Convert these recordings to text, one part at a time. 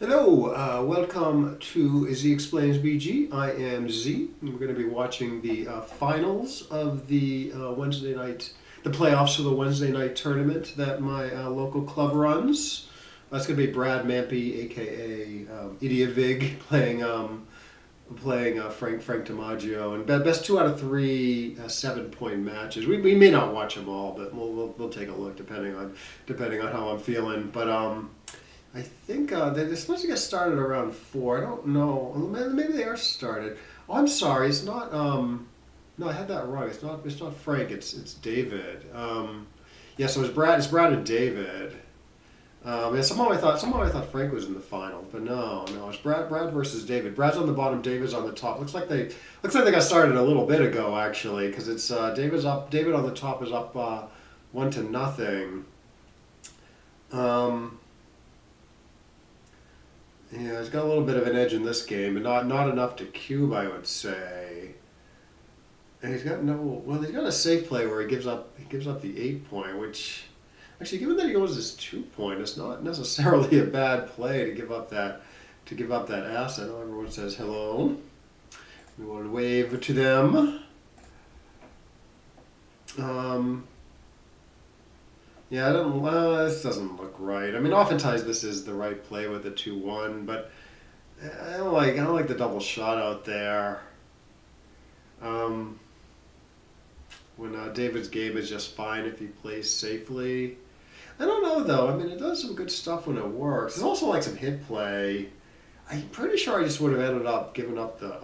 Hello, welcome to Z Explains BG. I am Z, and we're going to be watching the finals of the Wednesday night, the playoffs for the Wednesday night tournament that my local club runs. That's going to be Brad Mampe, aka Idiot Vig, playing Frank DiMaggio, and best 2 out of 3 7-point matches. We may not watch them all, but we'll take a look depending on how I'm feeling. But I think they're supposed to get started around 4. I don't know. Maybe they are started. Oh, I'm sorry. It's not. No, I had that wrong. It's not Frank. It's David. Yeah. So it's Brad. It's Brad and David. Yeah, somehow I thought Frank was in the final, but no. It's Brad versus David. Brad's on the bottom. David's on the top. Looks like they got started a little bit ago actually, because it's David's up. David on the top is up 1-0. Um, Yeah, he's got a little bit of an edge in this game, but not enough to cube, I would say. And he's got a safe play where he gives up the 8-point, which actually, given that he goes this 2-point, it's not necessarily a bad play to give up that asset. I know everyone says hello. We want to wave to them. Yeah, I don't. This doesn't look right. I mean, oftentimes this is the right play with the 2-1, but I don't like the double shot out there. Um, when David's game is just fine if he plays safely. I don't know though. I mean, it does some good stuff when it works. There's also like some hit play. I'm pretty sure I just would have ended up giving up the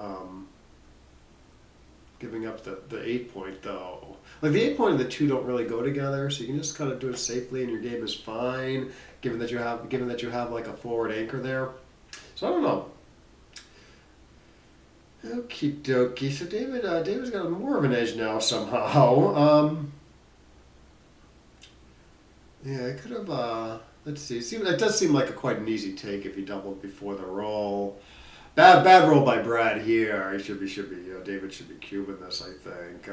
8-point though. Like the 8-point and the 2 don't really go together, so you can just kind of do it safely, and your game is fine. Given that you have like a forward anchor there, so I don't know. Okie dokie. So David's got more of an edge now somehow. Yeah, it could have. Let's see. It does seem like quite an easy take if he doubled before the roll. Bad roll by Brad here. He should be. David should be cubing this, I think.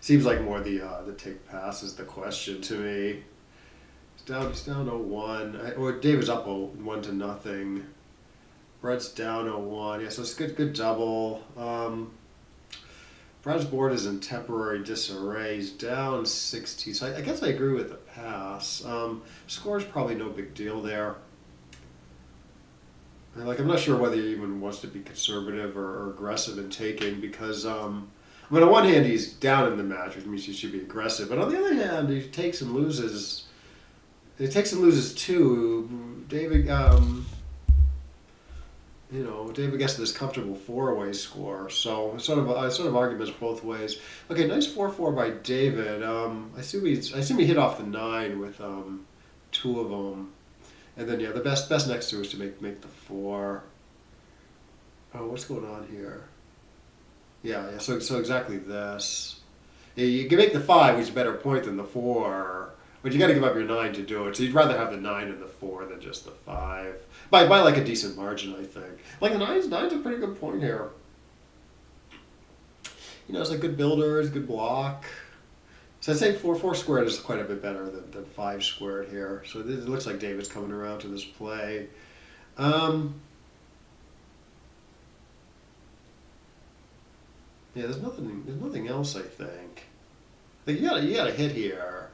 Seems like more the take pass is the question to me. He's down 0-1. Or David's up 1-0. Brad's down 0-1. Yeah, so it's good double. Brad's board is in temporary disarray. He's down 60. So I guess I agree with the pass. Score's probably no big deal there. And I'm not sure whether he even wants to be conservative or aggressive in taking, because on one hand he's down in the match, which means he should be aggressive, but on the other hand he takes and loses. He takes and loses 2. David, David gets this comfortable 4-way score, so sort of arguments both ways. Okay, nice 4-4 by David. I assume he hit off the 9 with 2 of them. And then the best next to is to make the 4. Oh, what's going on here? Yeah. So exactly this. Yeah, you can make the 5, which is a better point than the 4, but you got to give up your 9 to do it. So you'd rather have the 9 and the 4 than just the 5 by like a decent margin, I think. Like the 9's a pretty good point here. It's like good builders, good block. So I'd say 4 squared is quite a bit better than 5 squared here. So it looks like David's coming around to this play. Yeah, there's nothing else, I think. Like you gotta hit here,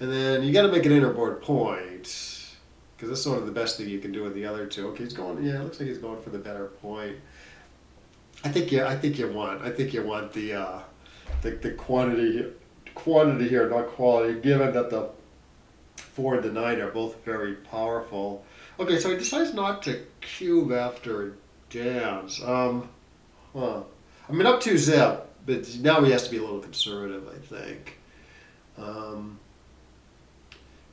and then you gotta make an inner-board point, because that's sort of the best thing you can do with the other 2. Okay, he's going. Yeah, it looks like he's going for the better point. I think you want the quantity here, not quality, given that the 4 and the 9 are both very powerful. Okay, so he decides not to cube after it jams. I mean, up 2-zip, but now he has to be a little conservative, I think.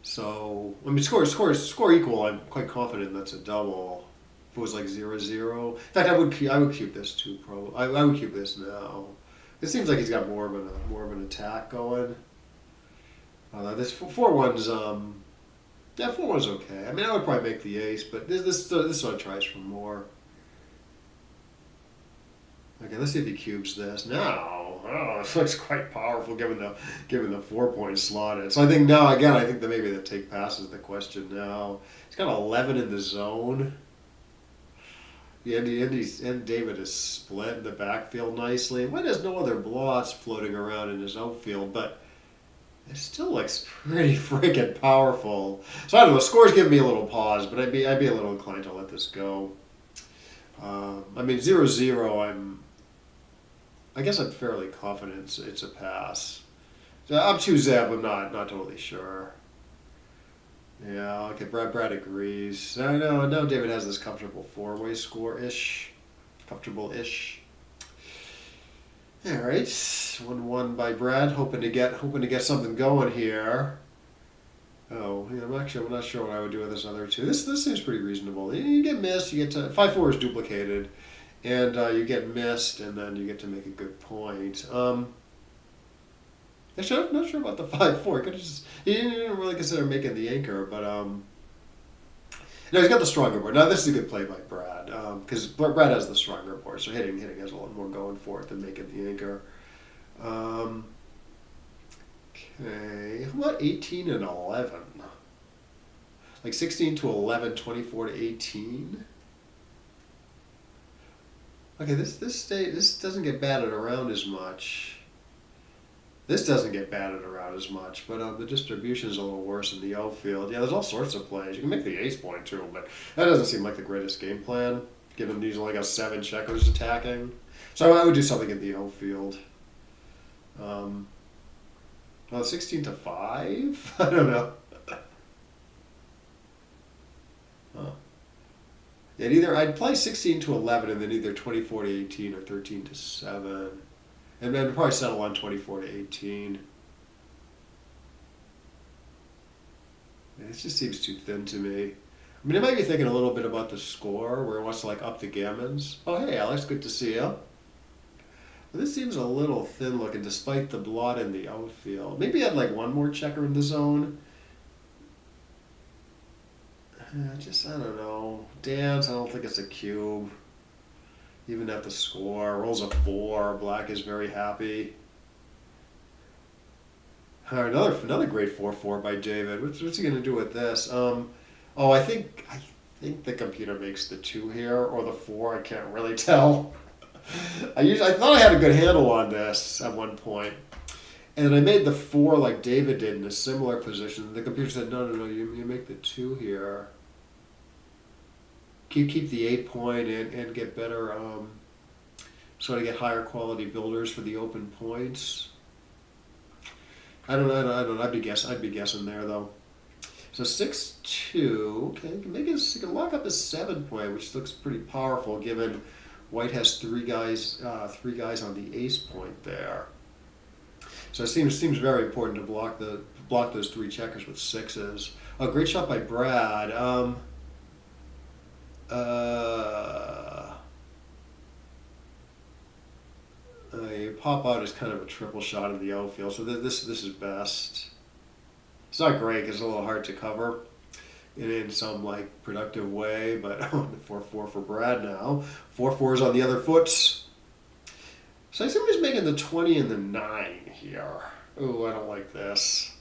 So I mean, score equal. I'm quite confident that's a double. If it was like 0-0. In fact, I would cube this too. Probably I would cube this now. It seems like he's got more of an attack going. This 4-1's 4-1's okay. I mean, I would probably make the ace, but this sort of tries for more. Okay, let's see if he cubes this now. oh, this looks quite powerful given the 4-point slotted. So I think now again, I think that maybe the take pass is the question now. He's got 11 in the zone. And David is split in the backfield nicely. White has no other blots floating around in his outfield, but it still looks pretty freaking powerful. So I don't know. Scores give me a little pause, but I'd be a little inclined to let this go. I mean 0-0. I guess I'm fairly confident it's a pass. So up 2-zip. I'm not totally sure. Yeah, okay, Brad agrees. No, David has this comfortable 4-way score-ish. Comfortable-ish. All right, 1-1 by Brad, hoping to get something going here. Oh, yeah, I'm not sure what I would do with this other two. This seems pretty reasonable. You get missed, you get to 5-4 is duplicated, and you get missed, and then you get to make a good point. Actually, I'm not sure about the 5-4. He didn't really consider making the anchor, but no, he's got the stronger board. Now this is a good play by Brad, because Brad has the stronger board, so hitting has a lot more going for it than making the anchor. Okay, how about 18 and 11? Like 16 to 11, 24 to 18. Okay, this doesn't get batted around as much. This doesn't get batted around as much, but the distribution is a little worse in the outfield. Yeah, there's all sorts of plays. You can make the ace point too, but that doesn't seem like the greatest game plan, given these only got 7 checkers attacking. So I would do something in the outfield. Well, 16 to 5? I don't know. Huh. Yeah, I'd play 16 to 11 and then either 24 to 18 or 13 to 7. And then probably settle on 24 to 18. Yeah, it just seems too thin to me. I mean, I might be thinking a little bit about the score, where it wants to like up the gammons. Oh, hey, Alex, good to see you. But this seems a little thin looking, despite the blot in the outfield. Maybe I'd like one more checker in the zone. I don't know. Dance, I don't think it's a cube. Even at the score, rolls a 4. Black is very happy. All right, another great 4-4 by David. What's he gonna do with this? I think the computer makes the 2 here or the 4. I can't really tell. I thought I had a good handle on this at one point, and then I made the 4 like David did in a similar position. The computer said, no, you make the 2 here. Keep the 8 point and get better, sort of get higher quality builders for the open points. I don't know. I'd be guessing there though. So 6-2. Okay, you can lock up a 7 point, which looks pretty powerful given White has 3 guys on the ace point there. So it seems very important to block those 3 checkers with 6s. Oh, great shot by Brad. Pop out is kind of a triple shot in the outfield, so this is best. It's not great because it's a little hard to cover in some like productive way, but 4-4 for Brad now. 4-4's on the other foot. So I assume he's making the 20 and the 9 here. Ooh, I don't like this.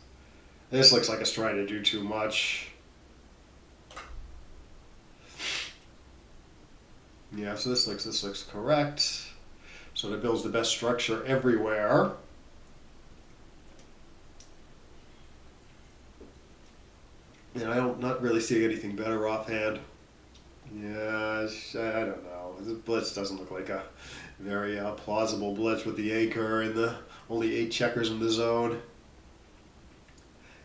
This looks like it's trying to do too much. Yeah, so this looks correct. So it builds the best structure everywhere. And I'm not really seeing anything better offhand. Yeah, I don't know. The blitz doesn't look like a very plausible blitz with the anchor and the only 8 checkers in the zone.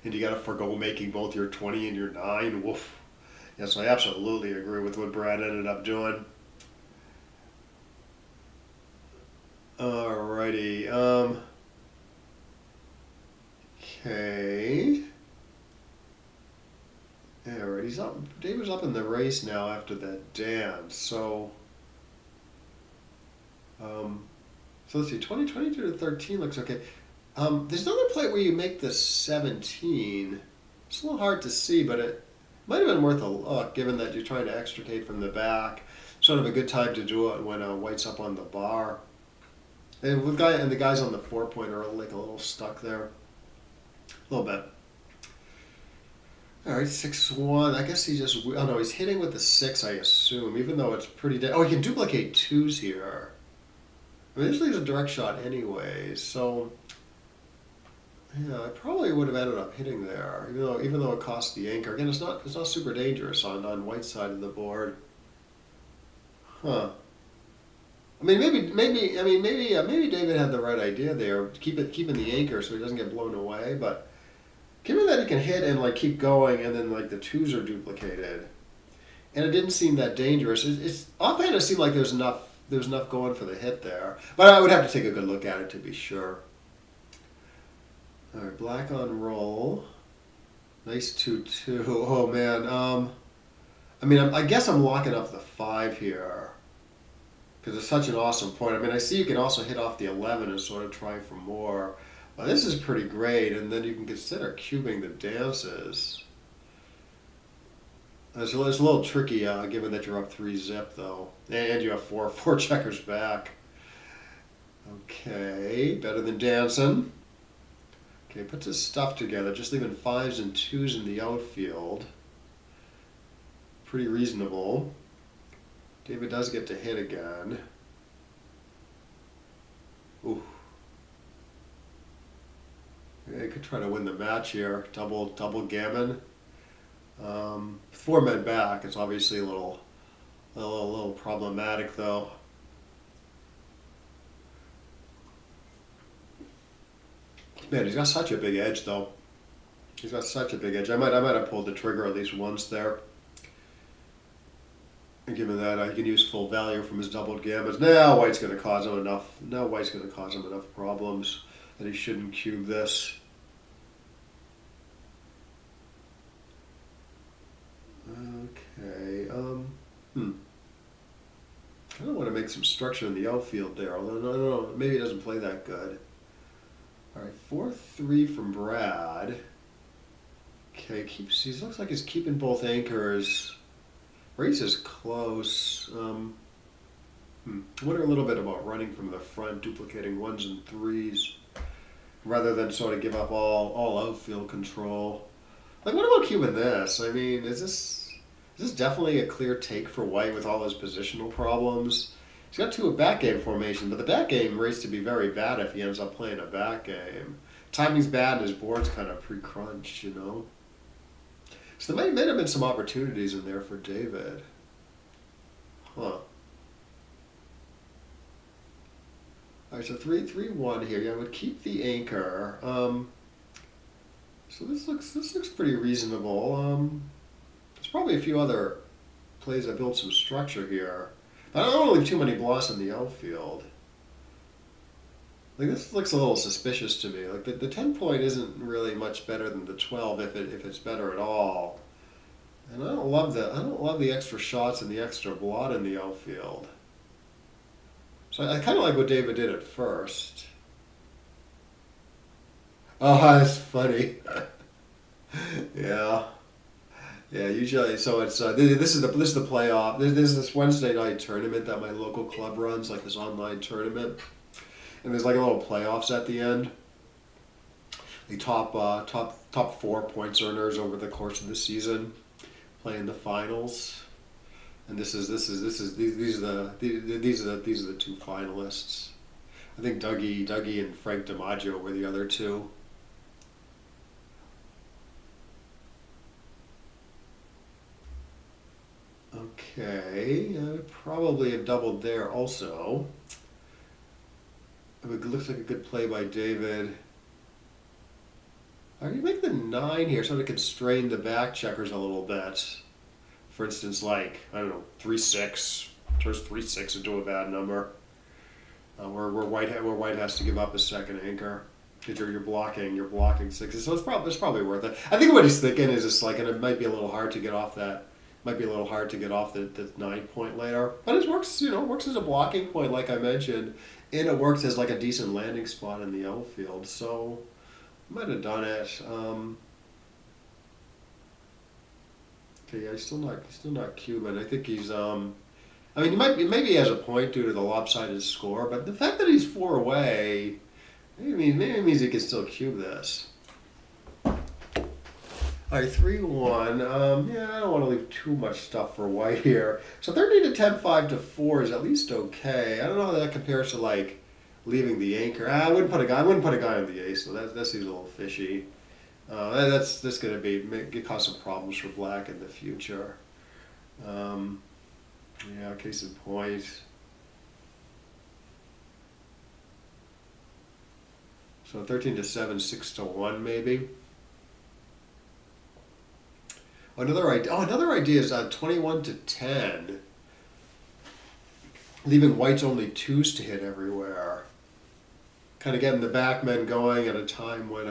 And you got to forgo making both your 20 and your 9. Woof. Yeah, so I absolutely agree with what Brad ended up doing. Alrighty. Okay. Alright, he's up. David's up in the race now after that dance. So let's see. 22 to 13 looks okay. There's another play where you make the 17. It's a little hard to see, but it might have been worth a look, given that you're trying to extricate from the back. Sort of a good time to do it when White's up on the bar. And the guys on the 4-point are like a little stuck there, a little bit. All right, 6-1. I guess he just. Oh no, he's hitting with the 6. I assume, even though it's pretty. Oh, he can duplicate 2s here. I mean, this leaves a direct shot anyways, so yeah, I probably would have ended up hitting there, even though it cost the anchor. Again, it's not super dangerous on white side of the board. Huh. I mean, maybe David had the right idea there, keeping the anchor so he doesn't get blown away. But given that he can hit and like keep going, and then like the 2s are duplicated, and it didn't seem that dangerous. It's offhand, it seemed like there's enough going for the hit there. But I would have to take a good look at it to be sure. All right, black on roll. Nice 2-2. Oh man. I mean, I guess I'm locking up the 5 here because it's such an awesome point. I mean, I see you can also hit off the 11 and sort of try for more. Well, this is pretty great, and then you can consider cubing the dances. It's a little tricky, given that you're up 3-zip though, and you have four checkers back. Okay, better than dancing. Okay, puts his stuff together, just leaving 5s and 2s in the outfield. Pretty reasonable. David does get to hit again. Ooh. Yeah, he could try to win the match here. Double gammon. 4 men back. It's obviously a little problematic though. Man, he's got such a big edge, though. He's got such a big edge. I might have pulled the trigger at least once there. And given that, I can use full value from his doubled gammons. Now White's going to cause him enough. Now White's going to cause him enough problems that he shouldn't cube this. Okay. I don't want to make some structure in the outfield there. Although no, maybe he doesn't play that good. All right, 4-3 from Brad. Okay, he looks like he's keeping both anchors. Race is close. I wonder a little bit about running from the front, duplicating 1s and 3s, rather than sort of give up all outfield control. Like, what about cubing this? I mean, is this definitely a clear take for White with all his positional problems? He's got 2 back game formation, but the back game rates to be very bad if he ends up playing a back game. Timing's bad and his board's kind of pre-crunched, you know? So there might have been some opportunities in there for David. Huh. Alright, so 3-3-1 here. Yeah, I would keep the anchor. So this looks pretty reasonable. There's probably a few other plays that build some structure here. I don't want to leave too many blocks in the outfield. Like, this looks a little suspicious to me. Like, the 10 point isn't really much better than the 12 if it's better at all. And I don't love the extra shots and the extra blot in the outfield. So I kind of like what David did at first. Oh, that's funny. Yeah. Yeah, usually, so it's this is the playoff. There's this Wednesday night tournament that my local club runs, like this online tournament, and there's like a little playoffs at the end. The top 4 points earners over the course of the season play in the finals, and these are the 2 finalists. I think Dougie and Frank DiMaggio were the other 2. Okay, I would probably have doubled there also. It looks like a good play by David. Are you make the 9 here, sort of constrain the back checkers a little bit? For instance, like, I don't know, 3-6, turns 3-6 into a bad number. Where White has to give up his second anchor because you're blocking 6s. So it's probably worth it. I think what he's thinking is it's like, and it might be a little hard to get off that. Might be a little hard to get off the 9 point later, but it works. Works as a blocking point, like I mentioned, and it works as like a decent landing spot in the outfield. So, might have done it. Okay, yeah, he's still not Cuban. I think he's I mean, maybe he has a point due to the lopsided score, but the fact that he's 4 away, maybe it means he can still cube this. All right, 3-1. Yeah, I don't want to leave too much stuff for white here. So 13 to 10, 5 to 4 is at least okay. I don't know how that compares to like leaving the anchor. I wouldn't put a guy on the ace, so that seems a little fishy. That's going to cause some problems for black in the future. Yeah, case in point. So 13 to 7, 6 to 1 maybe. Another idea is 21 to 10, leaving white's only 2s to hit everywhere. Kind of getting the backmen going at a time when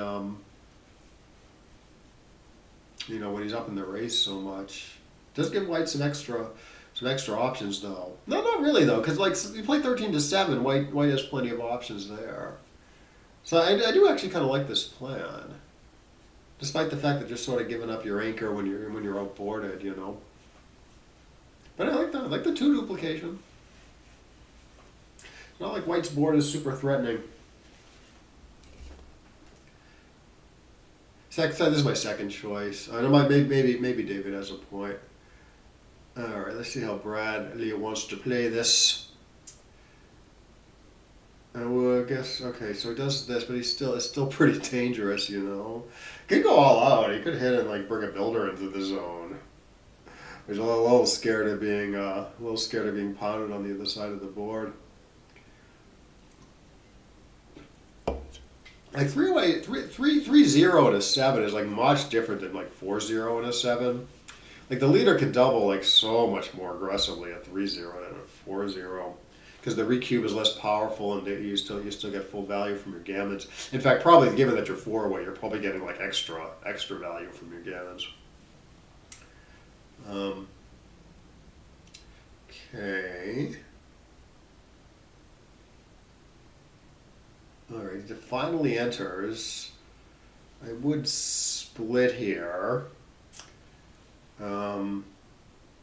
when he's up in the race so much. Does give white some extra options though. No, not really though, because like you play 13 to 7, white has plenty of options there. So I do actually kind of like this plan. Despite the fact that you're sort of giving up your anchor when you're outboarded, But I like the 2 duplication. It's not like white's board is super threatening. This is my second choice. I know maybe David has a point. All right, let's see how Bradley wants to play this. Well, I guess okay. So he does this, but it's still pretty dangerous, Could go all out. He could hit and like bring a builder into the zone. He's a little scared of being pounded on the other side of the board. Like 3-0 and a 7 is like much different than like 4-0 and a 7. Like the leader can double like so much more aggressively at 3-0 than at 4-0. Because the recube is less powerful and you still get full value from your gammons. In fact, probably given that you're 4 away, you're probably getting like extra value from your gammons. Okay. All right, it finally enters. I would split here. I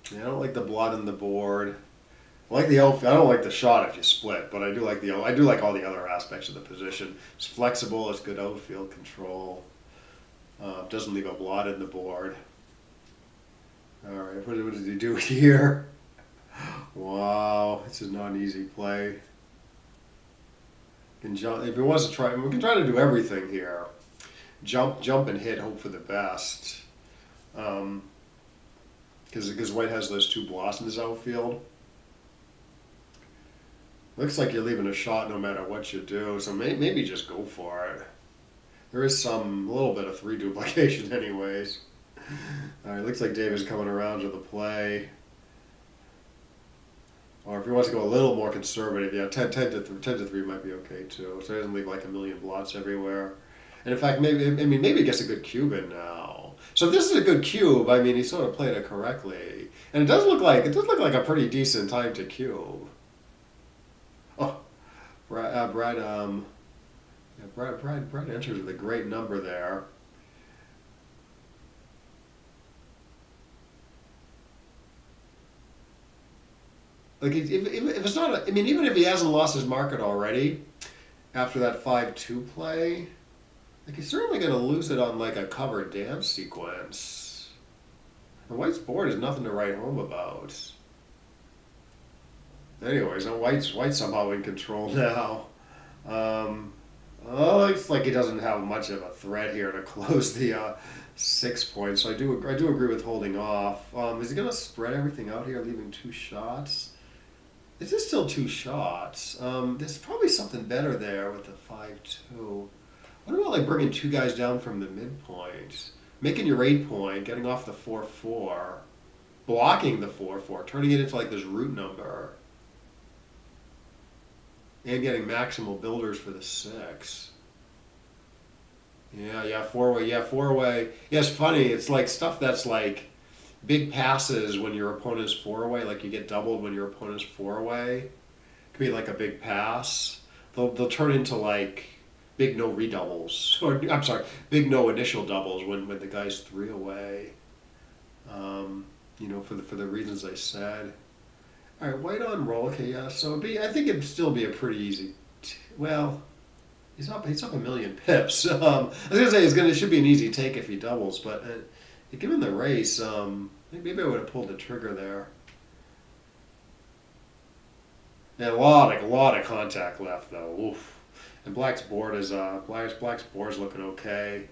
don't like the blood in the board. I like the outfield. I don't like the shot if you split, but I do like all the other aspects of the position. It's flexible. It's good outfield control. Doesn't leave a blot in the board. All right, what does he do here? Wow, this is not an easy play. If he wants to try, we can try to do everything here. Jump and hit. Hope for the best. Because white has those 2 blots in his outfield. Looks like you're leaving a shot no matter what you do, so maybe just go for it. There is a little bit of 3 duplication anyways. All right, looks like David's coming around to the play. Or if he wants to go a little more conservative, yeah, 10 to 3 might be okay too. So he doesn't leave like a million blots everywhere. And in fact, maybe he gets a good cube in now. So if this is a good cube, he sort of played it correctly. And it does look like a pretty decent time to cube. Oh, Brad enters with a great number there. Like if it's not, even if he hasn't lost his market already, after that 5-2 play, like he's certainly going to lose it on like a covered dance sequence. The white's board is nothing to write home about. Anyways, white's somehow in control now. Looks like he doesn't have much of a threat here to close the 6 points. So I do agree with holding off. Is he gonna spread everything out here, leaving 2 shots? This is still 2 shots. There's probably something better there with the 5-2. What about like bringing 2 guys down from the midpoint, making your 8 point, getting off the 4-4, blocking the 4-4, turning it into like this root number. And getting maximal builders for the 6. Yeah, 4-way. Yeah, 4-way. Yeah, it's funny. It's like stuff that's like big passes when your opponent's 4-way. Like you get doubled when your opponent's 4-way. Could be like a big pass. They'll turn into like big no redoubles. Or I'm sorry, big no initial doubles when the guy's 3-away. For the reasons I said. All right, white on roll. Okay, yeah. So it'd be, I think it'd still be a pretty easy. Well, he's up. He's up a million pips. I was gonna say it should be an easy take if he doubles, but given the race, I think maybe I would have pulled the trigger there. And a lot of contact left though. Oof. And black's board is black's board's looking okay.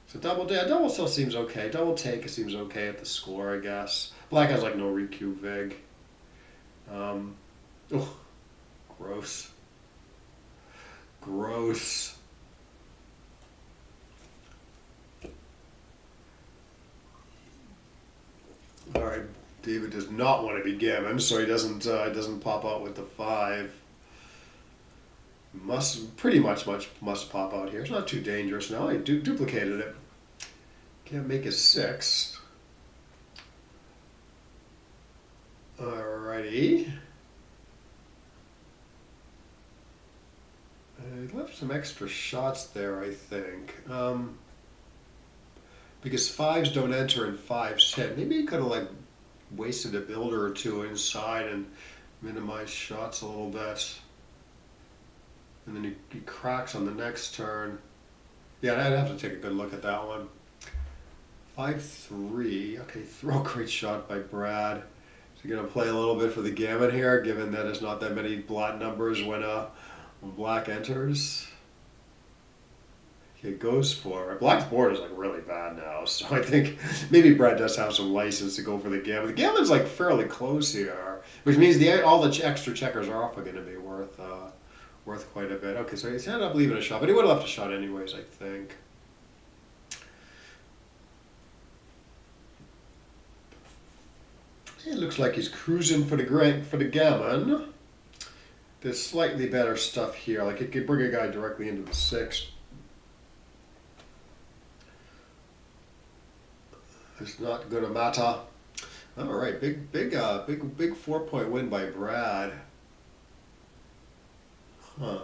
So double still seems okay. Double take it seems okay at the score, I guess. Black has like no recube vig. Oh, gross. Gross. All right, David does not want to be given, so he doesn't pop out with the 5. Pretty much must pop out here. It's not too dangerous now. I duplicated it. Can't make a 6. Alrighty. I left some extra shots there, I think. Because 5s don't enter and 5s hit. Maybe he could have like wasted a builder or two inside and minimized shots a little bit. And then he cracks on the next turn. Yeah, I'd have to take a good look at that one. 5-3. Okay, throw great shot by Brad. Is he going to play a little bit for the gamut here, given that there's not that many blot numbers when black enters? It goes for it. Black's board is like really bad now, so I think maybe Brad does have some license to go for the gamut. The gamut's like fairly close here, which means all the extra checkers are often going to be worth quite a bit. Okay, so he's ended up leaving a shot, but he would have left a shot anyways, I think. It looks like he's cruising for the gammon. There's slightly better stuff here, like it could bring a guy directly into the 6. It's not gonna matter. All right, big 4-point win by Brad. Huh.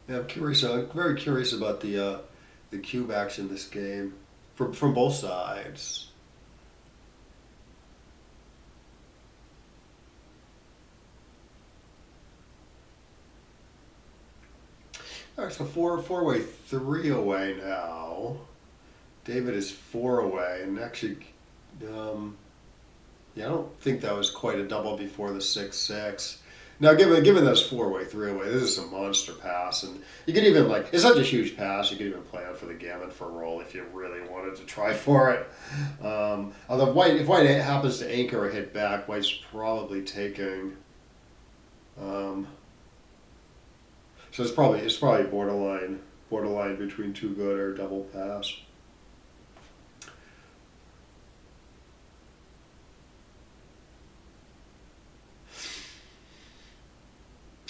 Yeah, I'm curious. I'm very curious about the cube action in this game from both sides. All right, so four-way, 3 away now. David is 4 away, and actually, yeah, I don't think that was quite a double before the 6-6. Now, given those 4-way, 3 away, this is a monster pass, and you could even it's such a huge pass. You could even play out for the gamut for a roll if you really wanted to try for it. Although if white happens to anchor or hit back, white's probably taking. So it's probably borderline between too good or double pass.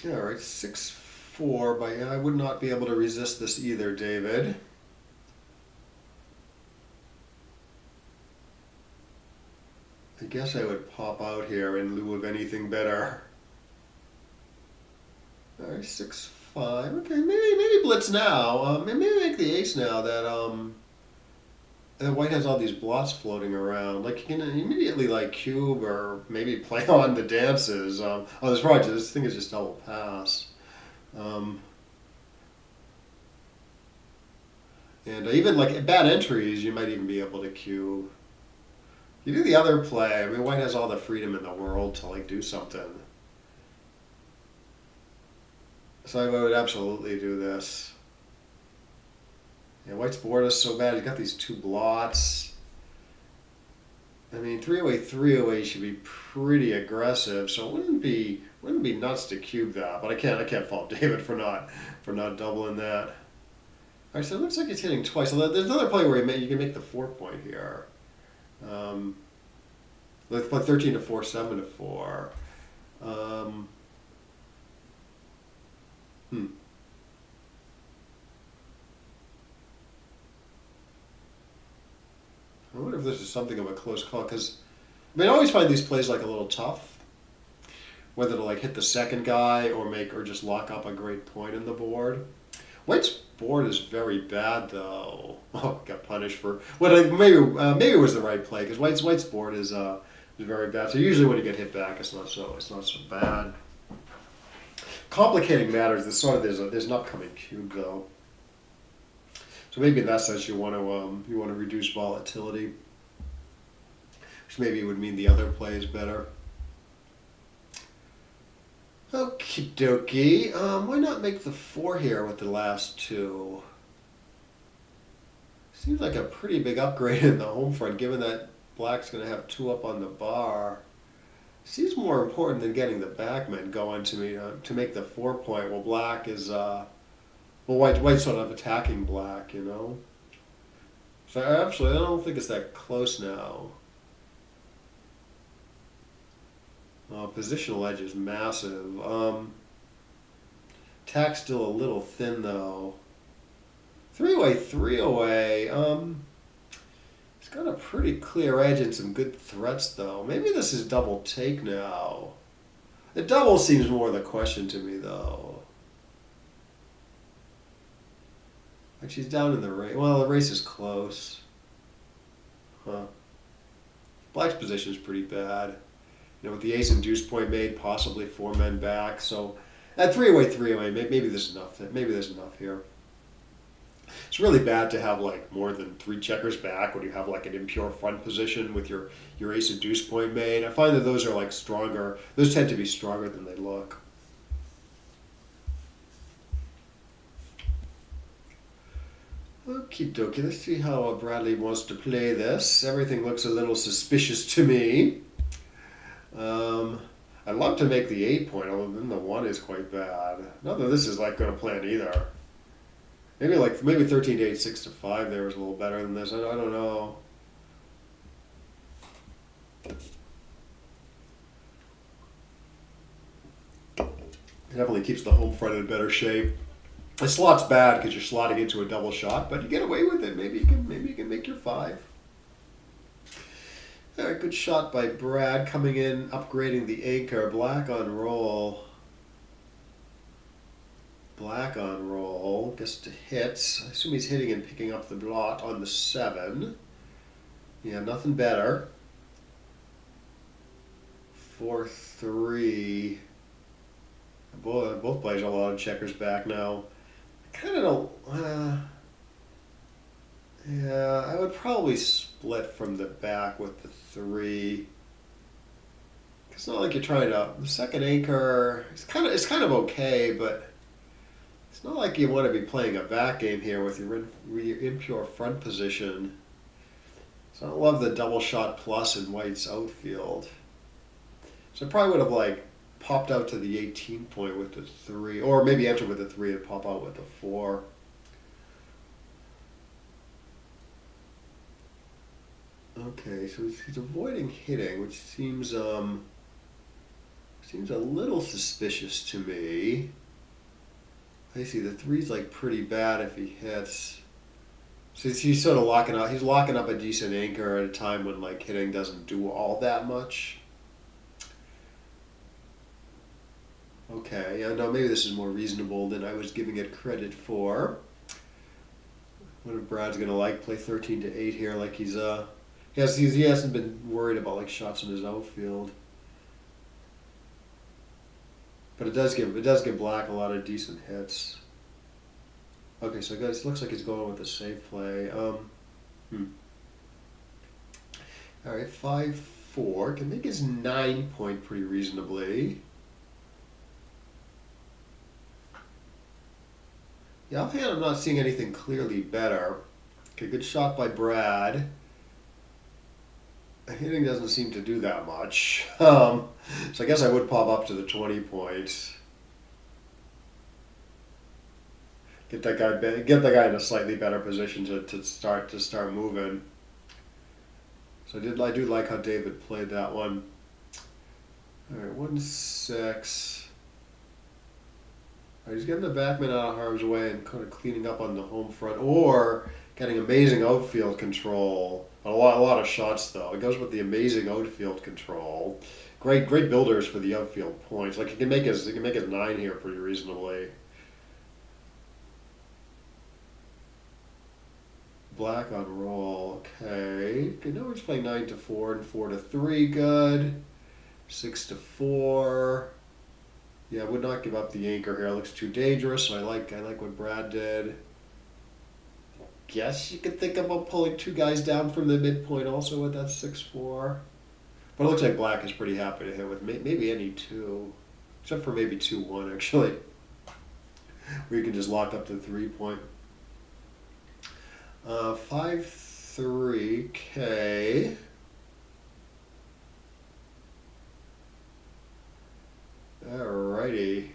All right, 6-4, but I would not be able to resist this either, David. I guess I would pop out here in lieu of anything better. All right, 6-5. Okay, maybe blitz now. Maybe make the ace now that white has all these blots floating around. Like you can immediately cube or maybe play on the dances. This thing is just double pass. And even bad entries, you might even be able to cube. You do the other play. I mean, white has all the freedom in the world to do something. So I would absolutely do this. Yeah, white's board is so bad. He's got these 2 blots. I mean, 3 away should be pretty aggressive. So it wouldn't be nuts to cube that. But I can't fault David for not doubling that. All right, so it looks like he's hitting twice. So there's another play where you can make the 4-point here. Let's play 13-4, 7-4. I wonder if this is something of a close call, because I always find these plays a little tough, whether to hit the second guy or just lock up a great point in the board. White's board is very bad though. Oh, got punished for maybe it was the right play, because White's board is is very bad. So usually when you get hit back, it's not so bad. Complicating matters. There's an upcoming cube though. So maybe in that sense you want to reduce volatility, which maybe would mean the other play is better. Okie dokie. Why not make the 4 here with the last 2? Seems like a pretty big upgrade in the home front, given that black's going to have 2 up on the bar. Seems more important than getting the backman going to me to make the 4 point. Well, black is white's sort of attacking black, you know. So actually, I don't think it's that close now. Positional edge is massive. Attack's still a little thin though. 3-away, 3-away. It's got a pretty clear edge and some good threats though. Maybe this is double take now. The double seems more the question to me though. Like she's down in the race. Well, the race is close. Huh. Black's position is pretty bad. You know, with the ace and deuce point made, possibly 4 men back. So at 3-away, 3-away, maybe there's enough. Maybe there's enough here. It's really bad to have like more than 3 checkers back when you have like an impure front position with your ace and deuce point made. I find that those are like stronger. Those tend to be stronger than they look. Okie dokie, let's see how Bradley wants to play this. Everything looks a little suspicious to me. I'd love to make the 8 point, although then the 1 is quite bad. Not that this is like going to plan either. Maybe 13 to 8, 6 to 5 there was a little better than this. I don't know. It definitely keeps the home front in better shape. The slot's bad because you're slotting into a double shot, but you get away with it. Maybe you can make your 5. All right, good shot by Brad coming in, upgrading the anchor. Black on roll. Black on roll. Gets to hit. I assume he's hitting and picking up the blot on the 7. Yeah, nothing better. 4-3. Both players have a lot of checkers back now. I kind of don't. Yeah, I would probably split from the back with the 3. It's not like you're trying to. The second anchor, it's kind of okay, but it's not like you want to be playing a back game here with your impure front position. So I don't love the double shot plus in White's outfield. So I probably would have like popped out to the 18 point with the 3, or maybe enter with the 3 and pop out with the 4. Okay, so he's avoiding hitting, which seems a little suspicious to me. I see the 3's like pretty bad if he hits. So he's sort of locking up. He's locking up a decent anchor at a time when like hitting doesn't do all that much. Okay, yeah, no, maybe this is more reasonable than I was giving it credit for. What if Brad's gonna like play 13 to 8 here? Like he hasn't been worried about like shots in his outfield. But it does give Black a lot of decent hits. Okay, so guys, it looks like he's going with a safe play. All right, 5-4 can make his 9 point pretty reasonably. Yeah, offhand, I'm not seeing anything clearly better. Okay, good shot by Brad. Hitting doesn't seem to do that much. So I guess I would pop up to the 20 points. Get that guy in a slightly better position to start moving. So I do like how David played that one. All right, 1-6. He's getting the backman out of harm's way and kind of cleaning up on the home front, or getting amazing outfield control. A lot of shots though. It goes with the amazing outfield control. Great builders for the outfield points. Like he can make his 9 here pretty reasonably. black on roll. Okay. Okay, now we're just playing 9 to 4 and 4 to 3. Good. 6 to 4. Yeah, I would not give up the anchor here. It looks too dangerous, so I like what Brad did. Guess you could think about pulling two guys down from the midpoint also with that 6-4. But it looks like black is pretty happy to hit with maybe any two. Except for maybe 2-1 actually. Where you can just lock up the 3-point. 5-3, okay. Alrighty.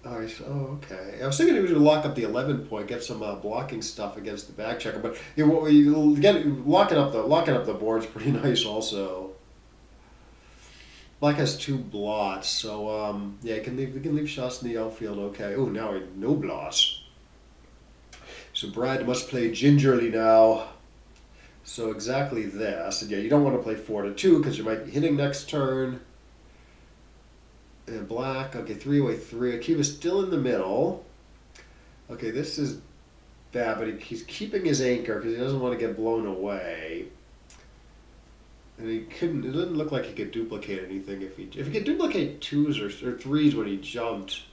Alright, so, okay. I was thinking he was going to lock up the 11-point, get some blocking stuff against the back checker, but locking up the board's pretty nice also. Black has 2 blots, so yeah, he can leave shots in the outfield. Okay. Oh, now no blots. So Brad must play gingerly now. So exactly this, and yeah, you don't want to play 4 to 2 because you might be hitting next turn. And black, okay, 3-away 3. A cube is still in the middle. Okay, this is bad, but he's keeping his anchor because he doesn't want to get blown away. And it didn't look like he could duplicate anything. If he could duplicate 2s or 3s when he jumped,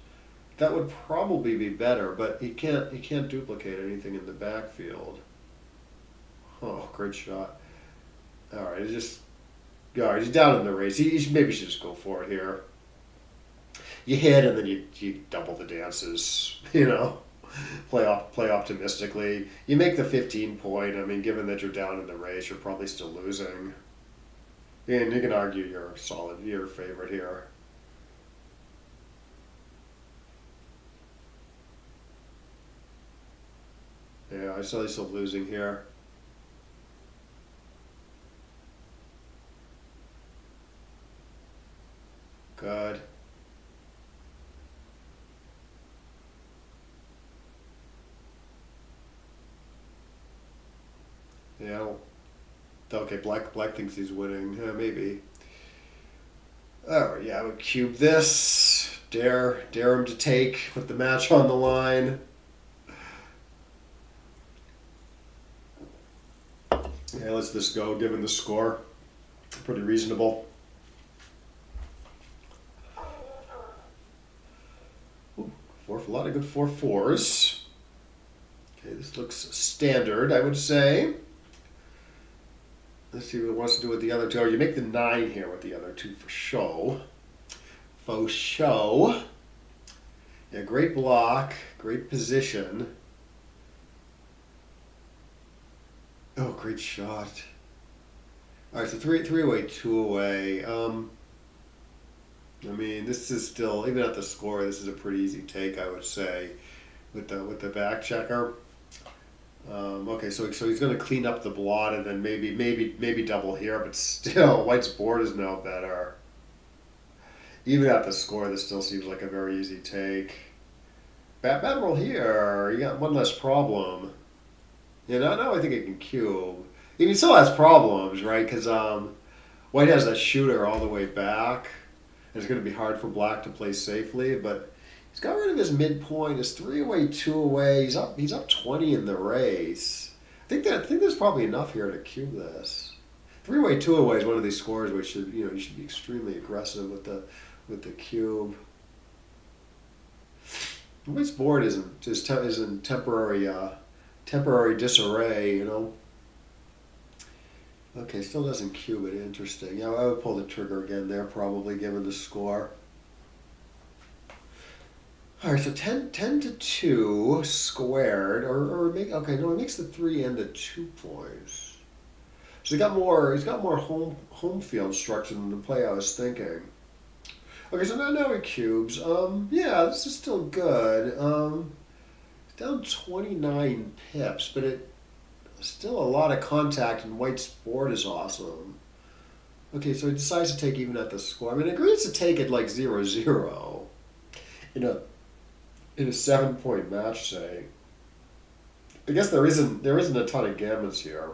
that would probably be better. But he can't duplicate anything in the backfield. Oh, great shot! All right, he's down in the race. He maybe should just go for it here. You hit and then you double the dances. You know, play optimistically. You make the 15-point. I mean, given that you're down in the race, you're probably still losing. And you can argue you're favorite here. Yeah, I still losing here. Good. Yeah. Okay, black thinks he's winning. Maybe. Oh yeah, I would cube this. Dare him to take with the match on the line. Yeah, let's just go. Given the score, pretty reasonable. Ooh, a lot of good 4-4s. Okay, this looks standard, I would say. Let's see what it wants to do with the other two. Oh, you make the 9 here with the other two for show. Faux show. Yeah, great block, great position. Oh, great shot. All right, so 3-away, 2-away. I mean, this is still, even at the score, this is a pretty easy take, I would say, with the back checker. Okay, so he's going to clean up the blot and then maybe double here, but still, White's board is now better. Even at the score, this still seems like a very easy take. Bad roll here. You got one less problem. Yeah, now I think it can cube. He still has problems, right? Because White has that shooter all the way back. And it's going to be hard for Black to play safely, but he's got rid of his midpoint. His 3-away, 2-away. He's up 20 in the race. I think there's probably enough here to cube this. 3-away, 2-away is one of these scores where you should be extremely aggressive with the cube. White's board is in temporary disarray, you know. Okay, still doesn't cube it. Interesting. Yeah, I would pull the trigger again there, probably, given the score. All right, so 10 to 2 squared, okay, no, it makes the 3 and the 2 points. So he's got more home field structure than the play I was thinking. Okay, so now he cubes. Yeah, this is still good. It's down 29 pips, but it still a lot of contact, and White's board is awesome. Okay, so he decides to take even at the score. I mean, he agrees to take it like 0-0 in a 7-point match, say. I guess there isn't a ton of gammas here.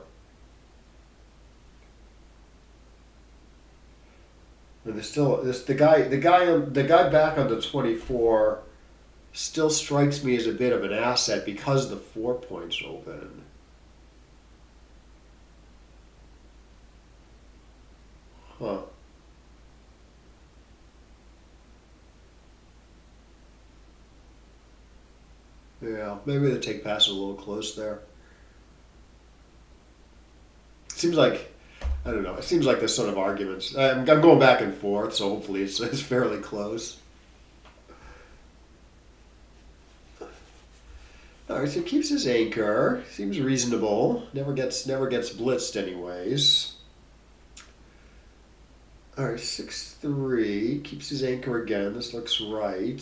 And there's still the guy back on the 24 still strikes me as a bit of an asset because the 4 points open. Huh. Yeah, maybe the take pass is a little close there. Seems like, I don't know, it seems like there's sort of arguments. I'm going back and forth, so hopefully it's fairly close. All right, so he keeps his anchor. Seems reasonable. Never gets blitzed anyways. All right, 6-3. Keeps his anchor again. This looks right.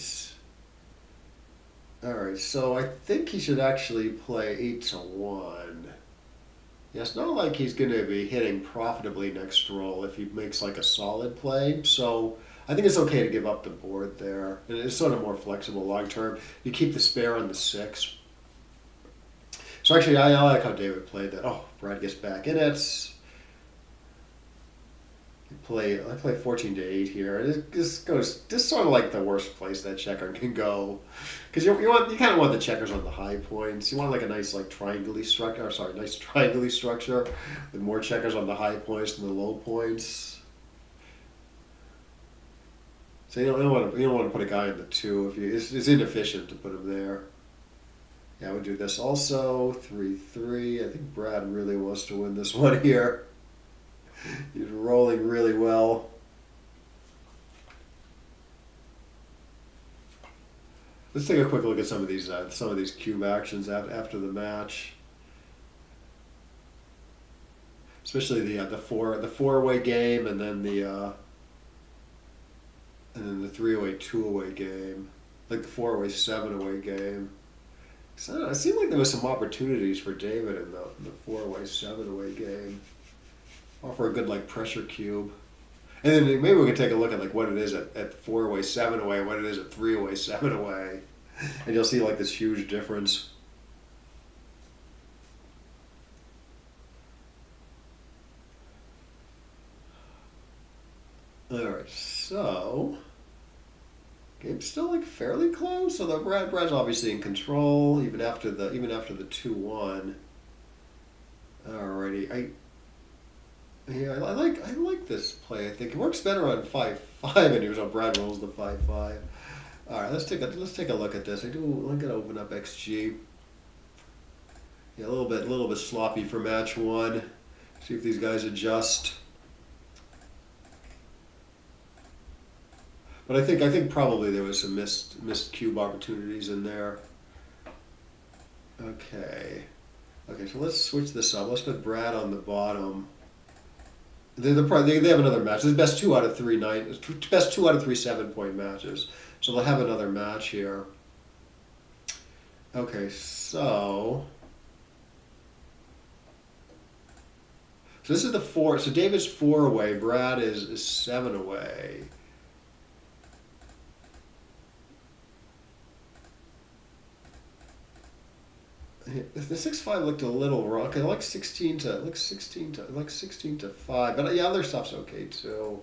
All right, so I think he should actually play 8-1. Yeah, it's not like he's going to be hitting profitably next roll if he makes like a solid play. So I think it's okay to give up the board there. And it's sort of more flexible long term. You keep the spare on the 6. So actually, I like how David played that. Oh, Brad gets back in it. I play 14-8 here. This is sort of like the worst place that checker can go, because you kind of want the checkers on the high points. You want like a nice like triangle structure. Or sorry, nice triangle structure with more checkers on the high points than the low points. So you don't want to put a guy in the 2 if it's inefficient to put him there. Yeah, I would do this also. 3-3. I think Brad really wants to win this one here. He's rolling really well. Let's take a quick look at some of these cube actions after the match, especially the four-way game, and then the 3-away 2-away game, like the 4-away 7-away game. So it seemed like there was some opportunities for David in the 4-away 7-away game. Offer a good like pressure cube, and then maybe we can take a look at like what it is at 4-away 7-away, what it is at 3-away 7-away, and you'll see like this huge difference. All right, so game's still like fairly close. So Brad's obviously in control even after the 2-1. Alrighty, I like this play. I think it works better on 5-5 and here's how Brad rolls the 5-5. All right, let's take a look at this. I'm gonna open up XG. Yeah, a little bit sloppy for match 1. See if these guys adjust. But I think probably there was some missed cube opportunities in there. Okay, so let's switch this up. Let's put Brad on the bottom. They have another match. This is best 2 out of 3 7-point matches. So they'll have another match here. Okay, so this is the 4. So David's 4 away. Brad is 7 away. The 6-5 looked a little wrong. I like 16 to 5, but yeah, other stuff's okay too.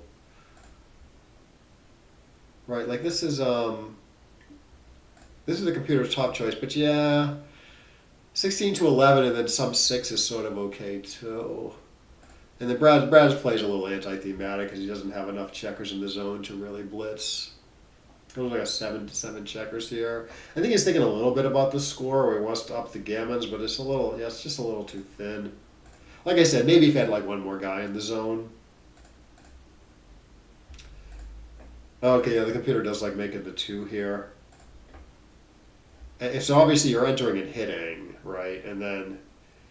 Right, like this is the computer's top choice, but yeah, 16 to 11 and then some 6 is sort of okay too. And then Brad's plays a little anti-thematic because he doesn't have enough checkers in the zone to really blitz. Goes like a 7 checkers here. I think he's thinking a little bit about the score where he wants to up the gammons, but it's just a little too thin. Like I said, maybe if he had like one more guy in the zone. Okay, yeah, the computer does like making the 2 here. And so obviously you're entering and hitting, right? And then,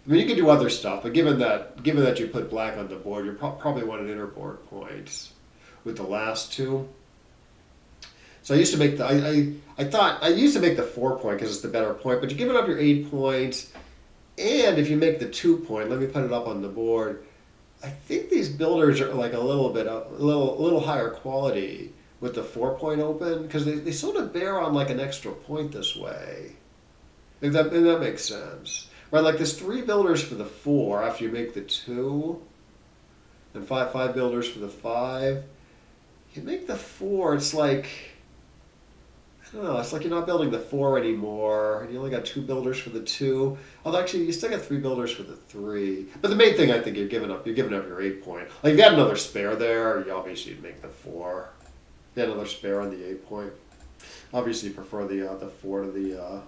I mean, you can do other stuff, but given that you put black on the board, you probably want an inner board point with the last 2. So I used to make I used to make the 4 point because it's the better point, but you're giving up your 8 points, and if you make the 2 point, let me put it up on the board. I think these builders are like a little higher quality with the 4 point open because they sort of bear on like an extra point this way. If that makes sense, right? Like there's 3 builders for the 4 after you make the 2, and 5 builders for the 5. You make the 4, it's like, I don't know, it's like you're not building the 4 anymore, and you only got 2 builders for the 2. Although actually, you still got 3 builders for the 3. But the main thing, I think, you're giving up your 8 point. Like, if you had another spare there, you obviously would make the 4. If you had another spare on the 8 point. Obviously, you prefer the 4 to the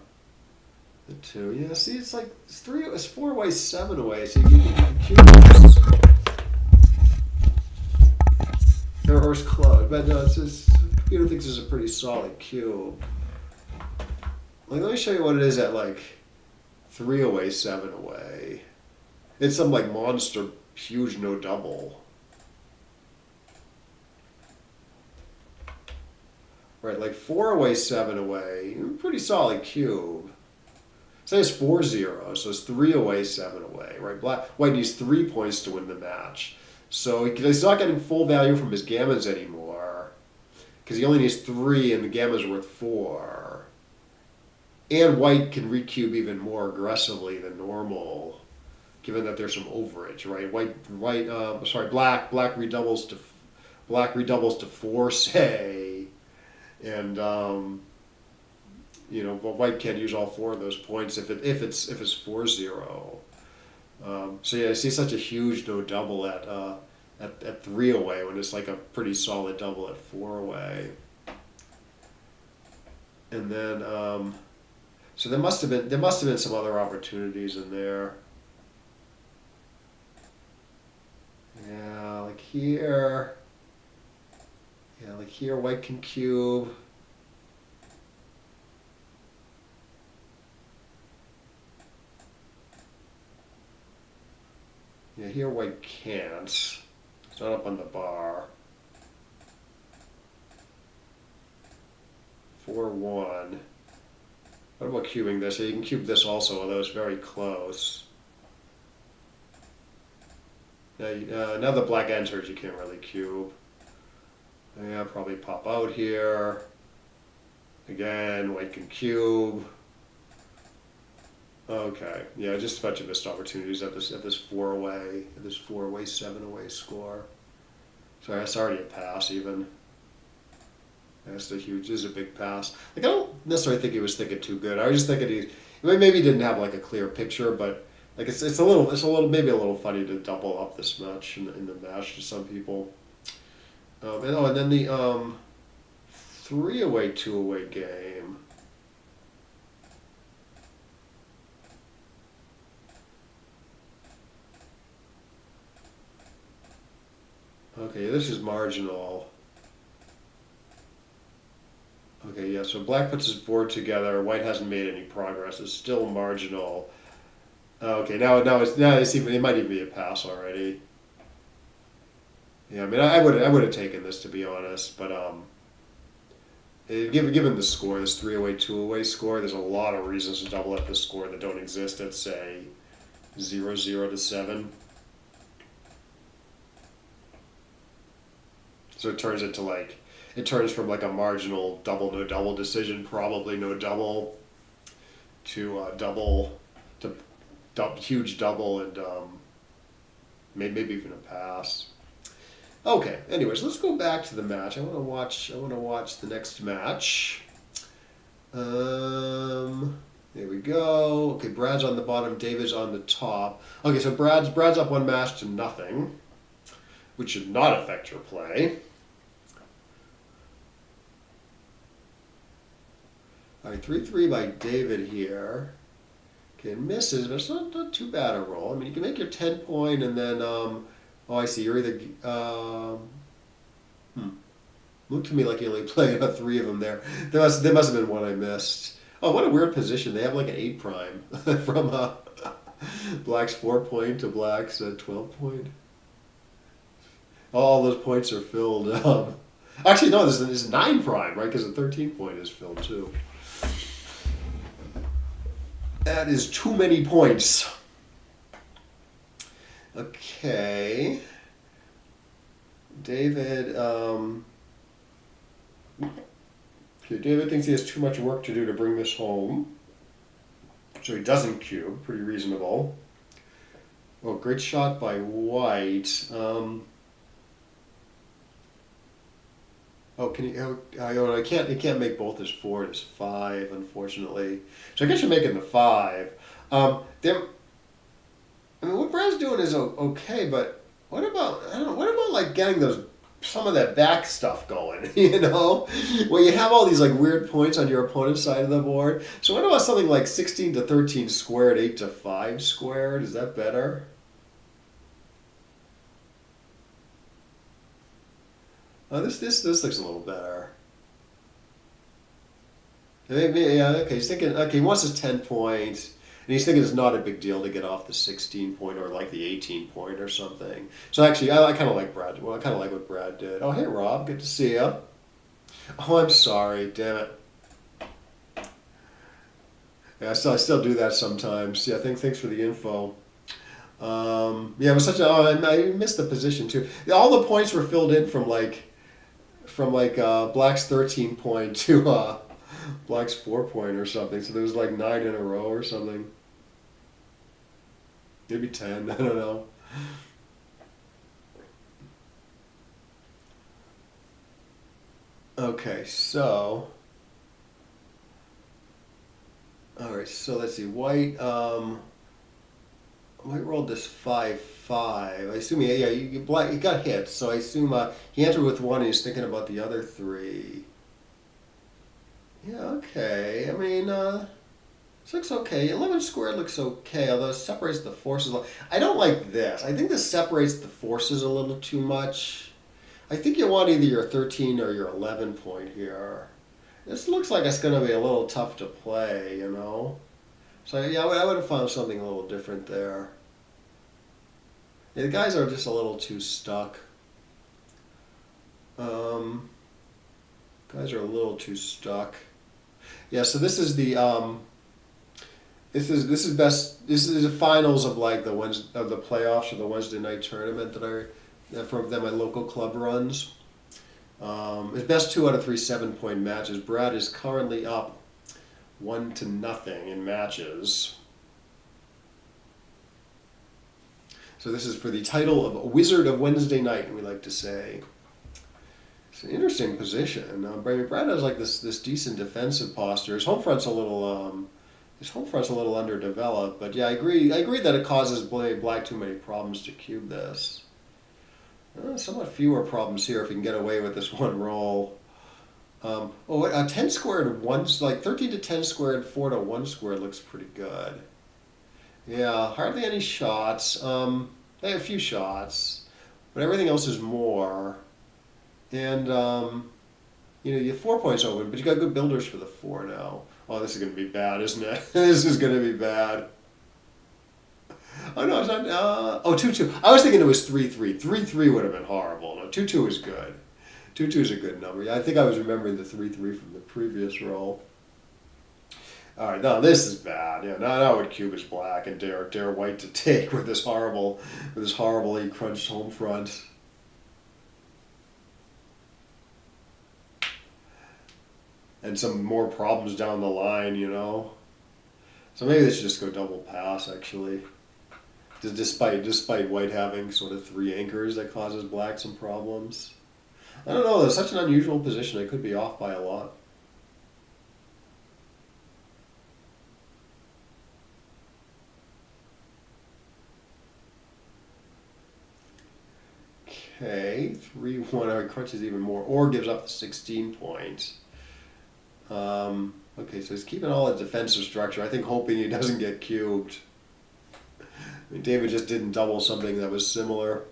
2. Yeah, see, it's like, it's 4 away, 7 away, so you can cube or it's close, but no, it's just, the computer thinks it's a pretty solid cube. Like, let me show you what it is at like 3 away, 7 away. It's some like monster, huge no double. Right, like 4 away, 7 away, pretty solid cube. Say it's 4-0, so it's 3 away, 7 away, right? White needs 3 points to win the match. So he's not getting full value from his gammas anymore, because he only needs 3 and the gammas are worth 4. And white can recube even more aggressively than normal, given that there's some overage, right? Black redoubles to 4, say, and but white can't use all 4 of those points if it's 4-0. So yeah, I see such a huge no double at 3 away when it's like a pretty solid double at 4 away. And then so there must have been some other opportunities in there. Yeah, like here. Yeah, like here white can cube. Yeah, here white can't. It's not up on the bar. 4-1. What about cubing this? Yeah, you can cube this also, although it's very close. Now the black enters, you can't really cube. Yeah, probably pop out here. Again, white can cube. Okay, yeah, just a bunch of missed opportunities at this 4 away, 7 away score. Sorry, that's already a pass even. That's a huge, this is a big pass. Like, I don't necessarily think he was thinking too good. I was just thinking maybe he didn't have like a clear picture, but like it's a little maybe a little funny to double up this much in the match to some people. And then the 3 away, 2 away game. Okay, this is marginal. Okay, yeah, so black puts his board together, white hasn't made any progress, it's still marginal. Okay, now it might even be a pass already. Yeah, I mean I would have taken this, to be honest, but given the score, this 3 away, 2 away score, there's a lot of reasons to double up this score that don't exist at, say, 0-0 to 7. So it turns from like a marginal double, no double decision, probably no double, to huge double and maybe even a pass. Okay. Anyways, let's go back to the match. I want to watch the next match. There we go. Okay, Brad's on the bottom. David's on the top. Okay, so Brad's up 1 match to nothing, which should not affect your play. All right, 3-3 by David here. Okay, it misses, but it's not too bad a roll. I mean, you can make your 10 point and then, oh, I see, you're either, looked to me like you only played about 3 of them there. There must have been one I missed. Oh, what a weird position. They have like an 8 prime from black's 4 point to black's 12 point. All those points are filled. Actually, no, this is 9 prime, right? Because the 13 point is filled too. That is too many points. Okay. David, David thinks he has too much work to do to bring this home. So he doesn't cube, pretty reasonable. Oh, great shot by white. Oh, can you? I can't. You can't make both as 4 and as 5, unfortunately. So I guess you're making the 5. There. I mean, what Brad's doing is okay, but what about I don't know. What about like getting those some of that back stuff going? You know, where you have all these like weird points on your opponent's side of the board. So what about something like 16 to 13 squared, 8 to 5 squared? Is that better? Oh, this looks a little better. Maybe, yeah, okay. He's thinking. Okay, he wants his 10 point, and he's thinking it's not a big deal to get off the 16 point or like the 18 point or something. So actually, I kind of like Brad. Well, I kind of like what Brad did. Oh, hey Rob, good to see you. Oh, I'm sorry. Damn it. Yeah, I still do that sometimes. Yeah, thanks for the info. Yeah, it was such a. Oh, I missed the position too. All the points were filled in from Black's 13 point to Black's 4 point or something. So there was like 9 in a row or something. Maybe 10. I don't know. Okay, so all right. So let's see. White rolled this 5-5. I assume Black he got hit. So I assume he entered with 1 and he's thinking about the other 3. Yeah. Okay. I mean. This looks okay. 11 squared looks okay, although it separates the forces. I don't like this. I think this separates the forces a little too much. I think you want either your 13 or your 11 point here. This looks like it's going to be a little tough to play, you know? So yeah, I would have found something a little different there. Yeah, the guys are just a little too stuck. Um, Guys are a little too stuck. Yeah, so this is the this is the finals of like the playoffs or the Wednesday night tournament that my local club runs. It's best 2 out of 3 7 point matches. Brad is currently up 1-0 in matches. So this is for the title of Wizard of Wednesday Night, we like to say. It's an interesting position. Brad has like this decent defensive posture. His home front's a little underdeveloped, but yeah, I agree that it causes Black too many problems to cube this. Somewhat fewer problems here if he can get away with this one roll. 10 squared one's like 13 to 10 squared, 4 to 1 squared looks pretty good. Yeah, hardly any shots. They have a few shots, but everything else is more. And you have 4 points open, but you got good builders for the 4 now. Oh, this is going to be bad, isn't it? This is going to be bad. Oh, no, it's not. 2-2. I was thinking it was 3-3. 3-3 would have been horrible. No, 2-2 is good. 2-2 is a good number. Yeah, I think I was remembering the 3-3 from the previous roll. All right, now this is bad. Yeah, now would cube is Black and dare White to take with this horribly crunched home front. And some more problems down the line, you know. So maybe they should just go double pass, actually. Despite White having sort of 3 anchors that causes Black some problems. I don't know, it's such an unusual position. I could be off by a lot. Okay, 3-1. Crunches even more, or gives up the 16 points. Okay, so he's keeping all his defensive structure. I think hoping he doesn't get cubed. I mean, David just didn't double something that was similar.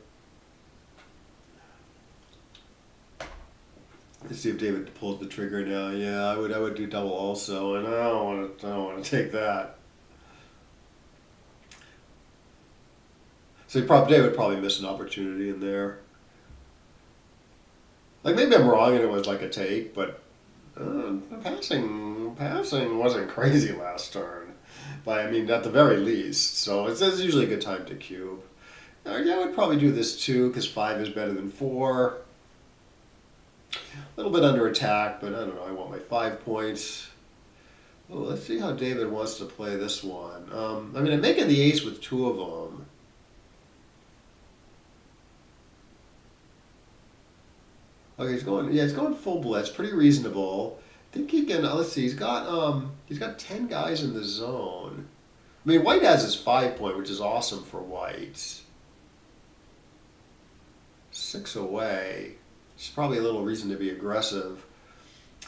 Let's see if David pulls the trigger now. Yeah, I would do double also, and I don't want to take that. So David would probably miss an opportunity in there. Like maybe I'm wrong and it was like a take, but passing wasn't crazy last turn. But I mean, at the very least. So it's usually a good time to cube. Yeah, I would probably do this too, because 5 is better than 4. A little bit under attack, but I don't know. I want my 5 points. Oh, let's see how David wants to play this one. I mean, I'm making the ace with 2 of them. Okay, he's going. Yeah, he's going full blitz. Pretty reasonable. I think he can. Let's see. He's got 10 guys in the zone. I mean, White has his 5-point, which is awesome for White. 6 away. It's probably a little reason to be aggressive.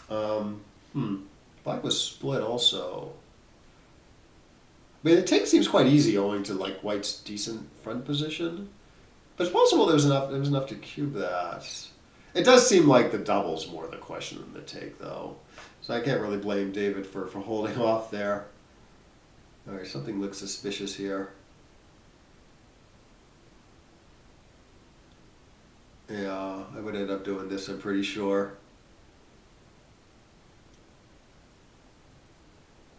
Black was split also. I mean, the take seems quite easy owing to like White's decent front position. But it's possible there was enough to cube that. It does seem like the double's more the question than the take, though. So I can't really blame David for holding off there. All right, something looks suspicious here. Yeah, I would end up doing this, I'm pretty sure.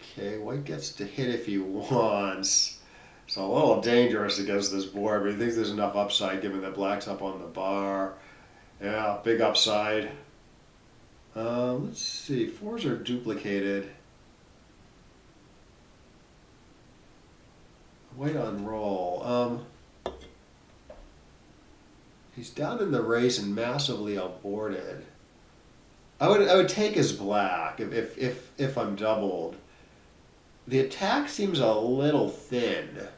Okay, White gets to hit if he wants. So a little dangerous against this board, but he thinks there's enough upside given that Black's up on the bar. Yeah, big upside. Let's see, 4s are duplicated. White on roll. He's down in the race and massively outboarded. I would take his black if I'm doubled. The attack seems a little thin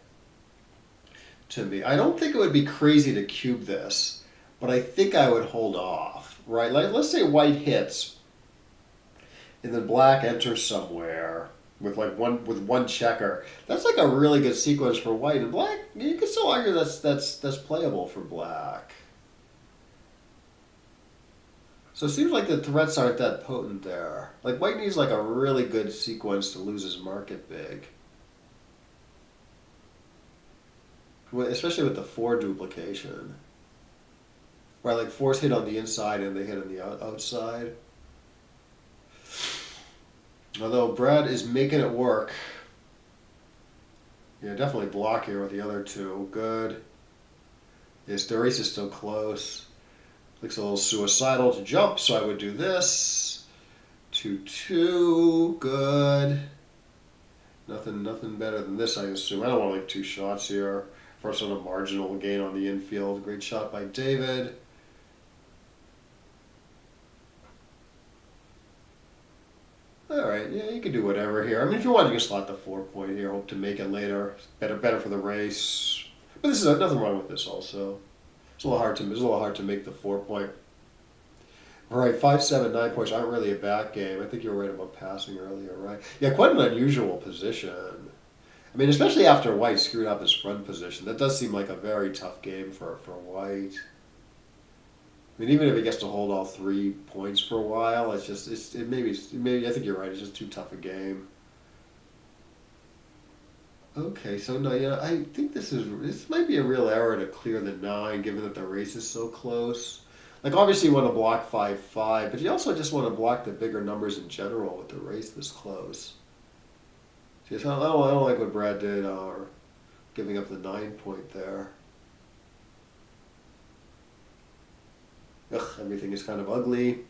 to me. I don't think it would be crazy to cube this, but I think I would hold off, right? Like, let's say White hits, and then Black enters somewhere with one checker. That's like a really good sequence for White, and Black. You can still argue that's playable for Black. So it seems like the threats aren't that potent there. Like White needs like a really good sequence to lose his market big. Especially with the 4 duplication. Where like 4s hit on the inside and they hit on the outside. Although Brad is making it work. Yeah, definitely block here with the other 2. Good. Yes, the race is still close. Looks a little suicidal to jump, so I would do this. 2-2, good. Nothing better than this, I assume. I don't want like 2 shots here. First on a marginal gain on the infield. Great shot by David. Alright, yeah, you can do whatever here. I mean, if you want, you can slot the 4-point here. Hope to make it later. Better for the race. But this is nothing wrong with this also. It's a little hard to make the 4-point. All right, 5, 7, 9 points aren't really a bad game. I think you were right about passing earlier, right? Yeah, quite an unusual position. I mean, especially after White screwed up his front position. That does seem like a very tough game for White. I mean, even if he gets to hold all 3 points for a while, maybe I think you're right. It's just too tough a game. Okay, so no, yeah, I think this might be a real error to clear the 9, given that the race is so close. Like, obviously you want to block 5-5, but you also just want to block the bigger numbers in general with the race this close. See, so I don't like what Brad did, giving up the 9-point there. Ugh, everything is kind of ugly.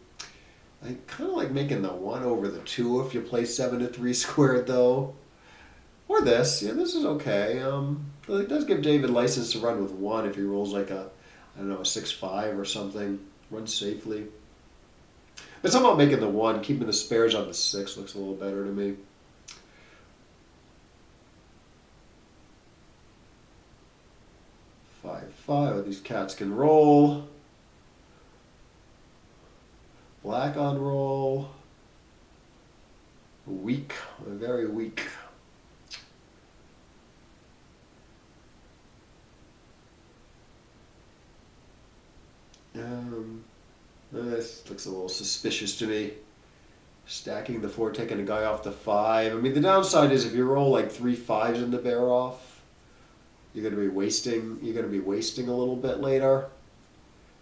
I kind of like making the 1 over the 2 if you play 7-3 squared, though. Or this, yeah, this is okay. It does give David license to run with 1 if he rolls like a 6-5 or something. Run safely. But somehow making the 1, keeping the spares on the 6 looks a little better to me. Five. These cats can roll. Black on roll. Weak, very weak. This looks a little suspicious to me. Stacking the 4, taking a guy off the 5. I mean, the downside is if you roll like 3 5s in the bear off, you're gonna be wasting a little bit later.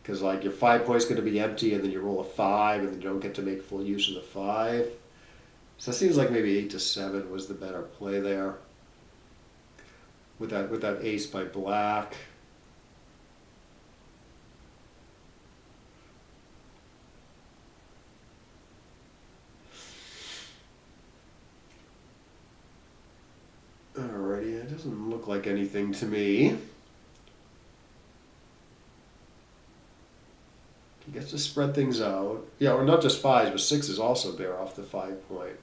Because like your 5 point's gonna be empty, and then you roll a 5, and then you don't get to make full use of the 5. So it seems like maybe 8-7 was the better play there. With that ace by Black. Alrighty, it doesn't look like anything to me. You gets to spread things out. Yeah, or not just 5s, but 6s also bear off the 5 point.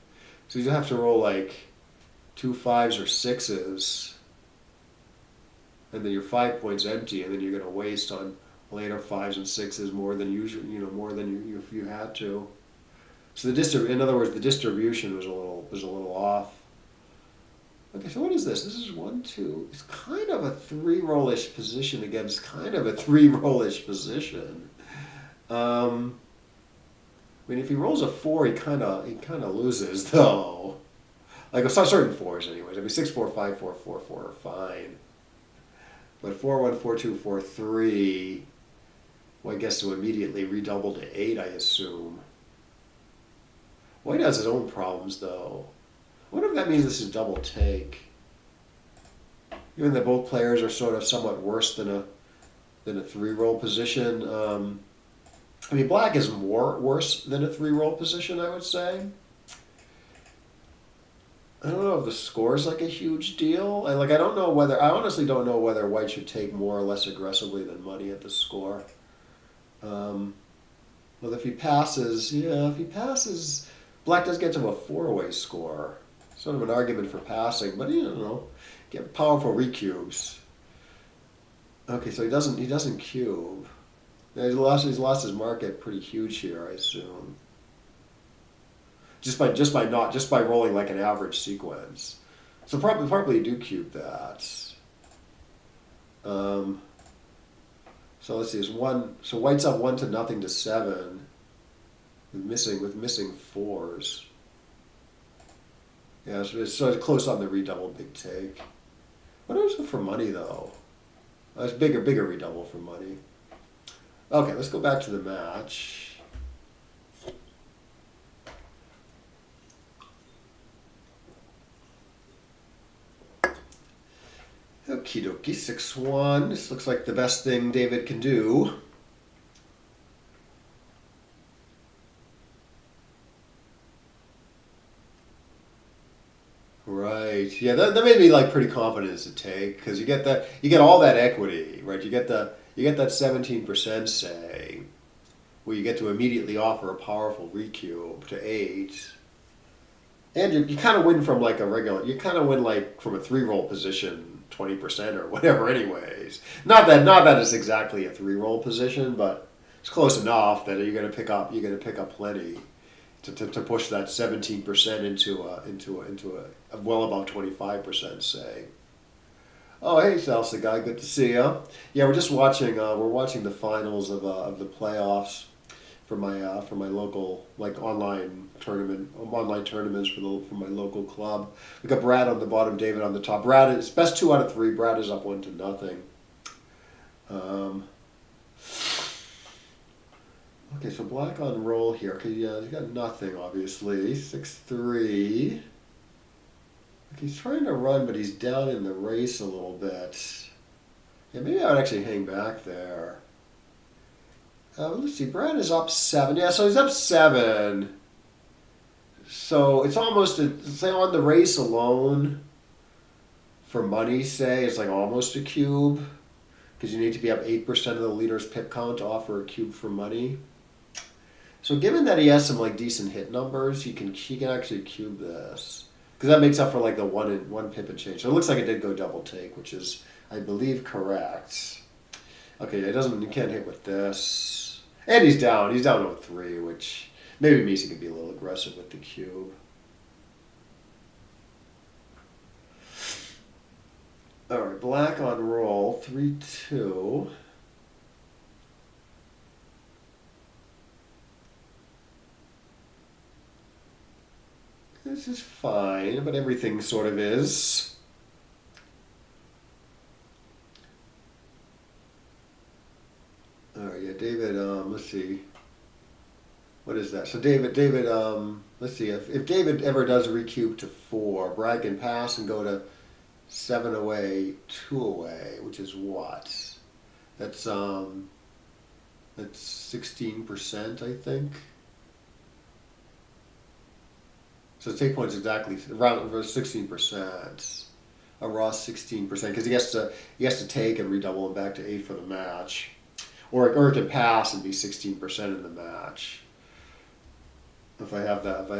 So you have to roll like 2 5s or 6s, and then your 5 points empty, and then you're going to waste on later 5s and 6s more than usual. More than you if you had to. So in other words, the distribution was a little off. Okay, so what is this? This is 1 2. It's kind of a 3-roll-ish position against kind of a 3-roll-ish position. I mean, if he rolls a 4, he kind of loses though. Like certain 4s, anyways. I mean, 6 4 5 4 4 4 are fine, but 4 1 4 2 4 3. Well, I guess to immediately redouble to 8, I assume. White has his own problems though. I wonder if that means this is double take. Given that both players are sort of somewhat worse than a 3-roll position. I mean, black is more worse than a 3-roll position, I would say. I don't know if the score is like a huge deal. I honestly don't know whether white should take more or less aggressively than money at the score. Well, if he passes, black does get to a 4-way score. Sort of an argument for passing, but get powerful recubes. Okay, so he doesn't cube. Yeah, he's lost his market pretty huge here, I assume. Just by rolling like an average sequence. So probably do cube that. So let's see, so white's up 1-0 to 7 with missing 4s. Yeah, so it's close on the redouble big take. What is it for money though? It's bigger redouble for money. Okay, let's go back to the match. Okie dokie, 6-1. This looks like the best thing David can do. Right. Yeah, that made me like pretty confident to take, because you get all that equity, right? You get that 17% say, where you get to immediately offer a powerful recube to 8. And you kind of win from like you kind of win like from a 3-roll position 20% or whatever anyways. Not that it's exactly a 3-roll position, but it's close enough that you're going to pick up plenty to push that 17% into a well above 25%, say. Oh, hey, Salsa guy, good to see you. Yeah, we're just watching. We're watching the finals of the playoffs for my local online tournaments for my local club. We got Brad on the bottom, David on the top. Brad is best 2 out of 3. Brad is up 1-0. Okay, so black on roll here. Okay, yeah, he's got nothing obviously. 6-3. He's trying to run, but he's down in the race a little bit. Yeah, maybe I would actually hang back there. Let's see, Brad is up 7. Yeah, so he's up 7. So it's almost, say on the race alone, for money, say, it's like almost a cube. Because you need to be up 8% of the leader's pip count to offer a cube for money. So given that he has some like decent hit numbers, he can actually cube this. Because that makes up for like the one pip and change. So it looks like it did go double take, which is, I believe, correct. Okay, you can't hit with this. And he's down 0-3, which maybe means he can be a little aggressive with the cube. Alright, black on roll, 3-2. This is fine, but everything sort of is. Alright, yeah, David, let's see. What is that? So David, let's see, if David ever does recube to 4, Brad can pass and go to 7 away, 2 away, which is what? That's 16%, I think. So take points exactly around 16%, a raw 16%, because he has to take and redouble him back to 8 for the match. or it can pass and be 16% in the match. If I have that, if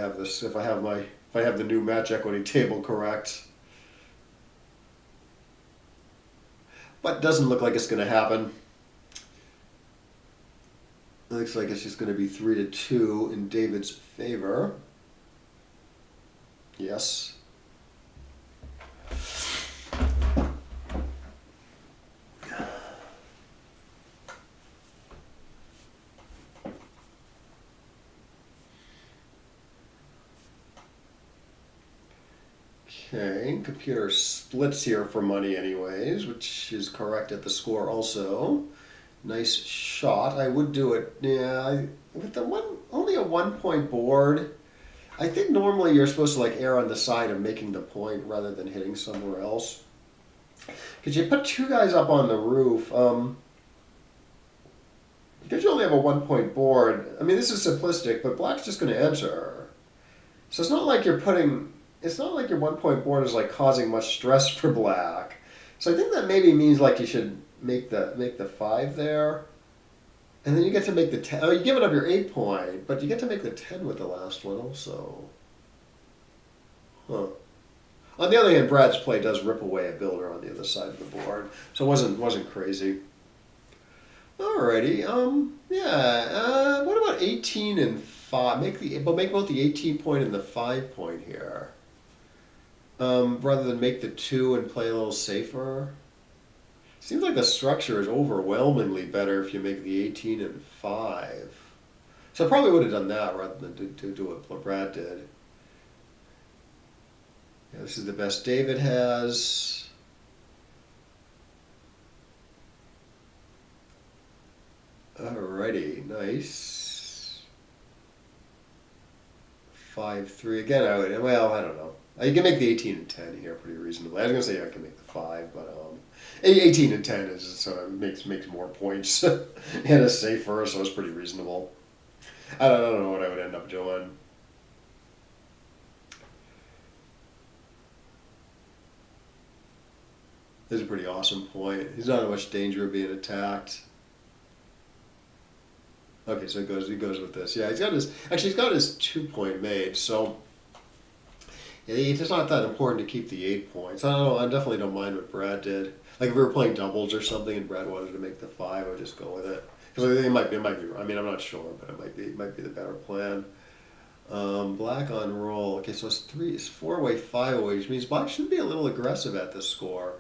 I have the new match equity table correct. But it doesn't look like it's going to happen. It looks like it's just going to be 3-2 in David's favor. Yes. Okay, computer splits here for money anyways, which is correct at the score also. Nice shot. I would do it, yeah, with the only a 1 point board. I think normally you're supposed to like err on the side of making the point rather than hitting somewhere else. Because you put two guys up on the roof, because you only have a 1 point board. I mean, this is simplistic, but black's just going to enter. So it's not like your 1 point board is like causing much stress for black. So I think that maybe means like you should make the 5 there, and then you get to make the 10. Oh, you give it up your 8 point, but you get to make the 10 with the last one also. Huh. On the other hand, Brad's play does rip away a builder on the other side of the board, so it wasn't crazy. Alrighty, yeah. What about 18 and 5? Make both the 18 point and the 5 point here. Rather than make the 2 and play a little safer. Seems like the structure is overwhelmingly better if you make the 18 and 5. So I probably would have done that rather than to do what Brad did. Yeah, this is the best David has. Alrighty, nice. 5-3 again. I don't know. You can make the 18 and 10 here pretty reasonably. I was gonna say I can make the 5, but 18 and 10 is sort of makes more points and a safer, so it's pretty reasonable. I don't know what I would end up doing. This is a pretty awesome point. He's not in much danger of being attacked. Okay, so he goes with this. Yeah, he's got his 2 point made, so yeah, it's not that important to keep the 8 points. I don't know. I definitely don't mind what Brad did. Like if we were playing doubles or something, and Brad wanted to make the 5, I would just go with it. Because I think it might be. I mean, I'm not sure, but it might be the better plan. Black on roll. Okay, so it's 4-way, 5-way, which means black should be a little aggressive at this score.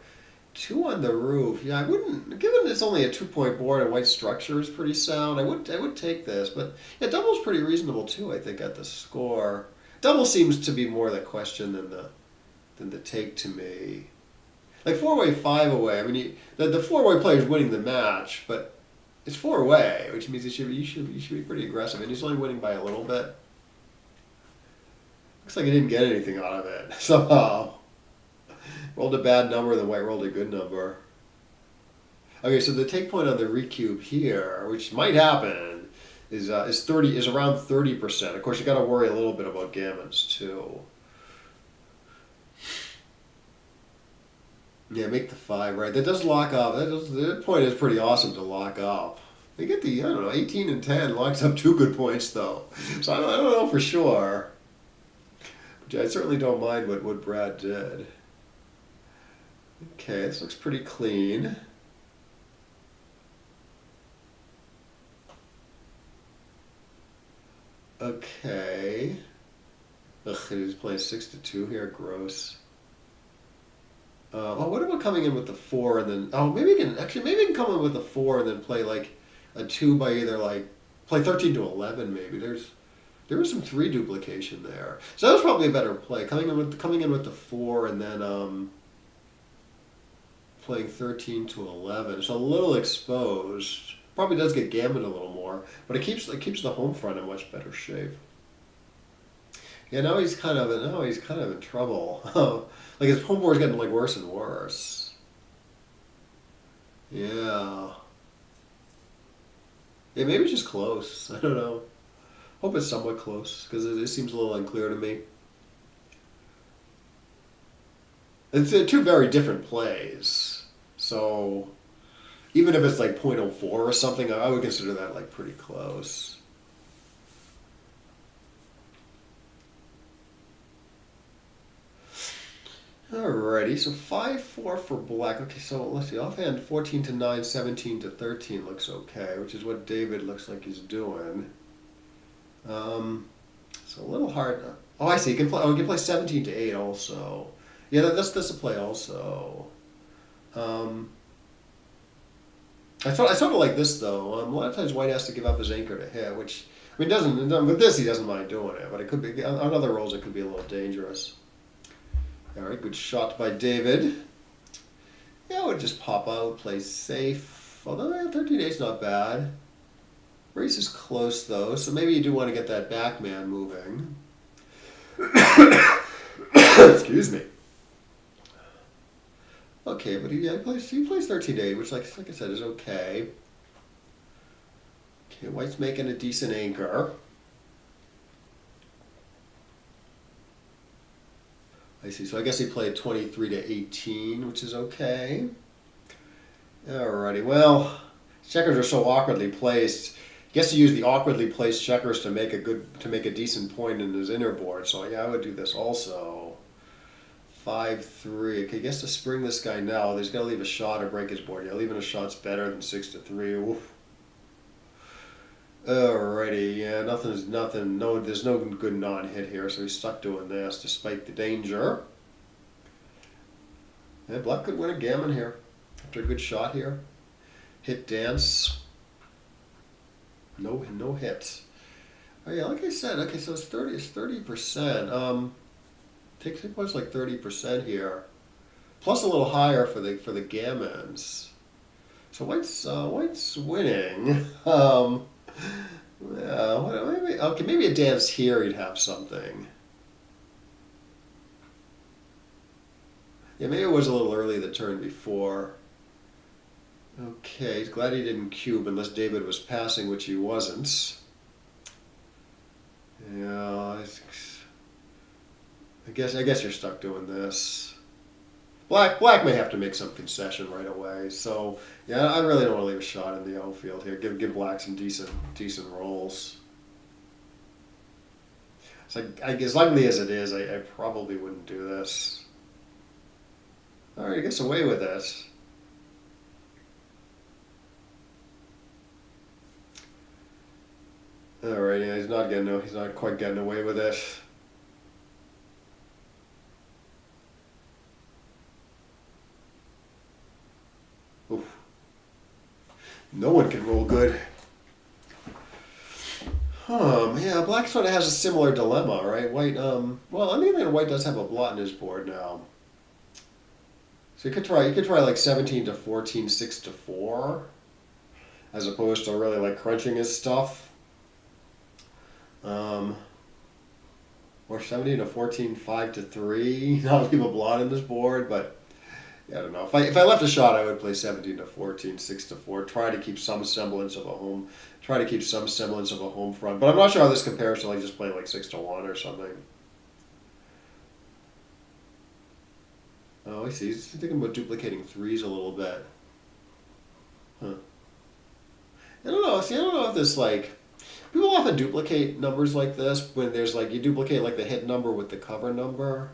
2 on the roof. Yeah, I wouldn't. Given it's only a 2 point board and white structure is pretty sound, I would take this. But yeah, double's pretty reasonable too. I think at the score. Double seems to be more the question than the take to me. Like 4-way, 5-way. I mean, the 4-way player is winning the match, but it's 4-way, which means you should be pretty aggressive, and he's only winning by a little bit. Looks like he didn't get anything out of it somehow. Rolled a bad number, then white rolled a good number. Okay, so the take point on the recube here, which might happen, is around 30%. Of course, you got to worry a little bit about gammons too. Yeah, make the 5, right? That does lock up. That point is pretty awesome to lock up. You get the, 18 and 10 locks up 2 good points though. So I don't know for sure. But I certainly don't mind what Brad did. Okay, this looks pretty clean. Okay. Ugh, he's playing 6-2 here. Gross. What about coming in with the 4 and then? Oh, maybe we can come in with the 4 and then play like a 2 by either like play 13 to 11. Maybe there was some 3 duplication there, so that was probably a better play. Coming in with the 4 and then playing 13 to 11. It's a little exposed. Probably does get gammoned a little more, but it keeps the home front in much better shape. Yeah, now he's kind of in trouble. Like his home board's getting like worse and worse. Yeah. Yeah, maybe it's just close. I don't know. Hope it's somewhat close because it seems a little unclear to me. It's 2 very different plays, so Even if it's like 0.04 or something, I would consider that like pretty close. Alrighty, so 5-4 for black. Okay, so let's see. Offhand, 14 to 9, 17 to 13 looks okay, which is what David looks like he's doing. So a little hard. Oh, I see. You can play. Oh, you can play 17 to 8 also. Yeah, that's a play also. I sort of like this though. A lot of times White has to give up his anchor to hit, which I mean doesn't. With this, he doesn't mind doing it, but it could be on other rolls. It could be a little dangerous. All right, good shot by David. Yeah, I would just pop out, play safe. Although 13 8's not bad. Race is close though, so maybe you do want to get that back man moving. Excuse me. Okay, but he plays 13 8, which like I said is okay. Okay, White's making a decent anchor. I see. So I guess he played 23 to 18, which is okay. Alrighty. Well, checkers are so awkwardly placed. He gets to use the awkwardly placed checkers to make a decent point in his inner board. So yeah, I would do this also. 5-3. Okay, he gets to spring this guy now. He's got to leave a shot or break his board. Yeah, leaving a shot's better than 6 to 3. Oof. Alrighty, yeah, nothing. No, there's no good non-hit here, so he's stuck doing this despite the danger. Yeah, black could win a gammon here after a good shot here. Hit dance. No hits. Oh yeah, like I said, okay, so it's 30%. Take points like 30% here, plus a little higher for the gammons. So White's winning. Yeah, maybe a dance here he'd have something. Yeah, maybe it was a little early the turn before. Okay, he's glad he didn't cube unless David was passing, which he wasn't. Yeah, I guess you're stuck doing this. Black may have to make some concession right away. So yeah, I really don't want to leave a shot in the outfield here. Give black some decent rolls. So as likely as it is, I probably wouldn't do this. All right, he gets away with it. All right, yeah, he's not quite getting away with it. Oof. No one can roll good. Yeah, black sort of has a similar dilemma, right? White, well, on the other hand, White does have a blot in his board now. So you could try like 17 to 14, 6 to 4, as opposed to really like crunching his stuff. Or 17 to 14, 5 to 3. Not leave a blot in this board, but yeah, I don't know. If I left a shot, I would play 17 to 14, 6 to 4. Try to keep some semblance of a home. Try to keep some semblance of a home front. But I'm not sure how this compares to like just playing like 6 to 1 or something. Oh, I see. He's thinking about duplicating 3s a little bit. Huh. I don't know. See, I don't know if this like... People often duplicate numbers like this when there's like... You duplicate like the hit number with the cover number.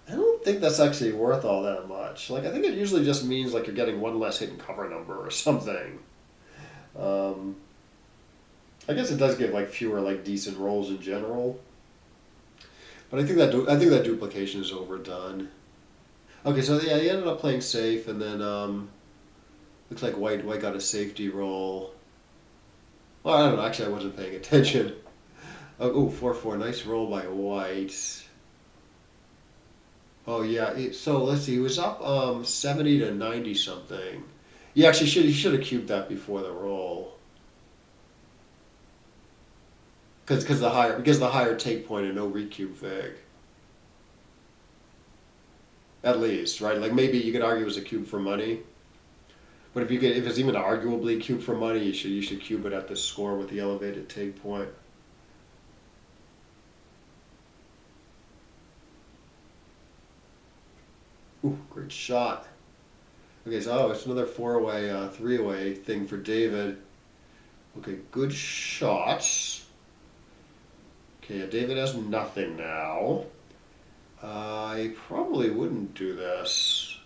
I don't think that's actually worth all that much. Like, I think it usually just means like you're getting one less hit and cover number or something. I guess it does give like fewer like decent rolls in general. But I think that duplication is overdone. Okay, so yeah, he ended up playing safe, and then looks like White got a safety roll. Well, I don't know. Actually, I wasn't paying attention. Oh, 4-4. Nice roll by White. Oh yeah. So let's see. He was up 70 to 90 something. He actually he should have cubed that before the roll. Because the higher take point and no recube vig. At least, right? Like maybe you could argue it was a cube for money. But if it's even arguably cube for money, you should cube it at the score with the elevated take point. Ooh, great shot. Okay, so it's another four-away, three-away thing for David. Okay, good shots. Okay, David has nothing now. I probably wouldn't do this.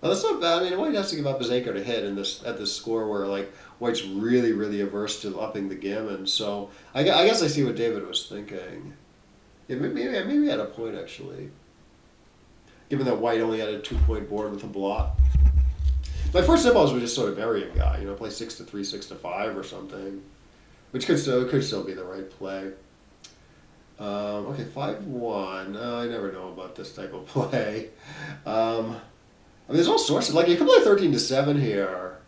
Oh, that's not bad. I mean, White has to give up his anchor to hit in this at this score where like White's really, really averse to upping the gammon. So I guess I see what David was thinking. Yeah, maybe he had a point actually. Given that White only had a 2-point board with a block. My first impulse was just sort of bury a guy, play 6-3, 6-5 or something, which could still be the right play. Okay, 5-1. I never know about this type of play. I mean, there's all sorts of you could play 13-7 here,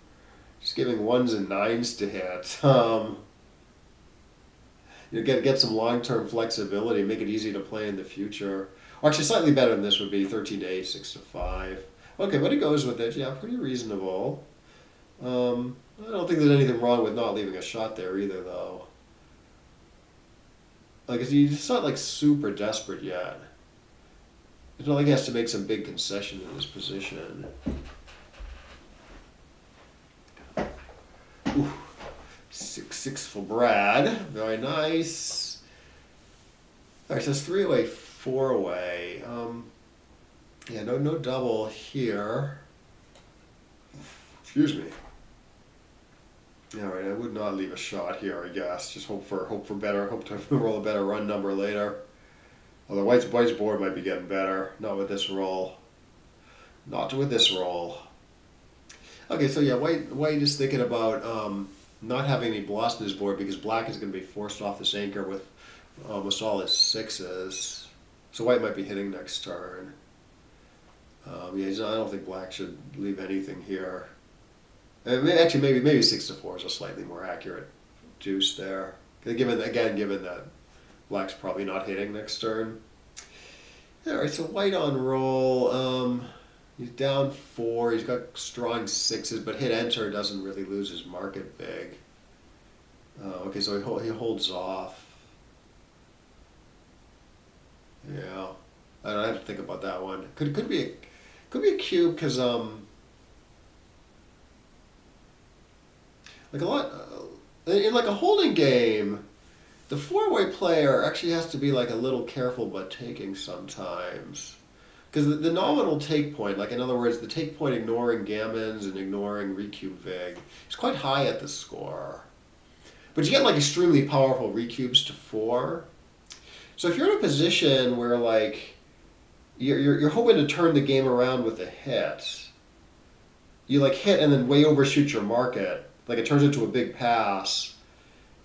just giving ones and nines to hit. Get some long-term flexibility, make it easy to play in the future. Or actually, slightly better than this would be 13-8, 6-5. Okay, but he goes with it. Yeah, pretty reasonable. I don't think there's anything wrong with not leaving a shot there either, though. He's not super desperate yet. It's not like he has to make some big concession in his position. Ooh. 6-6 for Brad. Very nice. All right, so it's 3-away, 4-away. Yeah, no double here. Excuse me. All right, I would not leave a shot here. I guess just hope for better. Hope to roll a better run number later. Although White's board might be getting better. Not with this roll. Not with this roll. Okay, so yeah, White is thinking about not having any blocks in his board because Black is going to be forced off this anchor with almost all his sixes. So White might be hitting next turn. Yeah, I don't think Black should leave anything here. Actually, maybe 6-4 is a slightly more accurate juice there. Given that Black's probably not hitting next turn. All right, so White on roll. He's down 4. He's got strong 6s, but hit enter doesn't really lose his market big. Okay, so he holds off. Yeah, I don't have to think about that one. Could be a cube because in a holding game, the four-way player actually has to be a little careful about taking sometimes. Because the nominal take point, in other words, the take point ignoring gammons and ignoring recube vig, is quite high at the score. But you get extremely powerful recubes to 4. So if you're in a position where you're hoping to turn the game around with a hit, you hit and then way overshoot your market, it turns into a big pass,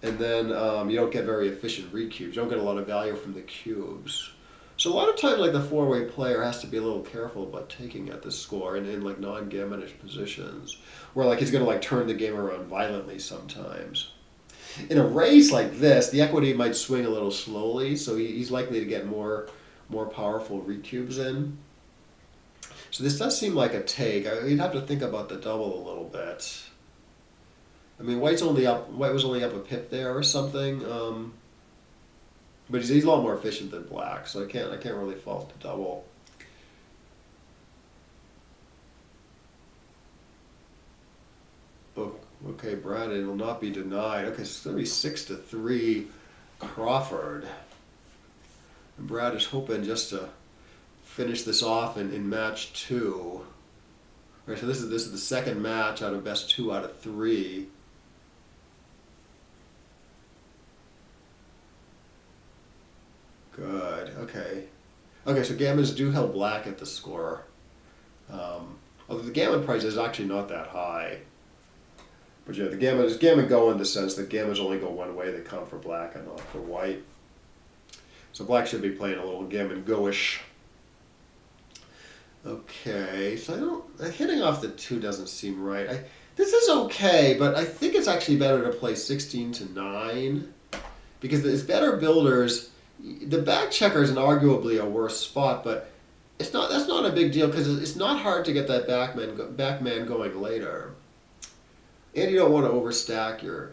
and then you don't get very efficient recubes. You don't get a lot of value from the cubes. So a lot of times, the four-way player has to be a little careful about taking at this score in non-gammonish positions, where he's going to turn the game around violently sometimes. In a race like this, the equity might swing a little slowly, so he's likely to get more powerful recubes in. So this does seem like a take. You'd have to think about the double a little bit. I mean, White was only up a pip there or something. But he's a lot more efficient than Black, so I can't really fault the double. Oh, okay, Brad, it will not be denied. Okay, so it's going to be 6-3 Crawford. And Brad is hoping just to finish this off in match 2. All right, so this is the second match out of best 2 out of 3. Good. Okay. Okay, so gammons do help Black at the score. Although the gammon price is actually not that high. But yeah, the gammon go in the sense that gammons only go one way. They count for Black and not for White. So Black should be playing a little gammon go-ish. Okay, so hitting off the 2 doesn't seem right. This is okay, but I think it's actually better to play 16-9 because there's better builders. The back checker is arguably a worse spot, but that's not a big deal because it's not hard to get that back man going later. And you don't want to overstack your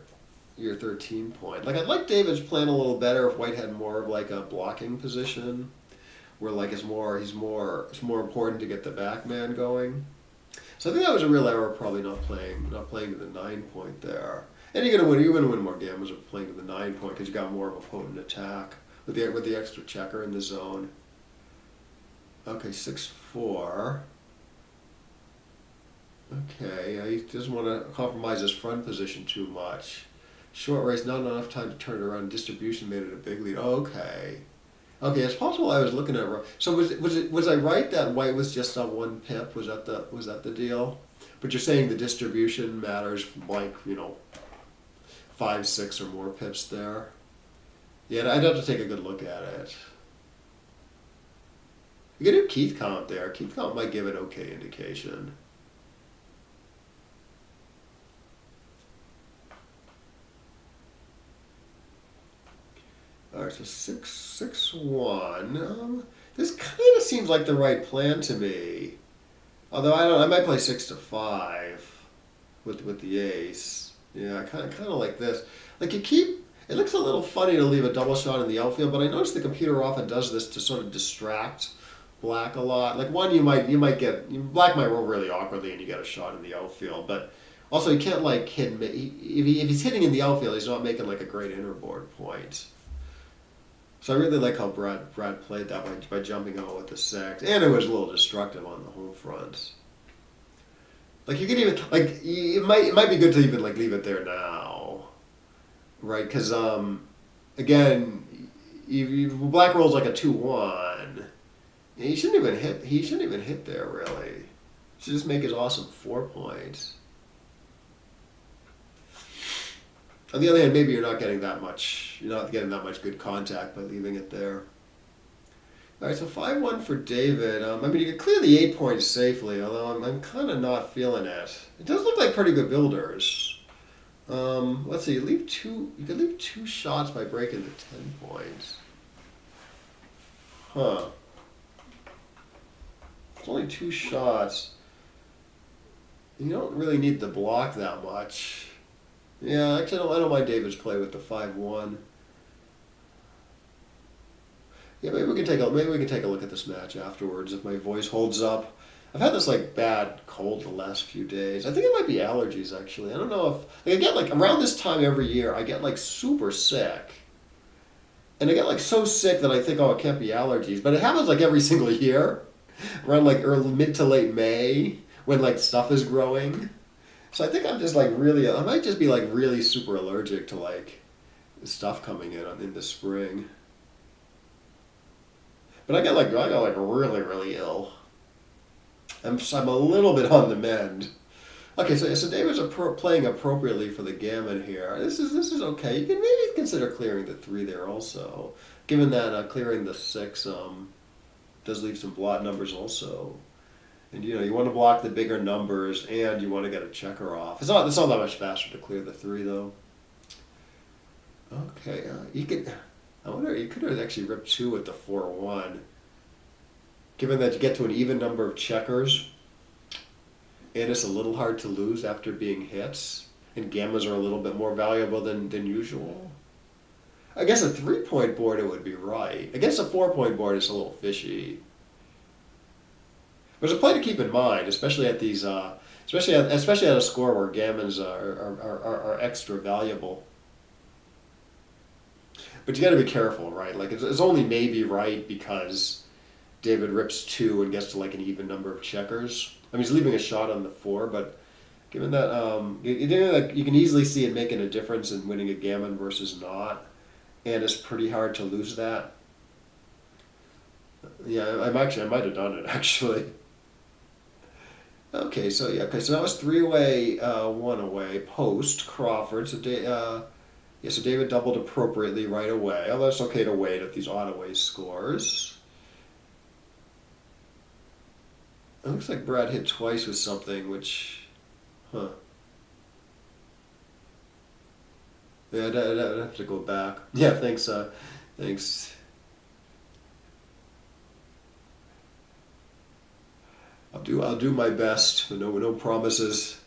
13 point. I'd like David's plan a little better if White had more of a blocking position, where it's more important to get the back man going. So I think that was a real error, probably not playing to the 9 point there. And you're gonna win more games with playing to the 9 point because you got more of a potent attack with the extra checker in the zone. Okay, 6-4. Okay, he doesn't want to compromise his front position too much. Short race, not enough time to turn it around. Distribution made it a big lead. Okay. Okay, it's possible I was looking at it wrong. So was I right that white was just on 1 pip? Was that the deal? But you're saying the distribution matters, like 5, 6 or more pips there. Yeah, I'd have to take a good look at it. You can do Keith count there. Keith count might give an okay indication. All right, so 6-6-1. This kind of seems like the right plan to me. Although I might play 6-5 with the ace. Yeah, I kind of like this. Like it looks a little funny to leave a double shot in the outfield, but I notice the computer often does this to sort of distract black a lot. Like one, you might get black might roll really awkwardly and you get a shot in the outfield, but also you can't like hit him. If he's hitting in the outfield, he's not making like a great interboard point. So I really like how Brad played that by jumping out with the 6, and it was a little destructive on the home front. Like you could even like it might be good to even like leave it there now, right? Because again, if black rolls like a 2-1, he shouldn't even hit. He shouldn't even hit there really. He should just make his awesome 4 points. On the other hand, maybe you're not getting that much good contact by leaving it there. All right, so 5-1 for David. I mean, you can clear the 8 points safely, although I'm kind of not feeling it. It does look like pretty good builders. Let's see, you could leave 2 shots by breaking the 10 points. Huh. It's only 2 shots. You don't really need the block that much. Yeah, actually, I don't mind David's play with the 5-1. Yeah, maybe we can take a look at this match afterwards if my voice holds up. I've had this like bad cold the last few days. I think it might be allergies actually. I don't know if I get like around this time every year I get like super sick. And I get like so sick that I think, oh, it can't be allergies. But it happens like every single year. Around like mid to late May when like stuff is growing. So I think I'm just like really, I might just be like really super allergic to like stuff coming in the spring. But I got like really, really ill. I'm a little bit on the mend. Okay, so David's playing appropriately for the gammon here. This is okay. You can maybe consider clearing the 3 there also, given that clearing the 6 does leave some blot numbers also. And you want to block the bigger numbers, and you want to get a checker off. It's not that much faster to clear the 3 though. Okay, I wonder you could have actually ripped 2 with the 4-1. Given that you get to an even number of checkers, and it's a little hard to lose after being hits, and gammas are a little bit more valuable than usual. I guess a 3-point board it would be right. Against a 4-point board, it's a little fishy. There's a play to keep in mind, especially at these, especially at a score where gammons are extra valuable. But you got to be careful, right? Like it's only maybe right because David rips 2 and gets to like an even number of checkers. I mean, he's leaving a shot on the 4, but given that you can easily see it making a difference in winning a gammon versus not, and it's pretty hard to lose that. Yeah, I might have done it actually. Okay, so that was 3 away, 1 away, post Crawford. So so David doubled appropriately right away. Although it's okay to wait at these odd away scores. It looks like Brad hit twice with something, which, Yeah, I'd have to go back. Yeah, thanks. Thanks. I'll do my best. No promises.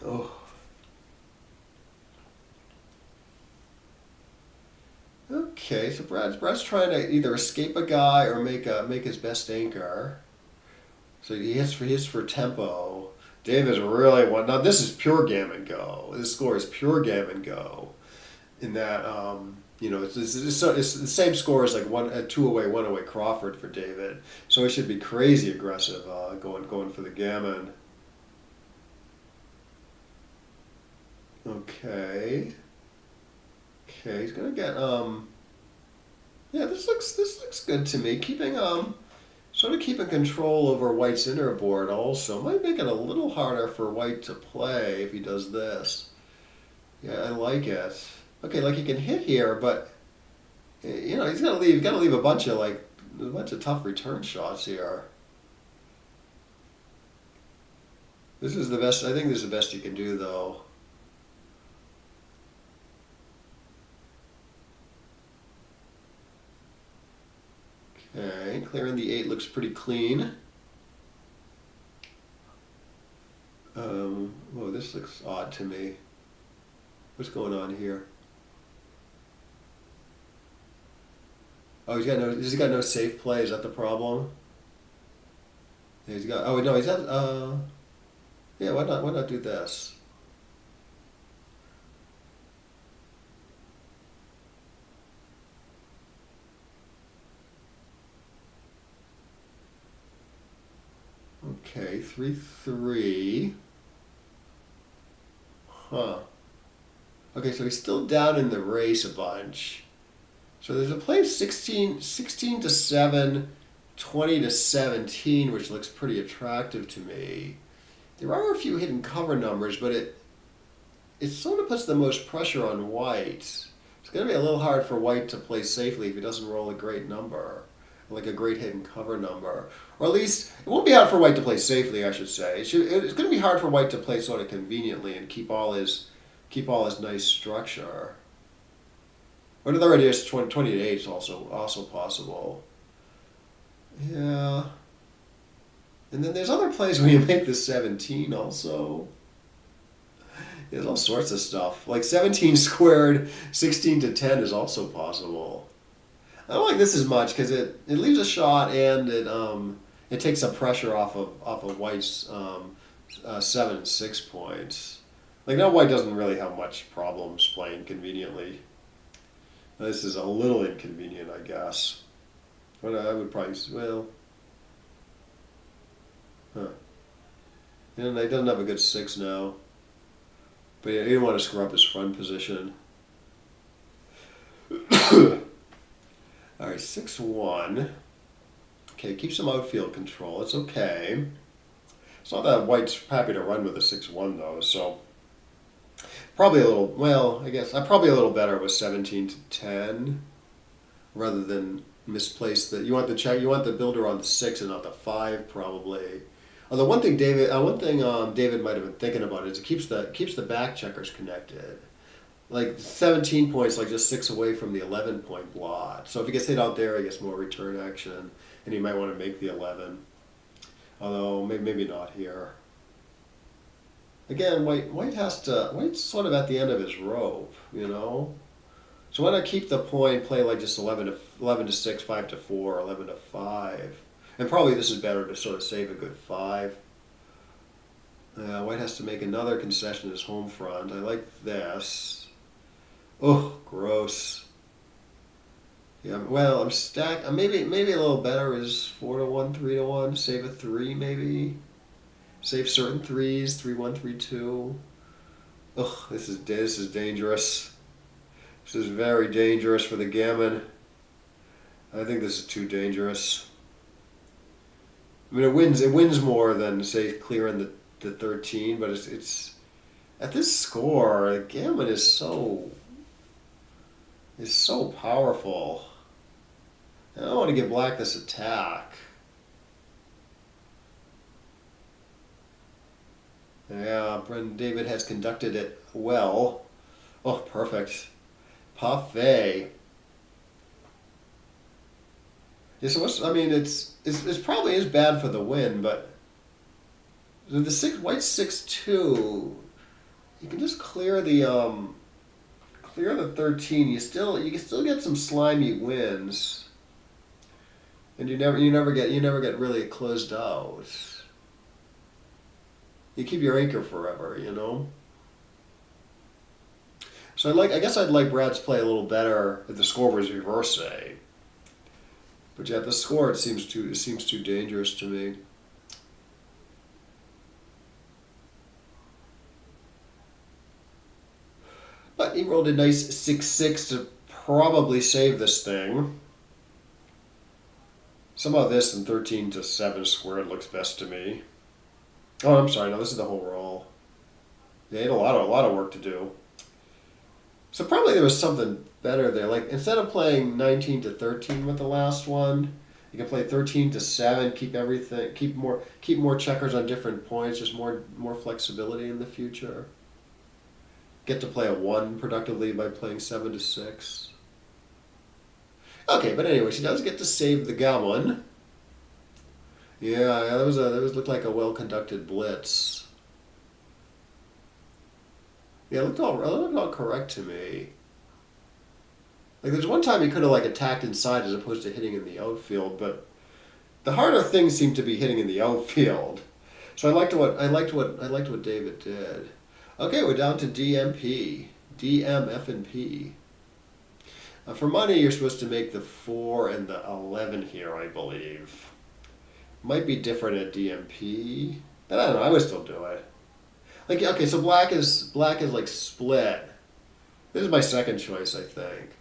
Oh. Okay, so Brad's trying to either escape a guy or make his best anchor. So he hits for tempo. David's really one. Now this is pure gammon go. This score is pure gammon go. In that it's the same score as like 2 away, 1 away Crawford for David. So he should be crazy aggressive going for the gammon. Okay. Okay, he's gonna get yeah, this looks good to me. Sort of keeping control over White's inner board also might make it a little harder for White to play if he does this. Yeah, I like it. Okay, like he can hit here, but he's gotta leave a bunch of tough return shots here. This is the best. I think this is the best you can do though. Okay, clearing the 8 looks pretty clean. Oh, this looks odd to me. What's going on here? Oh, has he got no safe play? Is that the problem? Yeah, he's got. Oh no, he's got. Yeah, why not do this? Okay, 3-3. Huh. Okay, so he's still down in the race a bunch. So there's a play 16 to 7, 20 to 17, which looks pretty attractive to me. There are a few hidden cover numbers, but it sort of puts the most pressure on White. It's going to be a little hard for White to play safely if he doesn't roll a great number, like a great hidden cover number. Or at least, it won't be hard for White to play safely, I should say. It's going to be hard for White to play sort of conveniently and keep all his nice structure. Or another idea is 20 to 8 is also possible. Yeah. And then there's other plays where you make the 17 also. There's all sorts of stuff. Like 17 squared, 16 to 10 is also possible. I don't like this as much because it leaves a shot and it takes some pressure off of White's 7 and 6 points. Like now White doesn't really have much problems playing conveniently. This is a little inconvenient, I guess. But I would probably And he doesn't have a good 6 now. But yeah, he didn't want to screw up his front position. Alright, 6-1. Okay, keep some outfield control. It's okay. It's not that White's happy to run with a 6-1 though, so probably a little, well, I guess I'm probably a little better with 17 to 10 rather than misplace the, you want the builder on the 6 and not the 5 probably. Although one thing David might have been thinking about is it keeps the back checkers connected. Like 17 points, like just 6 away from the 11-point blot. So if he gets hit out there, he gets more return action, and he might want to make the 11. Although maybe not here. Again, White's sort of at the end of his rope, you know. So why not keep the point, play like just 11 to 6, 5 to 4, 11 to 5. And probably this is better to sort of save a good 5. White has to make another concession to his home front. I like this. Oh, gross. Yeah, well, I'm stacked. Maybe a little better is 4-1, 3-1. Save a 3 maybe. Save certain 3s, 3-1, 3-2. Ugh, this is dangerous. This is very dangerous for the gammon. I think this is too dangerous. I mean, it wins more than say clearing the 13, but it's at this score, the gammon is so powerful. I don't want to give black this attack. Yeah, Brendan David has conducted it well. Oh, perfect. Parfait. Yeah, so it's probably is bad for the win, but the White's 6-2. You can just clear the you're on the 13. You can still get some slimy wins, and you never get really closed out. You keep your anchor forever, you know. So I guess I'd like Brad's play a little better if the score was reverse, say. But yeah, the score it seems too dangerous to me. But he rolled a nice 6-6 to probably save this thing. Somehow this and 13 to 7 squared looks best to me. Oh, I'm sorry. No, this is the whole roll. They had a lot of work to do. So probably there was something better there. Like instead of playing 19 to 13 with the last one, you can play 13 to 7. Keep everything. Keep more checkers on different points. Just more flexibility in the future. Get to play a 1 productively by playing 7 to 6. Okay, but anyway, she does get to save the gammon. Yeah, that looked like a well-conducted blitz. Yeah, it looked all correct to me. Like there's one time he could have like attacked inside as opposed to hitting in the outfield, but the harder things seem to be hitting in the outfield. So I liked what David did. Okay, we're down to DMP, DMF and P. For money, you're supposed to make the 4 and the 11 here, I believe. Might be different at DMP, but I don't know. I would still do it. Like, okay, so black is like split. This is my second choice, I think.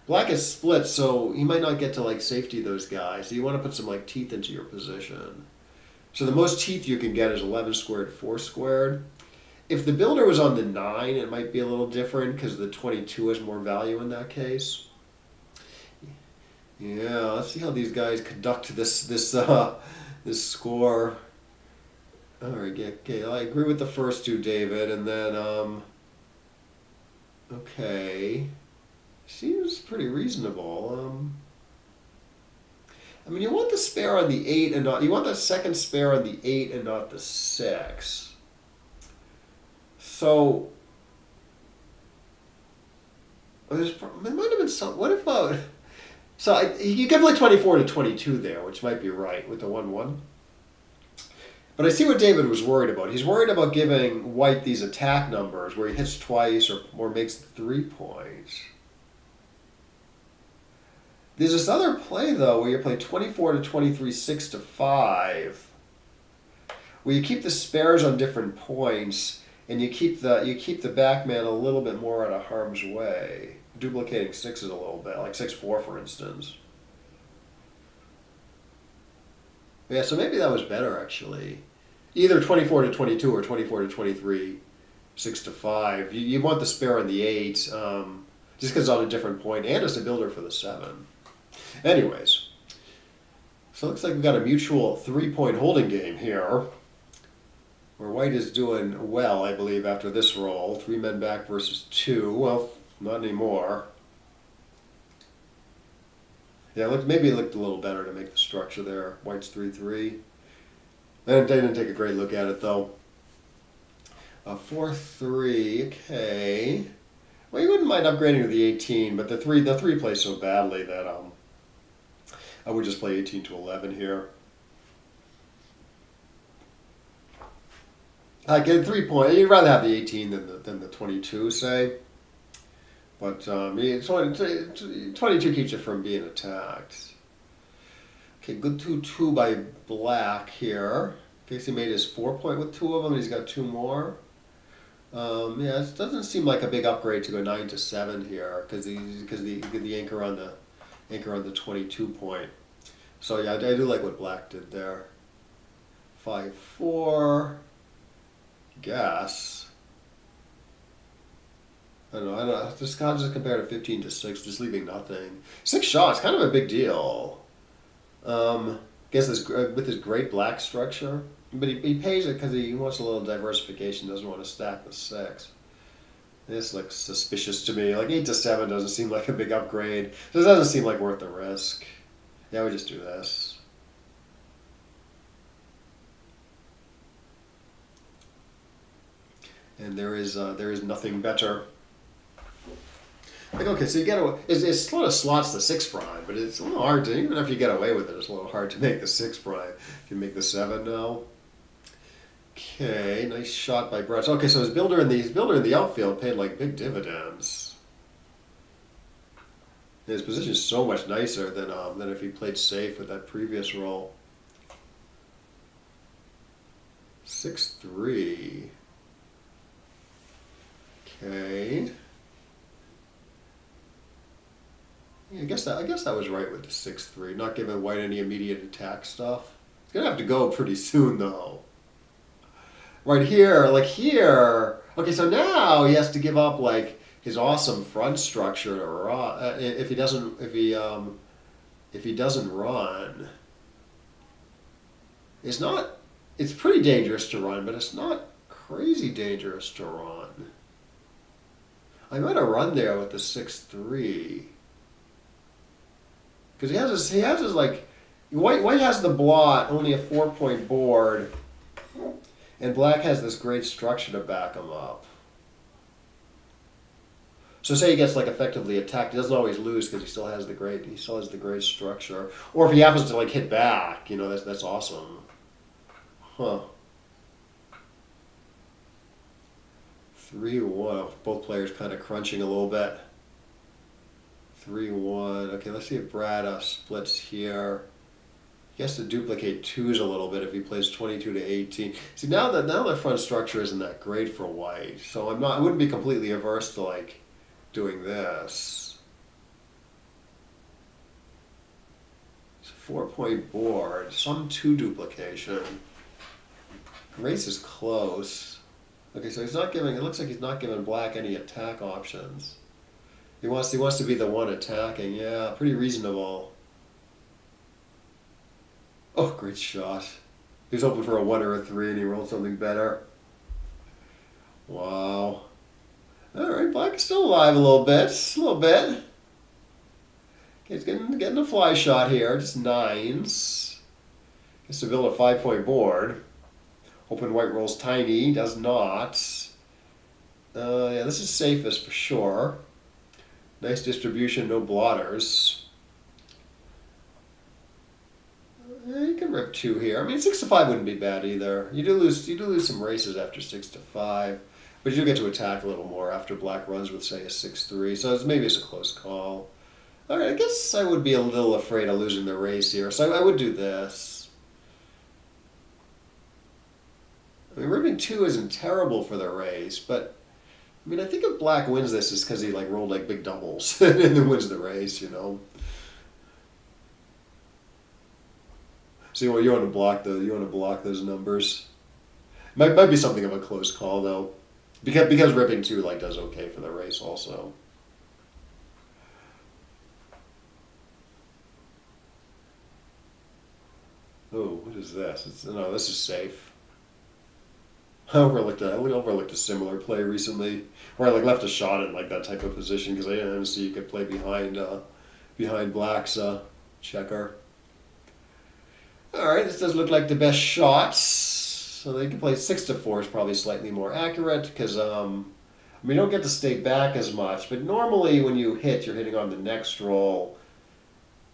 Black is split, so he might not get to like safety those guys. So you want to put some like teeth into your position. So the most teeth you can get is 11 squared, 4 squared. If the builder was on the 9, it might be a little different because the 22 has more value in that case. Yeah, let's see how these guys conduct this score. All right, okay, I agree with the first two, David, and then okay, seems pretty reasonable. I mean, you want the spare on the 8 and not you want the second spare on the 8 and not the 6. So there might have been some. What about? So you can play 24 to 22 there, which might be right with the 1-1. But I see what David was worried about. He's worried about giving White these attack numbers where he hits twice or makes 3 points. There's this other play though where you play 24 to 23, 6 to 5, where you keep the spares on different points and you keep the back man a little bit more out of harm's way. Duplicating 6s a little bit, like 6-4 for instance. Yeah, so maybe that was better actually. Either 24 to 22 or 24 to 23, 6 to 5. You want the spare on the 8, just because it's on a different point, and it's a builder for the 7. Anyways, so it looks like we've got a mutual 3-point holding game here, where White is doing well, I believe, after this roll. 3 men back versus 2. Well, not anymore. Yeah, maybe it looked a little better to make the structure there. White's 3-3. They didn't take a great look at it, though. 4-3, okay. Well, you wouldn't mind upgrading to the 18, but the 3 plays so badly that I would just play 18 to 11 here. I get 3 points. You'd rather have the 18 than the 22, say. But 22 keeps you from being attacked. Okay, good 2-2 by Black here. Casey made his 4-point with 2 of them, and he's got 2 more. Yeah, it doesn't seem like a big upgrade to go 9 to 7 here because the anchor on the 22 point. So yeah, I do like what Black did there. 5-4. Guess. I don't know. Just compare to 15 to 6, just leaving nothing. 6 shots, kind of a big deal. Guess with his great black structure, but he pays it because he wants a little diversification. Doesn't want to stack the 6. This looks suspicious to me. Like 8 to 7 doesn't seem like a big upgrade. This doesn't seem like worth the risk. Yeah, we just do this. And there is nothing better. Like, okay, so you get away. It sort of slots the 6 prime, but it's a little hard to, even if you get away with it, it's a little hard to make the 6 prime. If you make the 7 now. Okay, nice shot by Brett. Okay, so his builder in the outfield paid like big dividends. His position is so much nicer than if he played safe with that previous roll. 6-3. Okay. Yeah, I guess that was right with the 6-3, not giving White any immediate attack stuff. It's gonna have to go pretty soon though. Right here, like here. Okay, so now he has to give up like his awesome front structure to run. If he doesn't run, it's not. It's pretty dangerous to run, but it's not crazy dangerous to run. I might have run there with the 6-3. Because he has his like, White has the blot, only a 4-point board, and Black has this great structure to back him up. So say he gets like effectively attacked, he doesn't always lose because he still has the great structure. Or if he happens to like hit back, that's awesome. Huh. 3-1. Both players kind of crunching a little bit. 3-1. Okay, let's see if Brad splits here. He has to duplicate 2s a little bit if he plays 22-18. See, now the front structure isn't that great for White, so I wouldn't be completely averse to like doing this. It's a 4-point board, some 2 duplication. Race is close. Okay, so it looks like he's not giving Black any attack options. He wants to be the one attacking. Yeah, pretty reasonable. Oh, great shot. He was hoping for a 1 or a 3 and he rolled something better. Wow. Alright, Black is still alive a little bit. Okay, he's getting a fly shot here, just 9s. Gets to build a 5-point board. Hoping White rolls tiny, does not. Yeah, this is safest for sure. Nice distribution, no blotters. You can rip 2 here. I mean, 6-5 wouldn't be bad either. You do lose some races after 6-5, but you do get to attack a little more after Black runs with, say, a 6-3. So maybe it's a close call. All right, I guess I would be a little afraid of losing the race here, so I would do this. I mean, ripping 2 isn't terrible for the race, but I mean, I think if Black wins this, it's because he like rolled like big doubles and then wins the race, So you want to block those numbers. Might be something of a close call though, because ripping 2 like does okay for the race also. Oh, what is this? This is safe. I overlooked a similar play recently, where I like left a shot in like that type of position because I didn't see you could play behind Black's checker. All right, this does look like the best shots. So they can play 6-4 is probably slightly more accurate because we don't get to stay back as much. But normally when you hit, you're hitting on the next roll,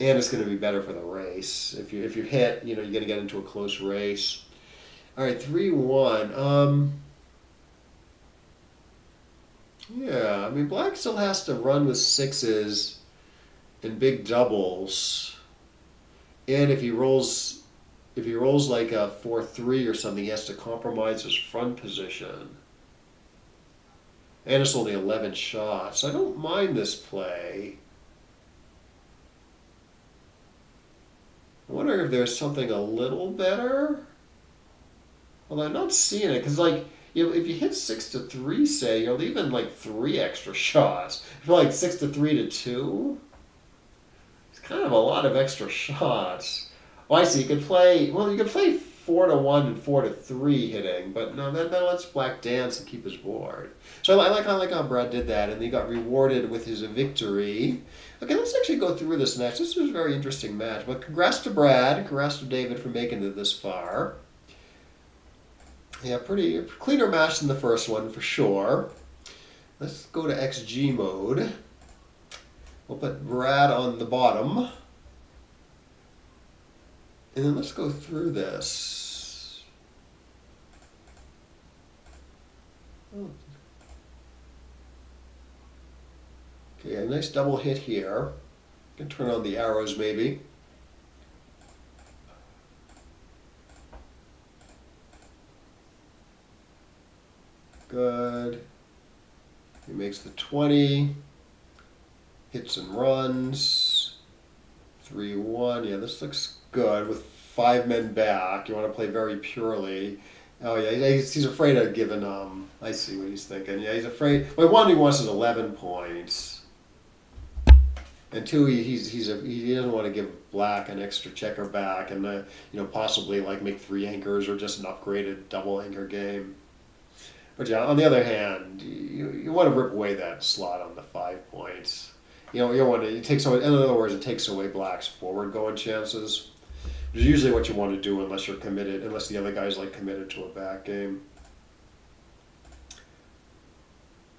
and it's going to be better for the race. If you hit, you're going to get into a close race. All right, 3-1. Yeah, I mean, Black still has to run with 6s and big doubles, and if he rolls like a 4-3 or something, he has to compromise his front position. And it's only 11 shots. I don't mind this play. I wonder if there's something a little better. Although I'm not seeing it, because like if you hit 6-3, say, you're leaving like 3 extra shots. If you're like 6-3-2, it's kind of a lot of extra shots. Oh, I see. You could play 4-1 and 4-3 hitting, but no, that lets Black dance and keep his board. So I like how Brad did that, and he got rewarded with his victory. Okay, let's actually go through this match. This was a very interesting match, but congrats to Brad, congrats to David for making it this far. Yeah, pretty cleaner match than the first one for sure. Let's go to XG mode. We'll put Brad on the bottom. And then let's go through this. Oh. Okay, a nice double hit here. Can turn on the arrows maybe. Good. He makes the 20. Hits and runs. 3-1. Yeah, this looks good with 5 men back. You want to play very purely. Oh yeah, he's afraid of giving. I see what he's thinking. Yeah, he's afraid. Well, one, he wants is 11 points, and two, he doesn't want to give black an extra checker back, and possibly like make 3 anchors or just an upgraded double anchor game. But yeah, on the other hand, you want to rip away that slot on the 5 points. You don't want to. It takes away. In other words, it takes away black's forward going chances. Which is usually what you want to do unless you're committed, unless the other guy's like committed to a back game.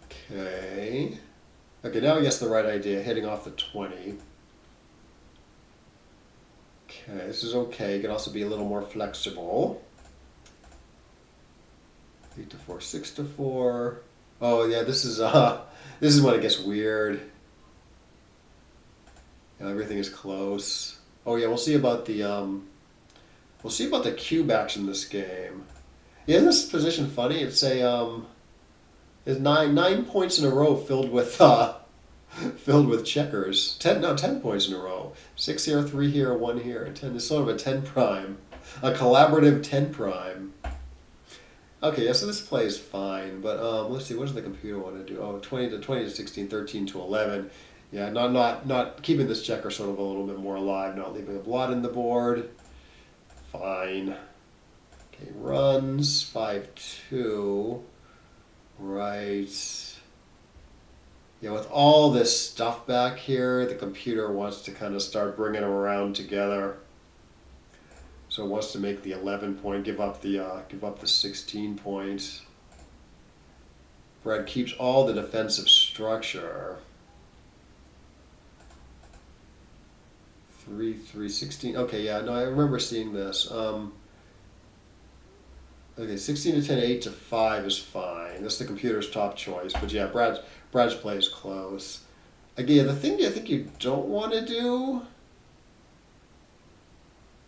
Okay. Okay, now he gets the right idea, hitting off the 20. Okay, this is okay. You can also be a little more flexible. 8-4, 6-4. Oh yeah, this is when it gets weird. Everything is close. Oh yeah, we'll see about the cube action this game. Yeah, isn't this position funny? It's it's 9 points in a row filled with checkers. 10 points in a row. 6 here, 3 here, 1 here, and 10. It's sort of a 10 prime, a collaborative 10 prime. Okay, yeah, so this play is fine, but let's see, what does the computer want to do? Oh, 20 to 16, 13 to 11. Yeah, not keeping this checker sort of a little bit more alive, not leaving a blot in the board. Fine. Okay, runs 5-2. Right. Yeah, with all this stuff back here, the computer wants to kind of start bringing them around together. So it wants to make the 11 point, give up the 16 points. Brad keeps all the defensive structure. 3, 16. Okay, yeah, no, I remember seeing this. Okay, 16 to 10, 8 to 5 is fine. That's the computer's top choice. But yeah, Brad's play is close. Again, the thing I think you don't want to do.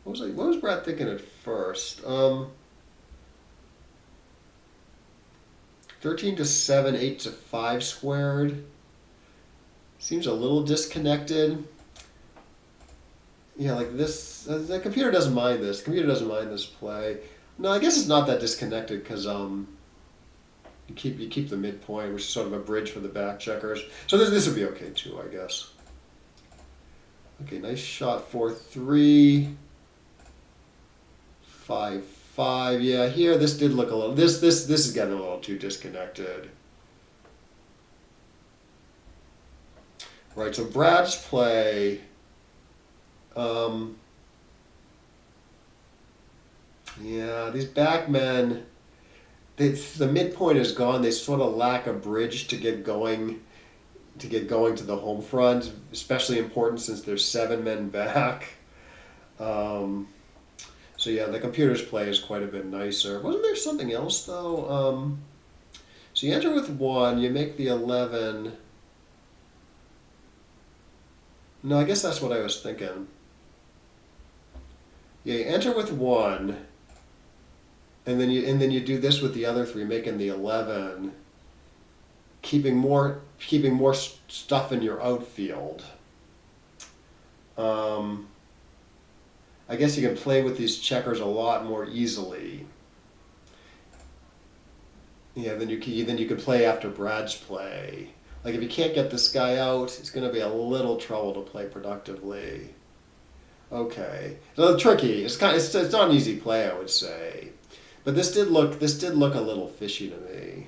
What was Brad thinking at first? 13 to 7, 8 to 5 squared. Seems a little disconnected. Yeah, like this. The computer doesn't mind this. The computer doesn't mind this play. No, I guess it's not that disconnected because you keep the midpoint, which is sort of a bridge for the back checkers. So this would be okay too, I guess. Okay, nice shot. 4-3. 5-5. Yeah, here this did look a little. This is getting a little too disconnected. Right. So Brad's play. Yeah, these back men, the midpoint is gone. They sort of lack a bridge to get going to the home front, especially important since there's 7 men back. So yeah, the computer's play is quite a bit nicer. Wasn't there something else though? So you enter with 1, you make the 11. No, I guess that's what I was thinking. Yeah, you enter with 1, and then you do this with the other 3, making the 11, keeping more stuff in your outfield. I guess you can play with these checkers a lot more easily. Yeah, then you could play after Brad's play. Like if you can't get this guy out, it's going to be a little trouble to play productively. Okay, so tricky. It's not an easy play, I would say, but this did look a little fishy to me.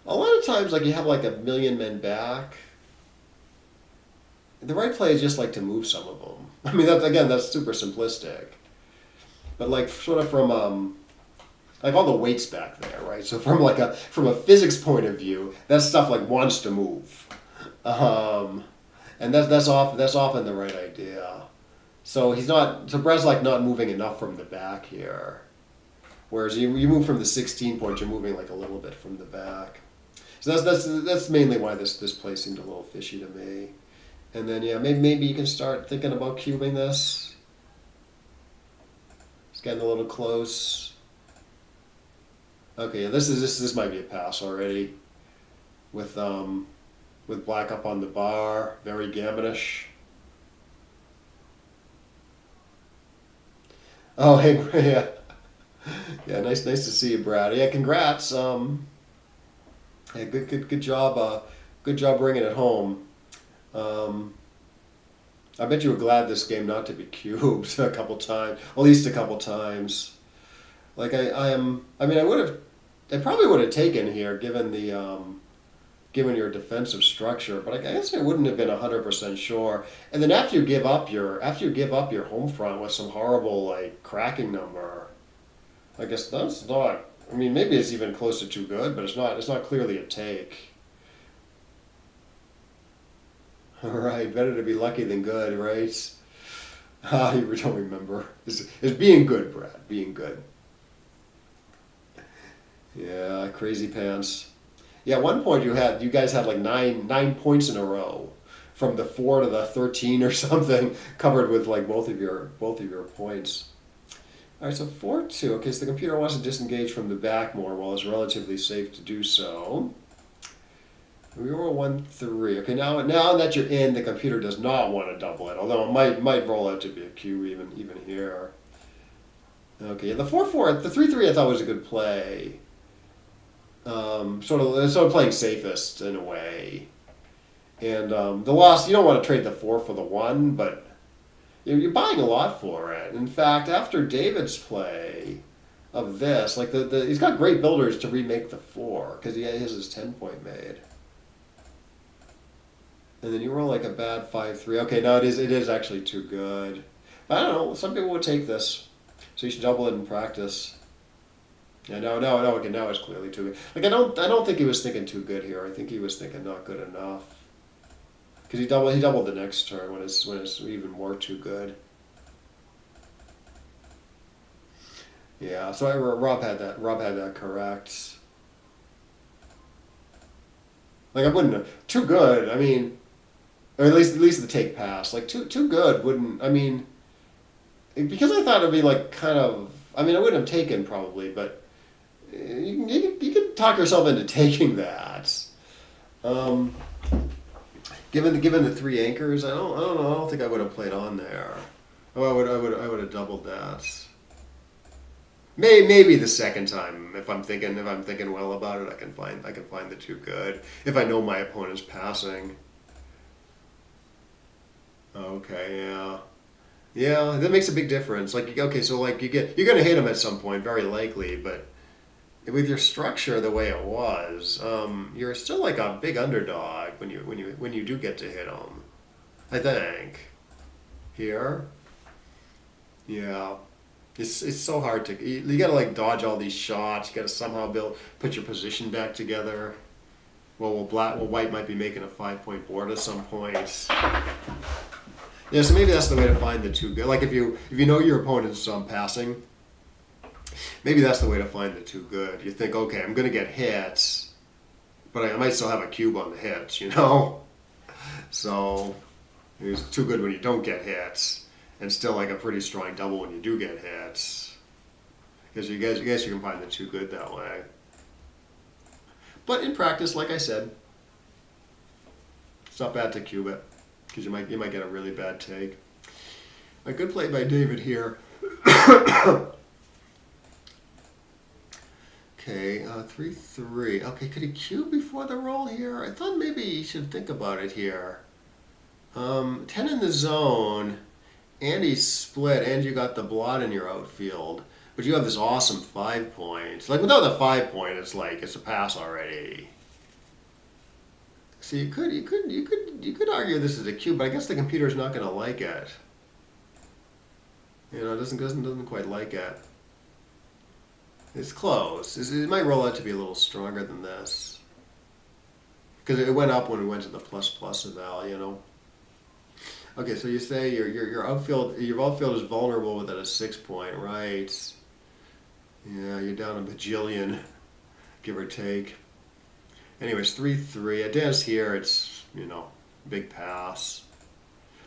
A lot of times, like you have like a million men back. The right play is just like to move some of them. I mean, that's super simplistic, but like sort of from like all the weights back there, right? So from a physics point of view, that stuff like wants to move, and that's often the right idea. So Brad's like not moving enough from the back here, whereas you move from the 16 point, you're moving like a little bit from the back. So that's mainly why this play seemed a little fishy to me. And then yeah, maybe you can start thinking about cubing this. It's getting a little close. Okay, yeah, this might be a pass already. With black up on the bar, very gammonish. Oh hey yeah. Yeah, nice to see you, Brad. Yeah, congrats. Yeah, good job. Good job bringing it home. I bet you were glad this game not to be cubed a couple times, at least a couple times. Like I probably would have taken here given given your defensive structure, but I guess I wouldn't have been 100% sure. And then after you give up your home front with some horrible like cracking number, I guess that's not. I mean, maybe it's even close to too good, but it's not clearly a take. All right, better to be lucky than good, right? You don't remember. It's being good, Brad. Being good. Yeah, crazy pants. Yeah, at one point you guys had like nine points in a row, from the 4 to the 13 or something, covered with like both of your points. All right, so 4-2. Okay, so the computer wants to disengage from the back more while it's relatively safe to do so. We roll 1-3. Okay, now that you're in, the computer does not want to double it, although it might roll out to be a cube even here. Okay, the 4-4, the 3-3 I thought was a good play. Sort of playing safest in a way. And the loss, you don't want to trade the 4 for the 1, but you're buying a lot for it. In fact, after David's play of this, like he's got great builders to remake the 4 because he has his 10-point made. And then you roll like a bad 5-3. Okay, no, it is actually too good. But I don't know. Some people would take this, so you should double it in practice. Yeah, no. Okay, now it's clearly too good. Like I don't think he was thinking too good here. I think he was thinking not good enough. Because he doubled the next turn when it's even more too good. Yeah, so Rob had that correct. Like I wouldn't have, too good. I mean, or at least the take pass. Like too good wouldn't. I mean, because I thought it'd be like kind of. I mean, I wouldn't have taken probably, but you could talk yourself into taking that. Given the 3 anchors, I don't know. I don't think I would have played on there. Oh, I would have doubled that. Maybe the second time, if I'm thinking well about it, I can find the 2 good if I know my opponent's passing. Okay, yeah, that makes a big difference. Like okay, so like you're gonna hit him at some point, very likely, but with your structure the way it was, you're still like a big underdog when you do get to hit them. I think here, yeah, it's so hard to you gotta like dodge all these shots. You gotta somehow put your position back together. Well, white might be making a 5-point board at some point. Yeah, so maybe that's the way to find the 2 good. Like if you know your opponent's passing. Maybe that's the way to find the 2 good. You think, okay, I'm going to get hits, but I might still have a cube on the hits, you know? So it's 2 good when you don't get hits, and still like a pretty strong double when you do get hits. Because you guess you can find the 2 good that way. But in practice, like I said, it's not bad to cube it, because you might get a really bad take. A good play by David here. Okay, 3-3. Okay, could he cube before the roll here? I thought maybe he should think about it here. 10 in the zone, and he's split, and you got the blot in your outfield, but you have this awesome 5 points. Like without the 5 point, it's like it's a pass already. So you could argue this is a cube, but I guess the computer's not going to like it. You know, it doesn't quite like it. It's close. It might roll out to be a little stronger than this. Because it went up when we went to the plus eval, you know. Okay, so you say your outfield is vulnerable within a 6 point, right? Yeah, you're down a bajillion, give or take. Anyways, 3-3. Advance here, it's, you know, big pass.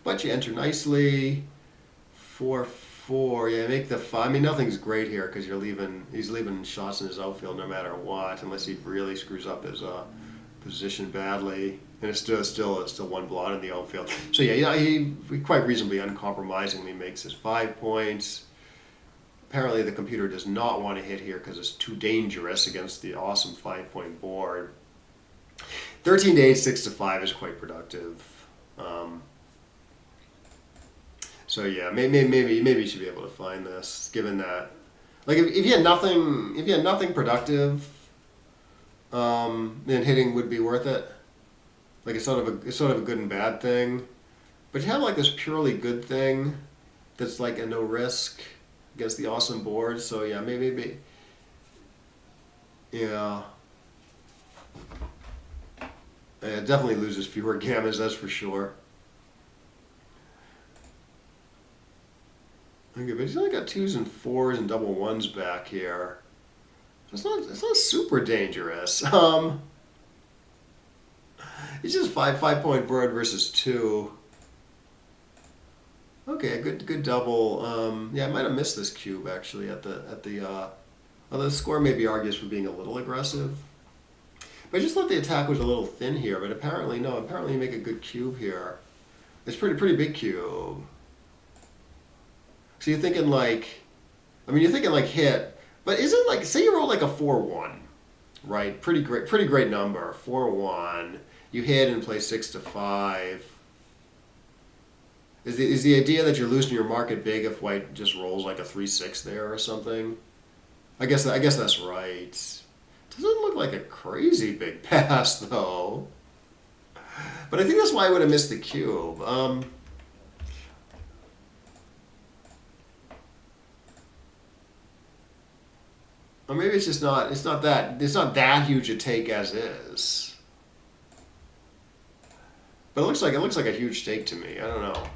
But you enter nicely. 4-4. Yeah, make the 5. I mean, nothing's great here because he's leaving shots in his outfield no matter what, unless he really screws up his position badly. And it's still one blot in the outfield. So yeah, he quite reasonably uncompromisingly makes his 5 points. Apparently the computer does not want to hit here because it's too dangerous against the awesome 5-point board. 13 to 8, 6 to 5 is quite productive. So yeah, maybe you should be able to find this, given that, like if you had nothing productive, then hitting would be worth it. Like it's sort of a good and bad thing, but you have like this purely good thing that's like a no risk against the awesome board. So yeah, maybe yeah. It definitely loses fewer gammas, that's for sure. Okay, but he's only got 2s and 4s and double 1s back here. It's not super dangerous. It's just 5-point board versus 2. Okay, a good double. Yeah, I might have missed this cube actually at the although the score maybe argues for being a little aggressive. But I just thought the attack was a little thin here, but apparently no. Apparently you make a good cube here. It's pretty big cube. So you're thinking like, you're thinking like hit, but isn't like, say you roll like a 4-1, right? Pretty great number, 4-1. You hit and play 6 to 5. Is the idea that you're losing your market big if white just rolls like a 3-6 there or something? I guess that's right. Doesn't look like a crazy big pass though. But I think that's why I would have missed the cube. Or maybe it's just not. It's not that huge a take as is. But it looks like a huge take to me. I don't know.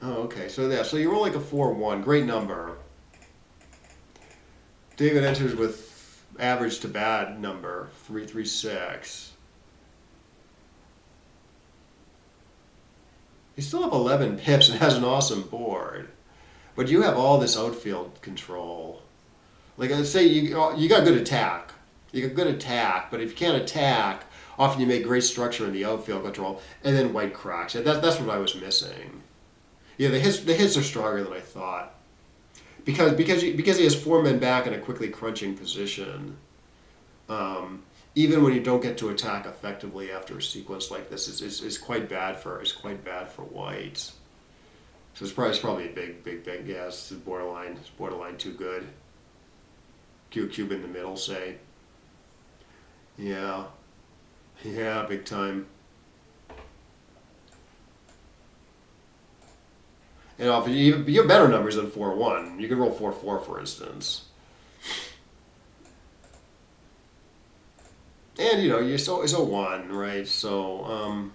Oh, okay. So yeah. So you roll like a 4-1. Great number. David enters with average to bad number 3-3-6. He's still up 11 pips and has an awesome board. But you have all this outfield control. Like I say, you got good attack. You got good attack, but if you can't attack, often you make great structure in the outfield control, and then white cracks. That's what I was missing. Yeah, the hits are stronger than I thought. Because he has 4 men back in a quickly crunching position. Even when you don't get to attack effectively after a sequence like this, is quite bad for white. So it's probably a big yeah. It's borderline too good. Cube in the middle, say. Yeah, big time. And you have better numbers than 4-1. You can roll 4-4, for instance. And it's a 1, right? So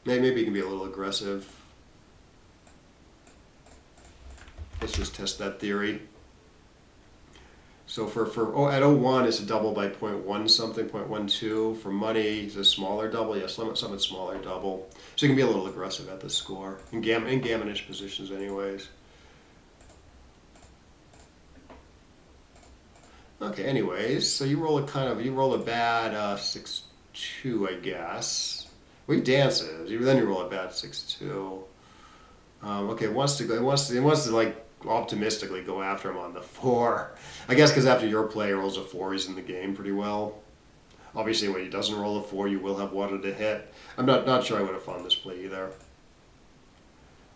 maybe you can be a little aggressive. Let's just test that theory. So at 0-1 it's a double by 0.1 something, 0.12. For money it's a smaller double. Yeah, somewhat smaller double. So you can be a little aggressive at the score in gammonish positions, anyways. Okay, anyways, so you roll a bad 6-2, I guess. Well, he dances. Then you roll a bad 6-2. Okay, it wants to like optimistically go after him on the 4. I guess because after your play rolls a 4, he's in the game pretty well. Obviously, when he doesn't roll a 4, you will have water to hit. I'm not sure I would have found this play either.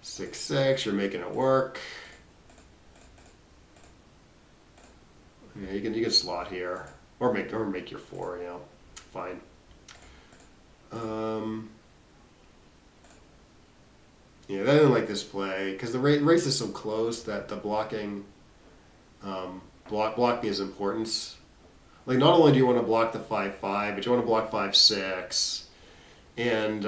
6-6, you're making it work. Yeah, you can slot here, or make your 4. Fine. Yeah, they didn't like this play because the race is so close that the blocking is important. Like, not only do you want to block the 5-5, but you want to block 5-6. And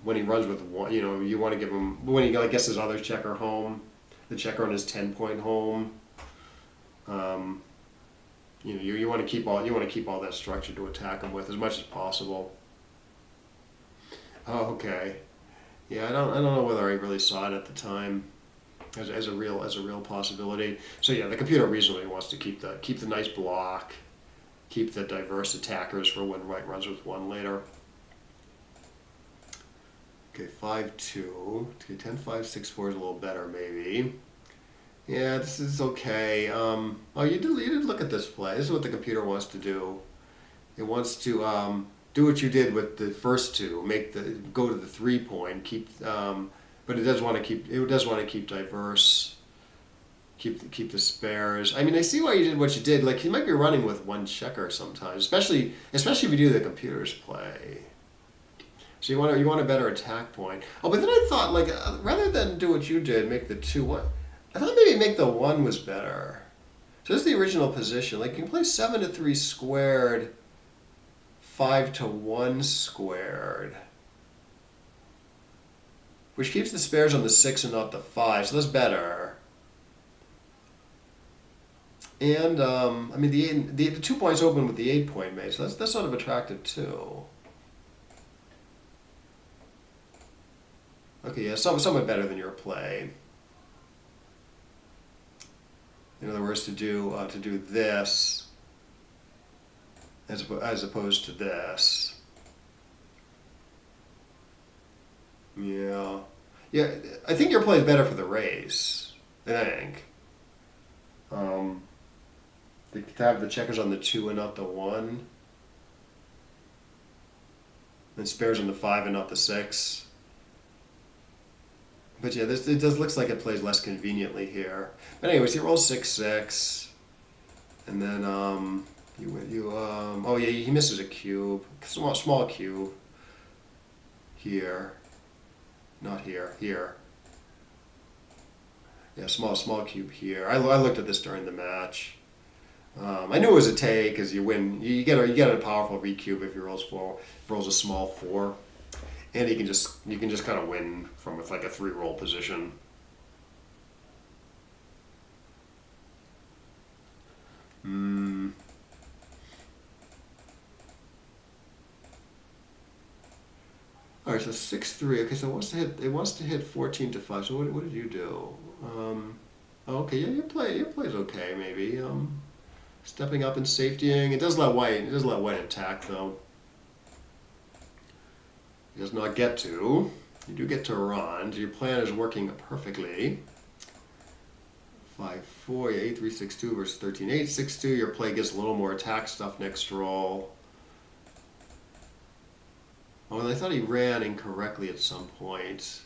when he runs with one, you want to give him, when he gets his other checker home, the checker on his 10-point home. You want to keep all that structure to attack him with as much as possible. Oh, okay. Yeah, I don't know whether I really saw it at the time as a real possibility. So yeah, the computer reasonably wants to keep the nice block, keep the diverse attackers for when White runs with one later. Okay, 5-2. Okay, 10-5, 6-4 is a little better maybe. Yeah, this is okay. Oh, you did look at this play. This is what the computer wants to do. It wants to do what you did with the first two. Go to the 3-point. But it does want to keep diverse. Keep the spares. I mean, I see why you did what you did. Like, you might be running with one checker sometimes, especially if you do the computer's play. So you want a better attack point. Oh, but then I thought, like, rather than do what you did, make the 2-1. I thought maybe make the 1 was better. So this is the original position. Like, you can play 7-3 squared, 5-1 squared, which keeps the spares on the 6 and not the 5. So that's better. And I mean, the 2 points open with the 8-point mate, so that's sort of attractive too. Okay, yeah, somewhat better than your play. In other words, to do this as opposed to this. Yeah, I think your play is better for the race. I think. To have the checkers on the 2 and not the 1, and spares on the 5 and not the 6. But yeah, it looks like it plays less conveniently here. But anyways, he rolls 6-6, and then oh yeah, he misses a cube, small cube. Here, not here. Here. Yeah, small cube here. I looked at this during the match. I knew it was a take because you win. You get a powerful recube if he rolls a small 4. And you can just kind of win from with like a 3-roll position. All right, so 6-3. Okay, so it wants to hit 14-5. So what did you do? Okay, yeah, your play's okay maybe. Stepping up and safetying. It does let White attack though. He does not get to. You do get to run. Your plan is working perfectly. 5-4, yeah, 8-3-6-2 versus 13-8-6-2. Your play gets a little more attack stuff next roll. Oh, and I thought he ran incorrectly at some point.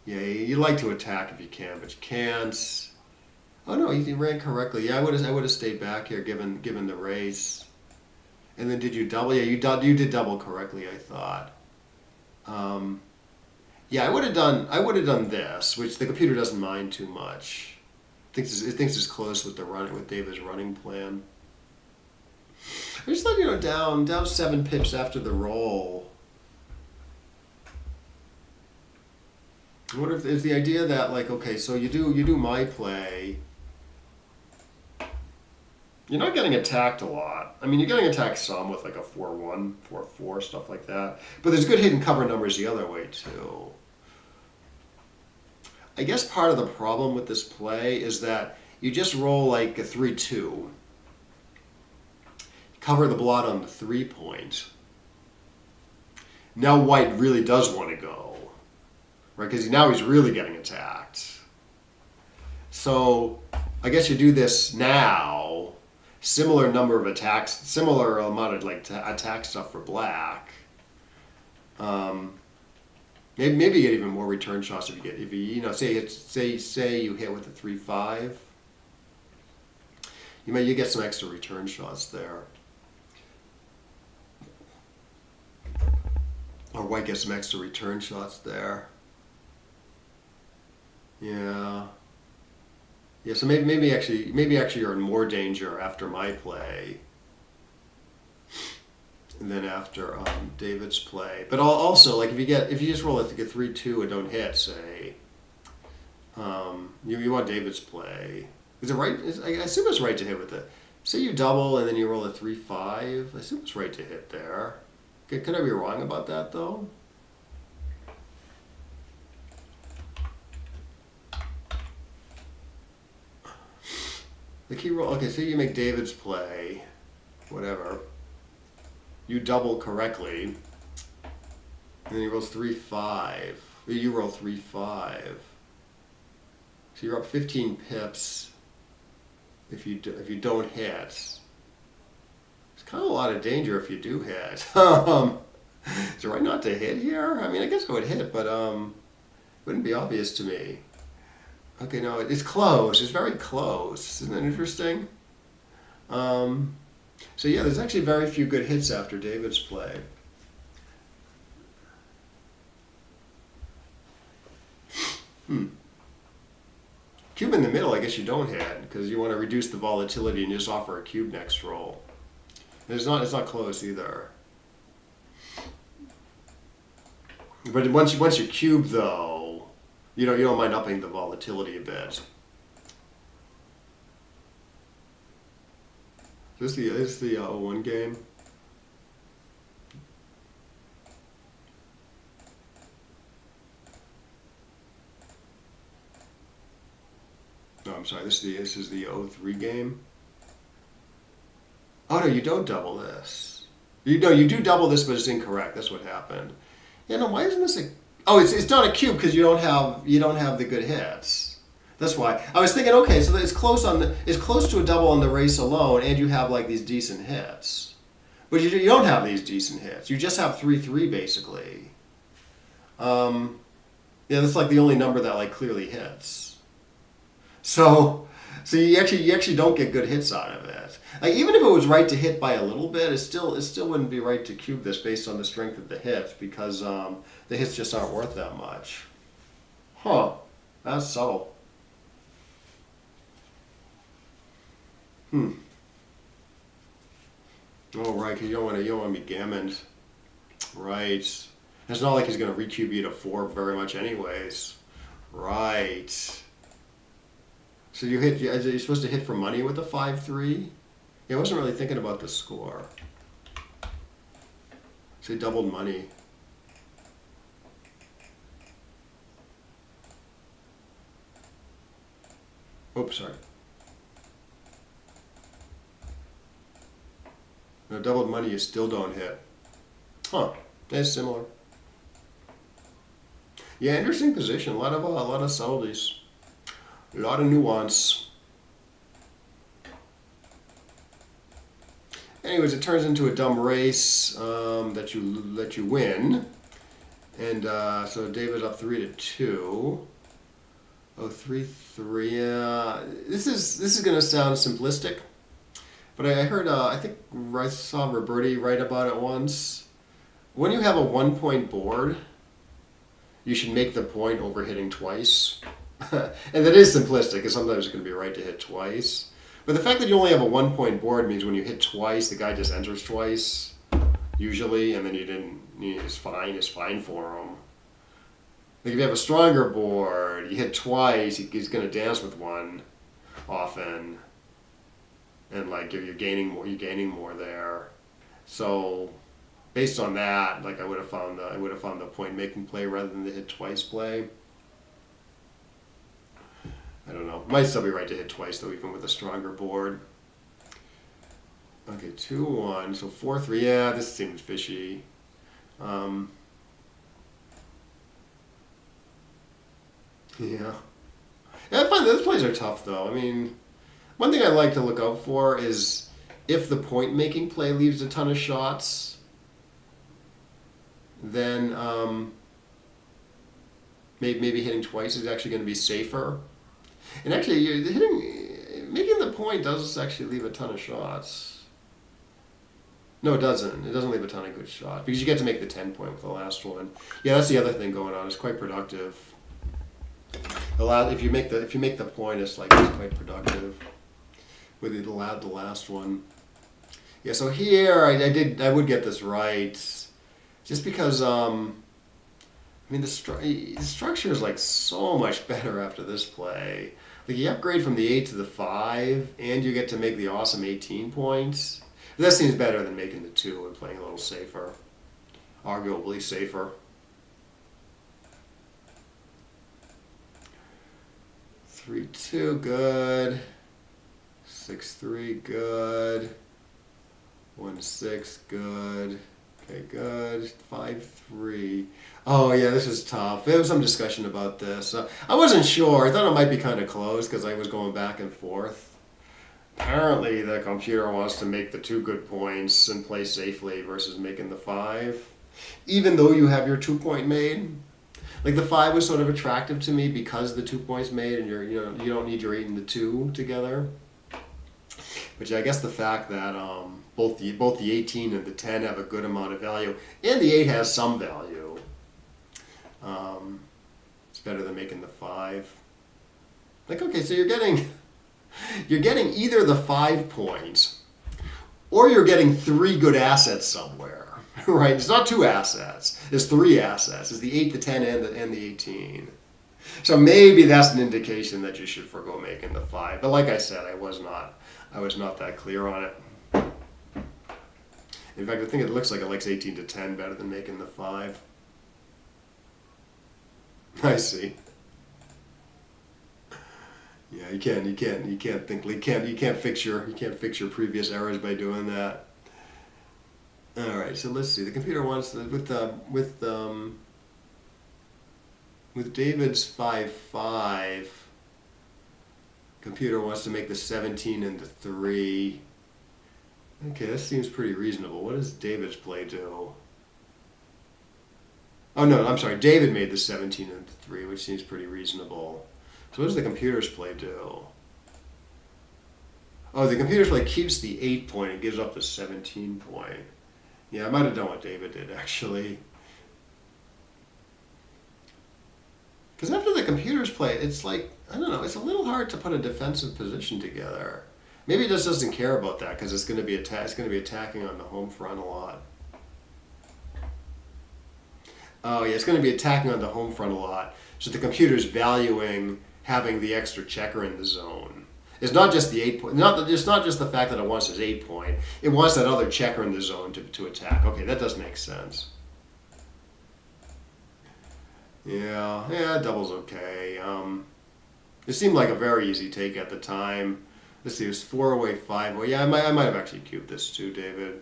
Yeah, you like to attack if you can, but you can't. Oh no, he ran correctly. Yeah, I would have stayed back here given the race. And then did you double? Yeah, you did double correctly, I thought. Yeah, I would have done this, which the computer doesn't mind too much. It thinks it's close with David's running plan. I just thought, down 7 pips after the roll. I wonder if the idea that, like, okay, so you do my play. You're not getting attacked a lot. I mean, you're getting attacked some with like a 4-1, 4-4, stuff like that. But there's good hidden cover numbers the other way too. I guess part of the problem with this play is that you just roll like a 3-2. Cover the blot on the 3-point. Now White really does want to go, right? Because now he's really getting attacked. So I guess you do this now. Similar number of attacks, similar amount of attack stuff for Black. Maybe you get even more return shots if you say you hit with a 3-5. You get some extra return shots there. Or White gets some extra return shots there. Yeah. Yeah, so maybe actually you're in more danger after my play than after David's play. But also, like if you just roll like a 3-2 and don't hit, say, you want David's play. Is it right? I assume it's right to hit with it. Say you double and then you roll a 3-5. I assume it's right to hit there. Could I be wrong about that though? The key roll. Okay, so you make David's play, whatever. You double correctly, and then he rolls 3-5. You roll 3-5. So you're up 15 pips. If you don't hit, it's kind of a lot of danger if you do hit. Is it right not to hit here? I mean, I guess I would hit, but wouldn't be obvious to me. Okay, no, it's close. It's very close. Isn't that interesting? So yeah, there's actually very few good hits after David's play. Cube in the middle, I guess you don't hit because you want to reduce the volatility and just offer a cube next roll. And it's not close either. But once you cube though, you don't mind upping the volatility a bit. Is this the 0-1 game? No, I'm sorry. This is the 0-3 game. Oh no, you don't double this. You do double this, but it's incorrect. That's what happened. Yeah, no. Why isn't this a? Oh, it's not a cube because you don't have the good hits. That's why. I was thinking, okay, so it's close to a double on the race alone, and you have like these decent hits, but you don't have these decent hits. You just have 3-3 basically. Yeah, that's like the only number that like clearly hits. So you actually don't get good hits out of it. Like even if it was right to hit by a little bit, it still wouldn't be right to cube this based on the strength of the hits because the hits just aren't worth that much. Huh? That's subtle. Oh right, because you don't want to be gammoned. Right. It's not like he's going to recube you to 4 very much anyways. Right. So you're supposed to hit for money with a 5-3? Yeah, I wasn't really thinking about the score. So he doubled money. Oops, sorry. No, doubled money you still don't hit. Huh. That's similar. Yeah, interesting position. A lot of subtleties. A lot of nuance. Anyways, it turns into a dumb race that you win, and so David's up 3-2. Oh, 3-3. Yeah, this is gonna sound simplistic, but I heard I think I saw Roberti write about it once. When you have a 1-point board, you should make the point over hitting twice. And that is simplistic, because sometimes it's going to be right to hit twice. But the fact that you only have a 1-point board means when you hit twice, the guy just enters twice, usually, and then it's fine for him. Like if you have a stronger board, you hit twice, he's going to dance with one often, and like you're gaining more there. So based on that, like I would have found the point making play rather than the hit twice play. I don't know. Might still be right to hit twice though, even with a stronger board. Okay, 2-1. So 4-3. Yeah, this seems fishy. Yeah. Yeah, I find those plays are tough though. I mean, one thing I like to look out for is if the point making play leaves a ton of shots, then maybe hitting twice is actually going to be safer. And actually, making the point does actually leave a ton of shots. No, it doesn't. It doesn't leave a ton of good shots because you get to make the 10-point with the last one. Yeah, that's the other thing going on. It's quite productive. If you make the point, it's like it's quite productive. With the last one. Yeah. So here I would get this right, just because I mean, the structure is like so much better after this play. Like you upgrade from the 8 to the 5, and you get to make the awesome 18 points. That seems better than making the 2 and playing a little safer, arguably safer. 3-2, good. 6-3, good. 1-6, good. Okay, good. 5-3. Oh yeah, this is tough. There was some discussion about this. I wasn't sure. I thought it might be kind of close because I was going back and forth. Apparently, the computer wants to make the 2 good points and play safely versus making the 5, even though you have your 2-point made. Like the 5 was sort of attractive to me because the 2 points made, and you don't need your 8 and the 2 together. But yeah, I guess the fact that both the 18 and the 10 have a good amount of value, and the 8 has some value. It's better than making the 5. Like, okay, so you're getting either the 5 points, or you're getting 3 good assets somewhere, right? It's not 2 assets. It's 3 assets. It's the 8, the 10, and the 18. So maybe that's an indication that you should forgo making the 5. But like I said, I was not that clear on it. In fact, I think it looks like it likes 18 to 10 better than making the 5. I see. Yeah, you can't fix your previous errors by doing that. All right, so let's see. The computer wants to, with David's 5-5. Computer wants to make the 17 into 3. Okay, that seems pretty reasonable. What does David's play do? Oh no, I'm sorry. David made the 17 into 3, which seems pretty reasonable. So what does the computer's play do? Oh, the computer's play keeps the 8 point and gives up the 17 point. Yeah, I might have done what David did, actually. Because after the computer's play, it's like, I don't know, it's a little hard to put a defensive position together. Maybe it just doesn't care about that because it's going to be attacking on the home front a lot. Oh yeah, it's going to be attacking on the home front a lot. So the computer's valuing having the extra checker in the zone. It's not just the 8 point. It's not just the fact that it wants his 8 point. It wants that other checker in the zone to attack. Okay, that does make sense. Yeah, double's okay. It seemed like a very easy take at the time. Let's see, it was 4 away, 5 away. Yeah, I might have actually cubed this too, David.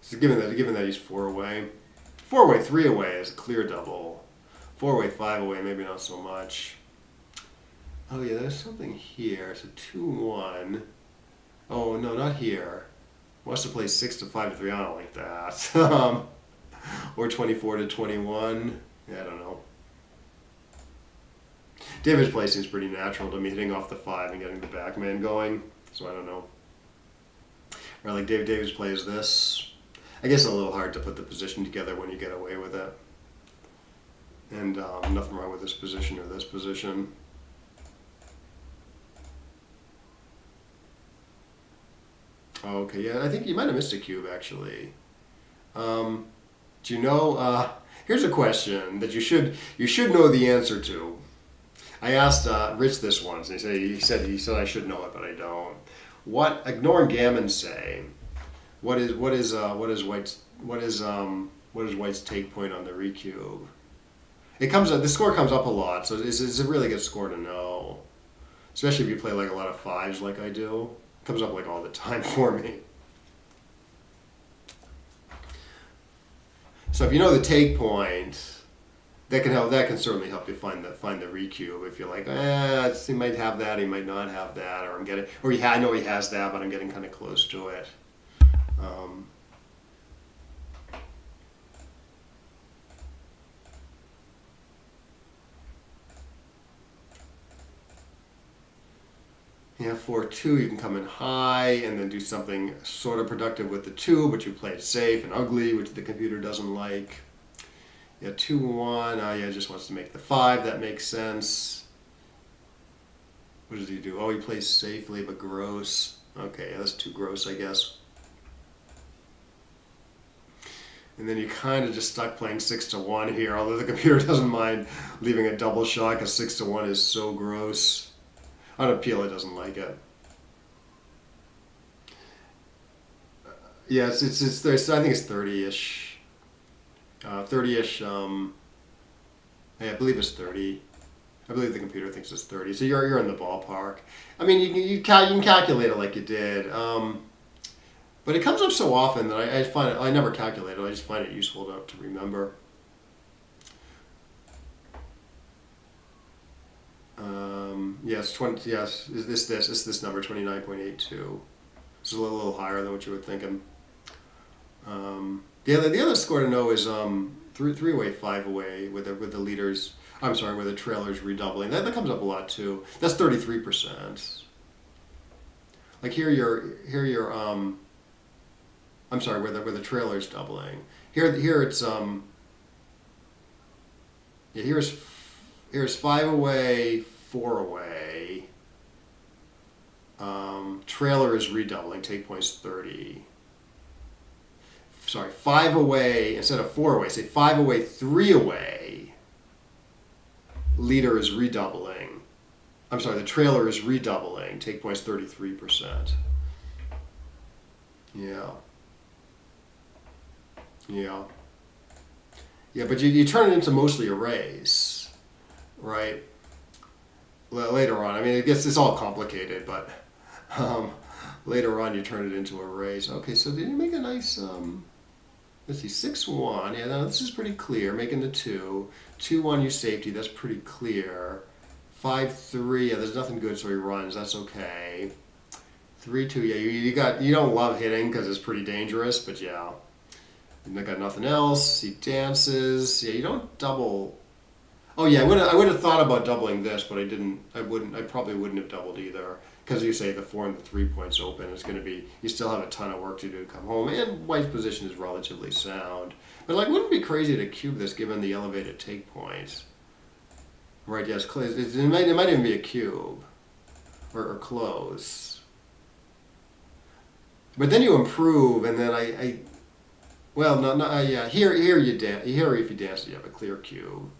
So given that he's 4 away. 4 away, 3 away is a clear double. 4 away, 5 away, maybe not so much. Oh yeah, there's something here. It's a 2-1. Oh no, not here. Wants to play 6 to 5 to 3. I don't like that. Or 24 to 21. Yeah, I don't know. David's play seems pretty natural to me, hitting off the 5 and getting the backman going. So I don't know. Or like David's play is this. I guess it's a little hard to put the position together when you get away with it. And nothing wrong with this position or this position. Oh, okay, yeah, I think you might have missed a cube actually. Do you know? Here's a question that you should know the answer to. I asked Rich this once, and he said I should know it, but I don't. What ignoring gammon say? What is White's take point on the recube? The score comes up a lot, so it's a really good score to know, especially if you play like a lot of 5s like I do. It comes up like all the time for me. So if you know the take point, that can certainly help you find the recube. If you're like, he might have that, he might not have that, or I know he has that, but I'm getting kind of close to it. Yeah, 4-2, you can come in high and then do something sort of productive with the 2, but you play it safe and ugly, which the computer doesn't like. Yeah, 2-1. Oh, yeah, just wants to make the 5. That makes sense. What does he do? Oh, he plays safely, but gross. Okay, yeah, that's too gross, I guess. And then you kind of just stuck playing 6-1 here, although the computer doesn't mind leaving a double shot because 6-1 is so gross. On appeal, it doesn't like it. Yeah, it's there's, I think it's 30-ish. 30-ish, yeah, I believe it's 30. I believe the computer thinks it's 30. So you're in the ballpark. I mean, you can calculate it like you did. But it comes up so often that I find it, I never calculate it, I just find it useful to remember. Yes, 20, yes, is this number, 29.82. It's a little higher than what you were thinking. The other score to know is 3 away, 5 away with the leaders. I'm sorry, where the trailer's redoubling. That comes up a lot too. That's 33%. Like here I'm sorry, where the trailer's doubling. Here it's yeah, here's 5 away, 4 away. Trailer is redoubling, take points 30. Sorry, 5 away instead of 4 away. Say 5 away, 3 away. Leader is redoubling. I'm sorry, the trailer is redoubling, take points 33%. Yeah. Yeah. Yeah, but you turn it into mostly a race, right? Later on, I mean, it's all complicated, but later on you turn it into a race. Okay, so did you make a nice, let's see, 6-1. Yeah, no, this is pretty clear, making the 2. 2-1, you safety, that's pretty clear. 5-3, yeah, there's nothing good, so he runs, that's okay. 3-2, yeah, you don't love hitting because it's pretty dangerous, but yeah. And I got nothing else. He dances. Yeah, you don't double. Oh yeah, I would have thought about doubling this, but I didn't. I probably wouldn't have doubled either because you say the 4 and the 3 points open. It's going to be. You still have a ton of work to do to come home, and White's position is relatively sound. But like, wouldn't it be crazy to cube this given the elevated take points? Right? Yes, it might even be a cube, or close. But then you improve, and then well, no, yeah. Here you dance. Here, if you dance, you have a clear cube.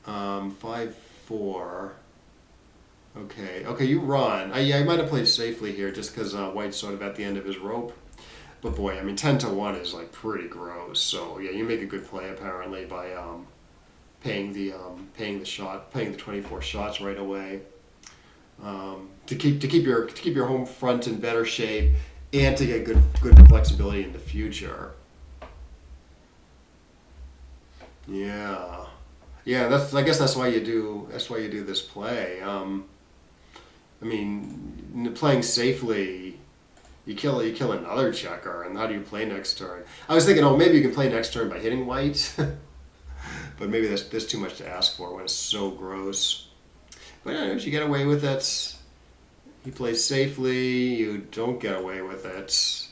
5-4. Okay. You run. I might have played safely here, just because White's sort of at the end of his rope. But boy, I mean, 10-1 is like pretty gross. So yeah, you make a good play apparently by paying the 24 shots right away. To keep your home front in better shape and to get good flexibility in the future. Yeah. I guess that's why you do this play. I mean, playing safely, you kill another checker, and how do you play next turn? I was thinking, maybe you can play next turn by hitting White, but maybe that's too much to ask for when it's so gross. But if you get away with it, he plays safely. You don't get away with it.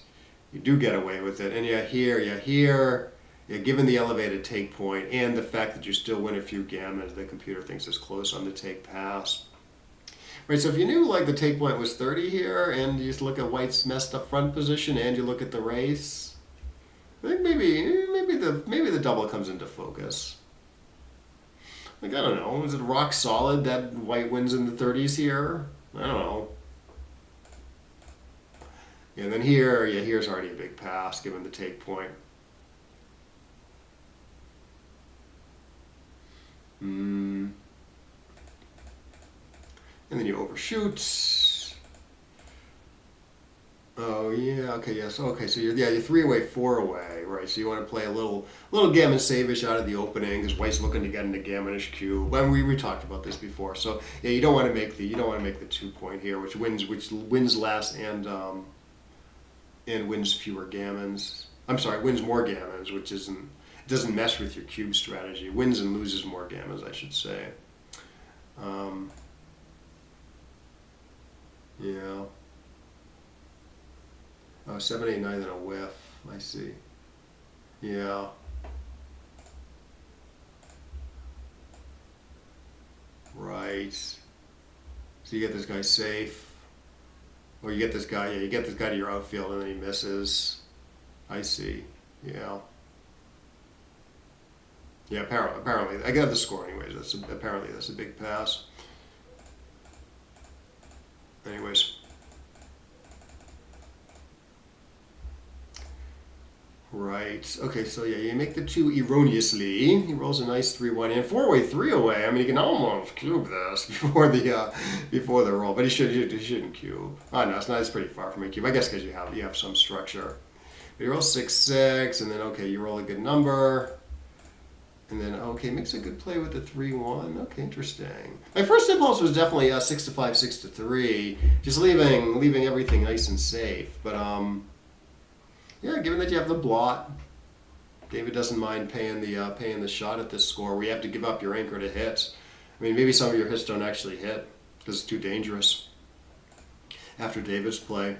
You do get away with it, and here. Yeah, given the elevated take point and the fact that you still win a few gammons, the computer thinks it's close on the take pass. Right, so if you knew like the take point was 30 here, and you just look at White's messed up front position, and you look at the race, I think maybe the double comes into focus. Like, I don't know, is it rock solid that White wins in the 30s here? I don't know. Yeah, and then here's already a big pass given the take point. And then you overshoot. Oh yeah, okay, yes, okay. So you're 3 away, 4 away, right? So you want to play a little gammon save-ish out of the opening because White's looking to get into gammonish cube. When we talked about this before, so yeah, you don't want to make the 2 point here, which wins less and wins fewer gammons. I'm sorry, wins more gammons, which doesn't mess with your cube strategy. Wins and loses more gammons, I should say. Yeah. Oh, 7, 8, 9, then a whiff. I see. Yeah. Right. So you get this guy safe. Or you get this guy, yeah, you get this guy to your outfield and then he misses. I see. Yeah. Yeah, apparently. I got the score anyways. Apparently that's a big pass. Anyways. Right. Okay, so yeah, you make the 2 erroneously. He rolls a nice 3-1 and 4-way 3-away. I mean, he can almost cube this before the roll, but he shouldn't cube. Oh no, it's pretty far from a cube. I guess because you have some structure. But you roll 6-6, and then okay, you roll a good number. And then, okay, makes a good play with the 3-1. Okay, interesting. My first impulse was definitely 6-5, 6-3, just leaving everything nice and safe. But yeah, given that you have the blot, David doesn't mind paying the shot at this score where you have to give up your anchor to hit. I mean, maybe some of your hits don't actually hit because it's too dangerous. After David's play,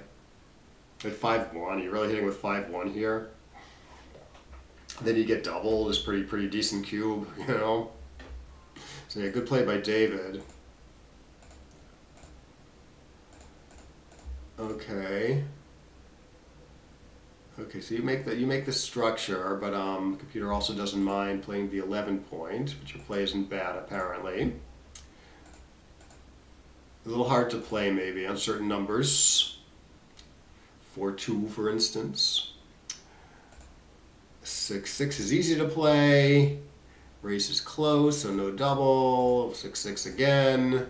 at 5-1, you're really hitting with 5-1 here. Then you get doubled. It's pretty decent cube, you know. So yeah, good play by David. Okay. Okay, so you make the structure, but computer also doesn't mind playing the 11 point, but your play isn't bad apparently. A little hard to play maybe on certain numbers. 4-2 for instance. 6-6 is easy to play. Race is close, so no double. 6-6 again.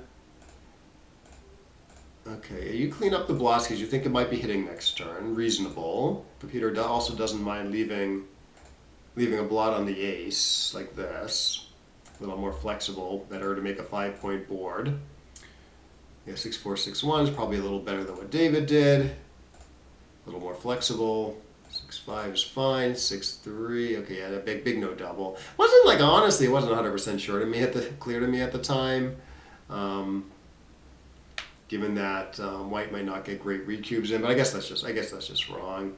Okay, you clean up the blocks because you think it might be hitting next turn. Reasonable. Computer also doesn't mind leaving a blot on the ace like this. A little more flexible, better to make a 5-point board. Yeah, 6-4, 6-1 is probably a little better than what David did. A little more flexible. 6-5 is fine. 6-3, okay, yeah, a big no double. Wasn't like honestly, it wasn't 100% sure to me clear to me at the time. Given that white might not get great recubes in, but I guess that's just wrong.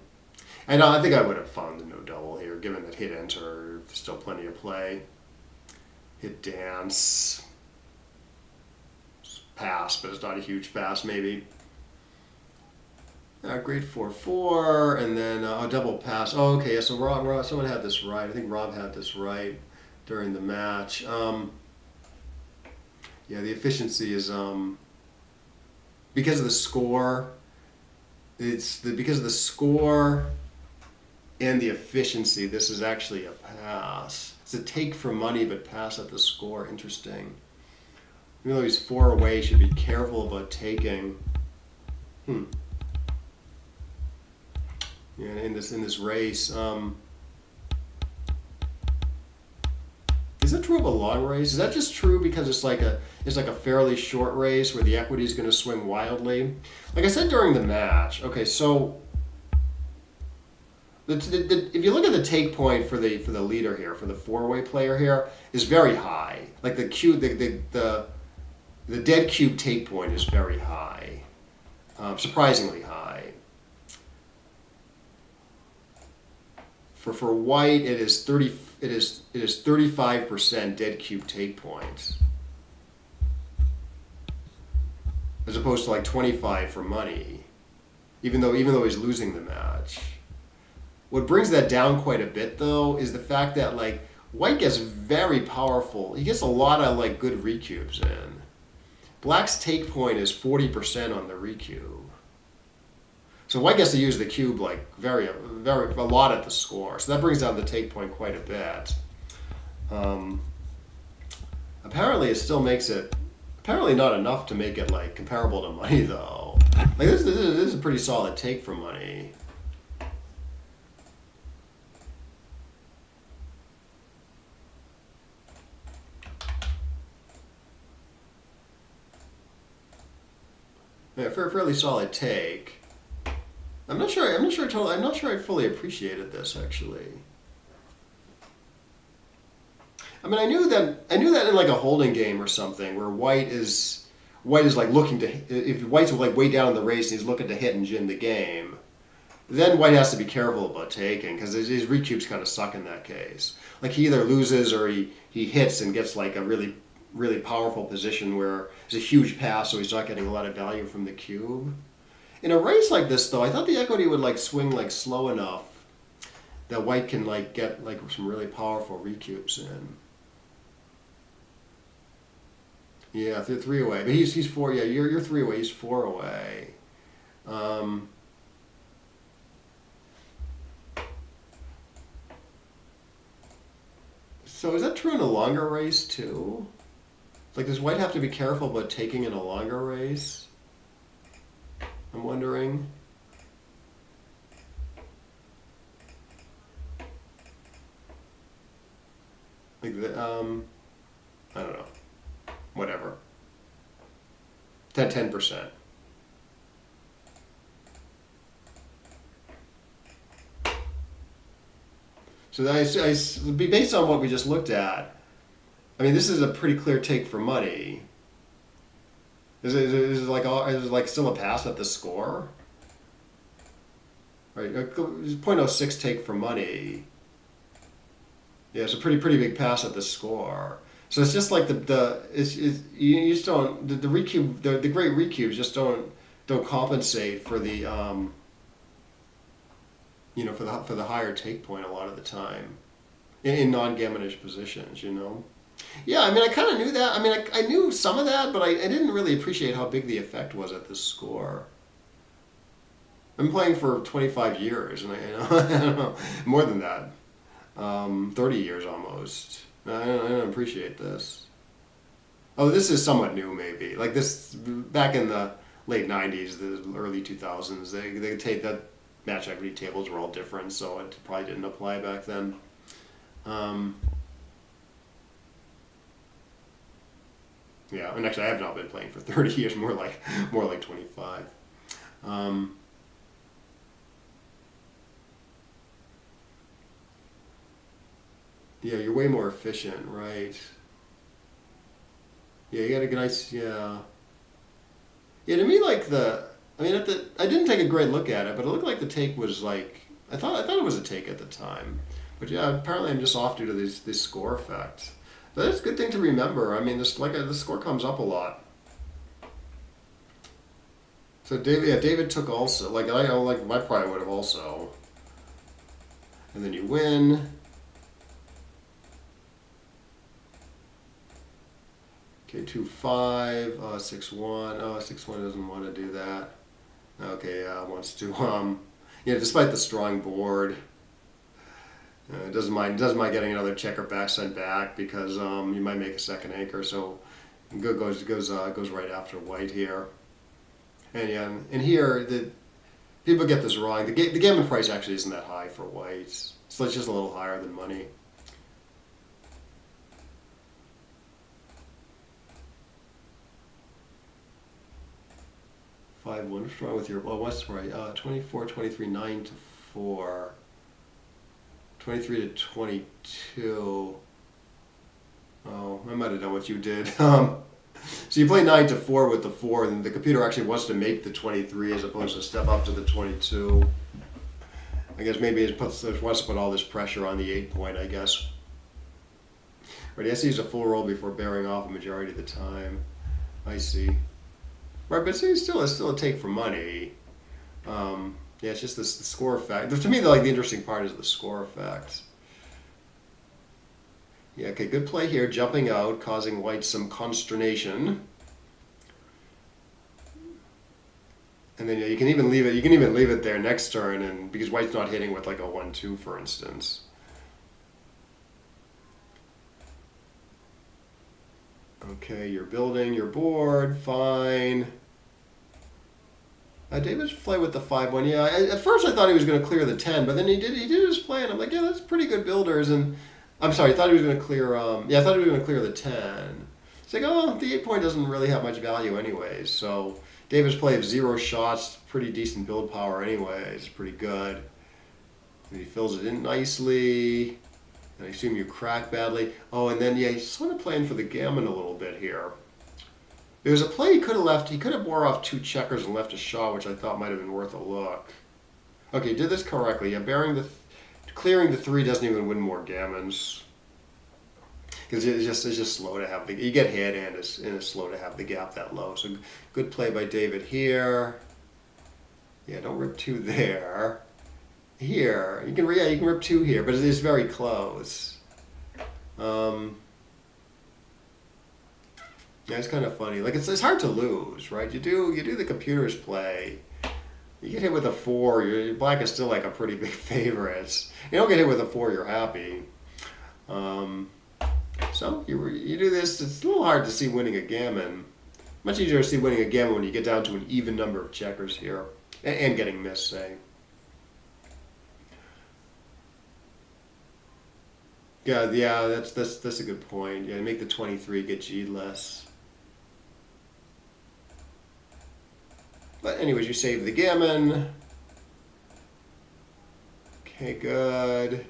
And I think I would have found the no double here, given that hit enter, there's still plenty of play. Hit dance, pass, but it's not a huge pass maybe. Great 4-4, and then a double pass. Oh, okay, yeah, so Rob, someone had this right. I think Rob had this right during the match. Yeah, the efficiency is because of the score. Because of the score and the efficiency. This is actually a pass. It's a take for money, but pass at the score. Interesting. Even though he's 4 away, he should be careful about taking. Yeah, in this race. Is that true of a long race? Is that just true because it's like a fairly short race where the equity is going to swing wildly? Like I said during the match. Okay, so if you look at the take point for the leader here, for the 4-way player here, is very high. Like the dead cube take point is very high, surprisingly high. For white, it is 35% dead cube take points, as opposed to like 25 for money, even though he's losing the match. What brings that down quite a bit though is the fact that like white gets very powerful. He gets a lot of like good recubes in. Black's take point is 40% on the recube. So white gets to use the cube like a lot at the score. So that brings down the take point quite a bit. Apparently it still makes it, apparently not enough to make it like comparable to money though. Like this is a pretty solid take for money. Yeah, fairly solid take. I'm not sure I fully appreciated this actually. I mean, I knew that in like a holding game or something where white is like looking to, if white's like way down in the race and he's looking to hit and gin the game, then white has to be careful about taking because his recubes kind of suck in that case. Like he either loses or he hits and gets like a really really powerful position where it's a huge pass, so he's not getting a lot of value from the cube. In a race like this, though, I thought the equity would like swing like slow enough that white can like get like some really powerful recubes in. Yeah, they're 3 away, but he's 4. Yeah, you're 3 away. He's 4 away. So is that true in a longer race too? Like, does white have to be careful about taking in a longer race? I'm wondering. Like the I don't know. Whatever. 10%. So based on what we just looked at, I mean, this is a pretty clear take for money. Is it like still a pass at the score? Right, 0.06 take for money. Yeah, it's a pretty big pass at the score. So it's just like you just don't the recube the great recubes just don't compensate for the for the higher take point a lot of the time in non-gammonish positions, you know. Yeah, I mean, I kind of knew that. I mean, I knew some of that, but I didn't really appreciate how big the effect was at this score. I'm playing for 25 years, and I don't know, more than that, 30 years almost. I don't appreciate this. Oh, this is somewhat new, maybe. Like this, back in the late 90s, the early 2000s, they take that match equity tables were all different, so it probably didn't apply back then. Yeah, and actually I have not been playing for 30 years, more like 25. Yeah, you're way more efficient, right? Yeah, you got a nice, yeah. Yeah, to me, like I didn't take a great look at it, but it looked like the take was like, I thought it was a take at the time. But yeah, apparently I'm just off due to this score effect. But that's a good thing to remember. I mean, the score comes up a lot. So David took also, like I probably would have also. And then you win. Okay, 2-5, 6-1. Oh, 6-1 doesn't want to do that. Okay, wants to despite the strong board, doesn't mind getting another checker back sent back because you might make a second anchor. So goes right after white here. And yeah, and here the people get this wrong. The gammon price actually isn't that high for white, so it's just a little higher than money. What's wrong with your, well, what's right? 24, 23, 9-4, 23 to 22. Oh, I might have done what you did. So you play 9-4 with the 4, and the computer actually wants to make the 23 as opposed to step up to the 22. I guess maybe it wants to put all this pressure on the 8 point, I guess. But he has to use a full roll before bearing off a majority of the time. I see. Right, but it's still a take for money. Yeah, it's just the score effect. To me, the interesting part is the score effect. Yeah, okay, good play here, jumping out, causing white some consternation. And then you can even leave it. You can even leave it there next turn, and because white's not hitting with like a 1-2, for instance. Okay, you're building your board, fine. David's play with the 5-1. Yeah, at first I thought he was going to clear the 10, but then he did his play, and I'm like, yeah, that's pretty good builders. And I'm sorry, I thought he was going to clear. I thought he was going to clear the 10. It's like, oh, the 8 point doesn't really have much value anyways. So David's play of 0 shots, pretty decent build power anyways, pretty good. And he fills it in nicely. And I assume you crack badly. Oh, and then, yeah, he's sort of playing for the gammon a little bit here. There was a play he could have left. He could have wore off 2 checkers and left a shot, which I thought might have been worth a look. Okay, did this correctly. Yeah, clearing the 3 doesn't even win more gammons. Because it's just slow to have you get hit and it's slow to have the gap that low. So good play by David here. Yeah, don't rip 2 there. Here you can rip 2 here, but it is very close. Yeah, it's kind of funny. Like it's hard to lose, right? You do the computer's play. You get hit with a 4, your black is still like a pretty big favorite. You don't get hit with a 4, you're happy. So you do this. It's a little hard to see winning a gammon. Much easier to see winning a gammon when you get down to an even number of checkers here and getting missed, say. Yeah, that's a good point. Yeah, make the 23 get G'd less. But anyways, you save the gammon. Okay, good.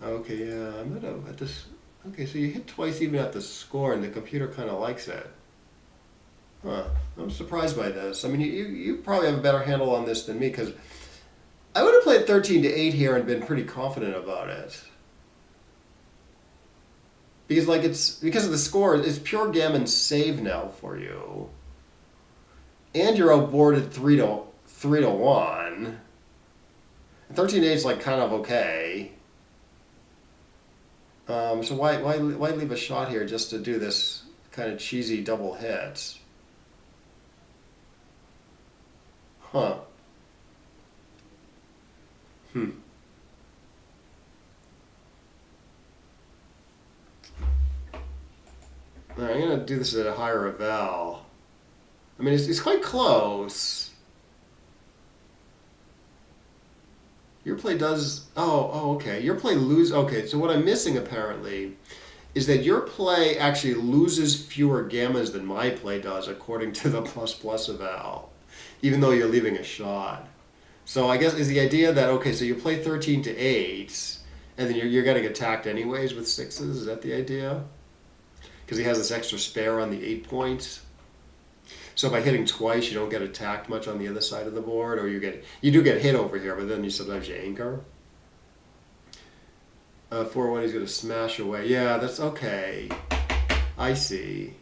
Okay, yeah, I'm at this. Okay, so you hit twice even at the score, and the computer kind of likes it. Huh? I'm surprised by this. I mean, you probably have a better handle on this than me, because I would have played 13 to 8 here and been pretty confident about it. Because because of the score, it's pure gammon save now for you. And you're outboarded 3 to 1. 13 to 8 is like kind of okay. So why leave a shot here just to do this kind of cheesy double hit? Huh. Alright, I'm gonna do this at a higher revel. I mean, it's quite close. Your play does... Oh, okay. Your play lose... Okay, so what I'm missing, apparently, is that your play actually loses fewer gammas than my play does, according to the ++ eval, even though you're leaving a shot. So I guess is the idea that, okay, so you play 13 to 8, and then you're getting attacked anyways with 6s? Is that the idea? Because he has this extra spare on the 8 points. So by hitting twice, you don't get attacked much on the other side of the board, or you do get hit over here, but then sometimes you anchor. 4-1, he's going to smash away. Yeah, that's okay. I see.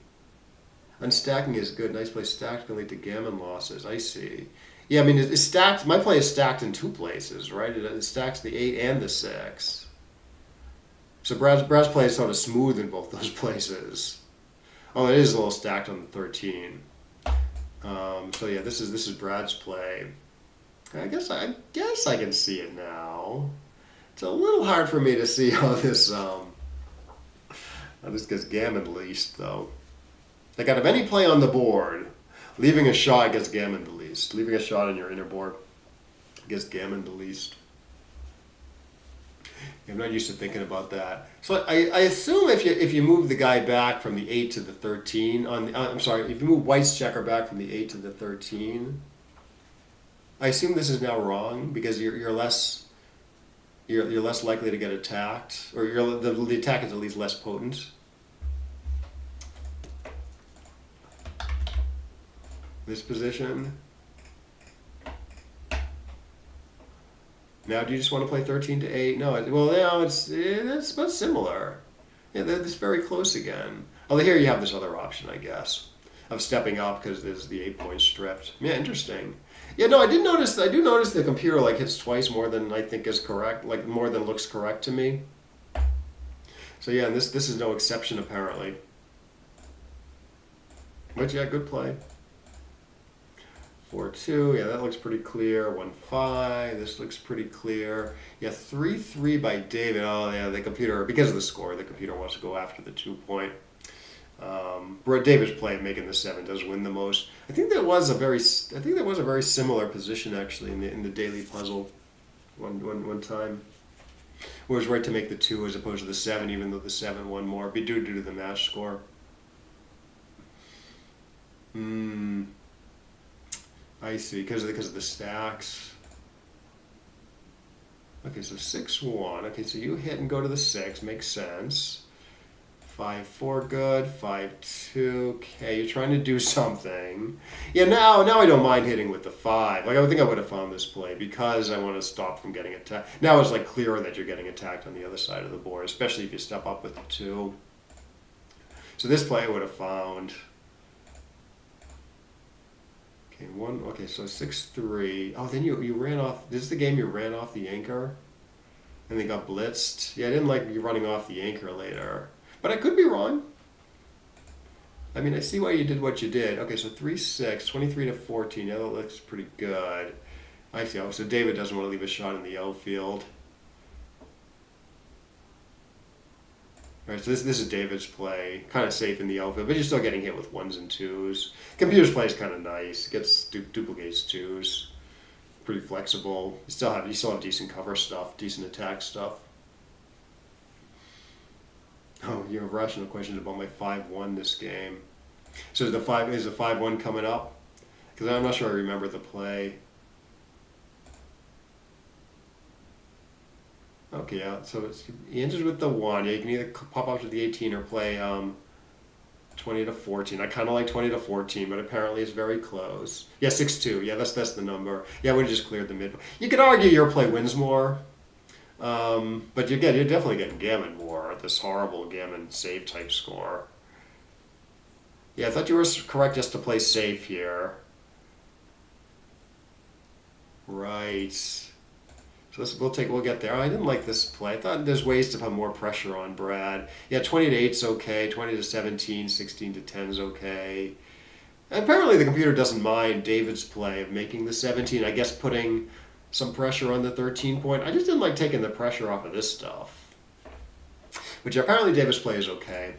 Unstacking is good. Nice play. Stacked can lead to gammon losses. I see. Yeah, I mean, it's stacked. My play is stacked in 2 places, right? It stacks the 8 and the 6. So Brad's play is sort of smooth in both those places. Oh, it is a little stacked on the 13. So yeah, this is Brad's play. I guess I can see it now. It's a little hard for me to see how this gets gammon least though. Like out of any play on the board, leaving a shot gets gammon the least. Leaving a shot on your inner board gets gammon the least. I'm not used to thinking about that. So I assume if you move the guy back from the 8 to the 13 I'm sorry, if you move White's checker back from the 8 to the 13, I assume this is now wrong because you're less likely to get attacked, or the attack is at least less potent. This position. Now, do you just want to play 13 to 8? No, it's about similar. Yeah, it's very close again. Although here you have this other option, I guess, of stepping up because there's the 8 points stripped. Yeah, interesting. Yeah, no, I do notice the computer like hits twice more than I think is correct, like more than looks correct to me. So yeah, and this is no exception apparently. But yeah, good play. 4-2, yeah, that looks pretty clear. 1-5, this looks pretty clear. Yeah, 3-3 by David. Oh yeah, the computer, because of the score, the computer wants to go after the 2 point. David's play of making the 7 does win the most. I think there was a very similar position actually in the daily puzzle one time. Where it was right to make the 2 as opposed to the 7, even though the 7 won more, due to the match score. I see, because of the stacks. Okay, so 6-1. Okay, so you hit and go to the 6, makes sense. 5-4 good, 5-2. Okay, you're trying to do something. Yeah, now I don't mind hitting with the 5. Like I think I would have found this play because I want to stop from getting attacked. Now it's like clearer that you're getting attacked on the other side of the board, especially if you step up with the 2. So this play I would have found. Okay, okay, so 6-3. Oh, then you ran off. This is the game you ran off the anchor, and they got blitzed. Yeah, I didn't like you running off the anchor later, but I could be wrong. I mean, I see why you did what you did. Okay, so 3-6, 23-14. Yeah, that looks pretty good. I see. Oh, so David doesn't want to leave a shot in the outfield. All right, so this is David's play, kind of safe in the outfield, but you're still getting hit with 1s and 2s. Computer's play is kind of nice. It gets duplicates 2s, pretty flexible. You still have decent cover stuff, decent attack stuff. Oh, you have rational questions about my 5-1 this game. So is the 5-1 coming up? Because I'm not sure I remember the play. Okay, yeah, so he enters with the 1. Yeah, you can either pop out to the 18 or play 20-14. I kind of like 20-14, but apparently it's very close. Yeah, 6-2. Yeah, that's the number. Yeah, we just cleared the mid. You could argue your play wins more, but you're definitely getting gammon more at this horrible gammon save type score. Yeah, I thought you were correct just to play safe here. Right. So we'll get there. Oh, I didn't like this play. I thought there's ways to put more pressure on Brad. Yeah, 20-8's okay. 20-17, 16-10 is okay. And apparently the computer doesn't mind David's play of making the 17. I guess putting some pressure on the 13 point. I just didn't like taking the pressure off of this stuff. But yeah, apparently David's play is okay.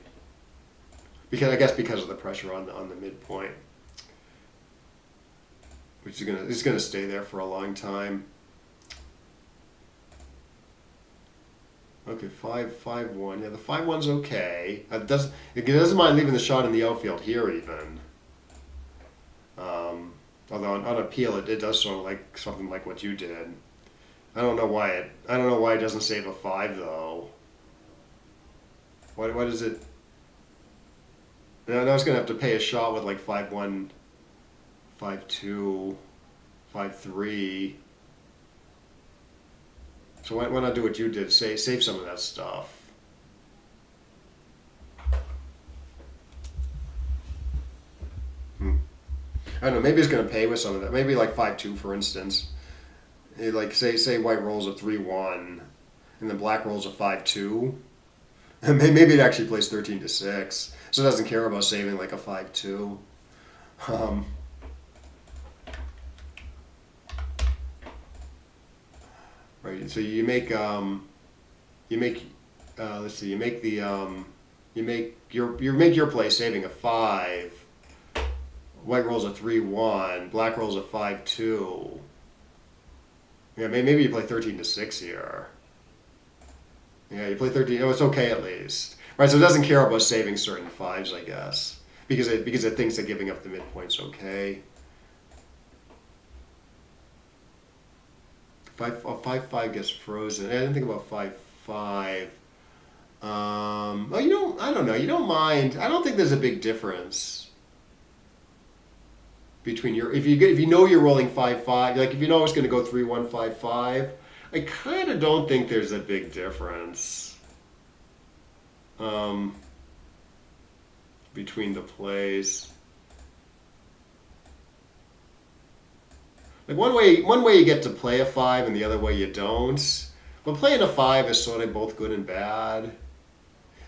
Because of the pressure on the midpoint, which is gonna stay there for a long time. Okay, 5-1. Yeah, the 5-1's okay. It doesn't mind leaving the shot in the outfield here even. Although on appeal it does sort of like something like what you did. I don't know why it doesn't save a 5 though. What is it? Now it's gonna have to pay a shot with like 5-1, 5-2, 5-3. So why not do what you did? Save some of that stuff. I don't know. Maybe it's going to pay with some of that. Maybe like 5-2, for instance. Like say white rolls a 3-1, and then black rolls a 5-2. And maybe it actually plays 13-6, so it doesn't care about saving like a 5-2. Right, so you make your play saving a 5. White rolls a 3-1. Black rolls a 5-2. Yeah, maybe you play 13-6 here. Yeah, you play 13. Oh, it's okay at least. Right, so it doesn't care about saving certain 5s, I guess, because it thinks that giving up the midpoint's okay. 5-5 gets frozen. I didn't think about 5-5. Oh, I don't know. You don't mind. I don't think there's a big difference between if you know you're rolling 5-5, like if you know it's going to go 3-1, 5-5. I kind of don't think there's a big difference between the plays. Like one way you get to play a 5 and the other way you don't. But playing a 5 is sort of both good and bad.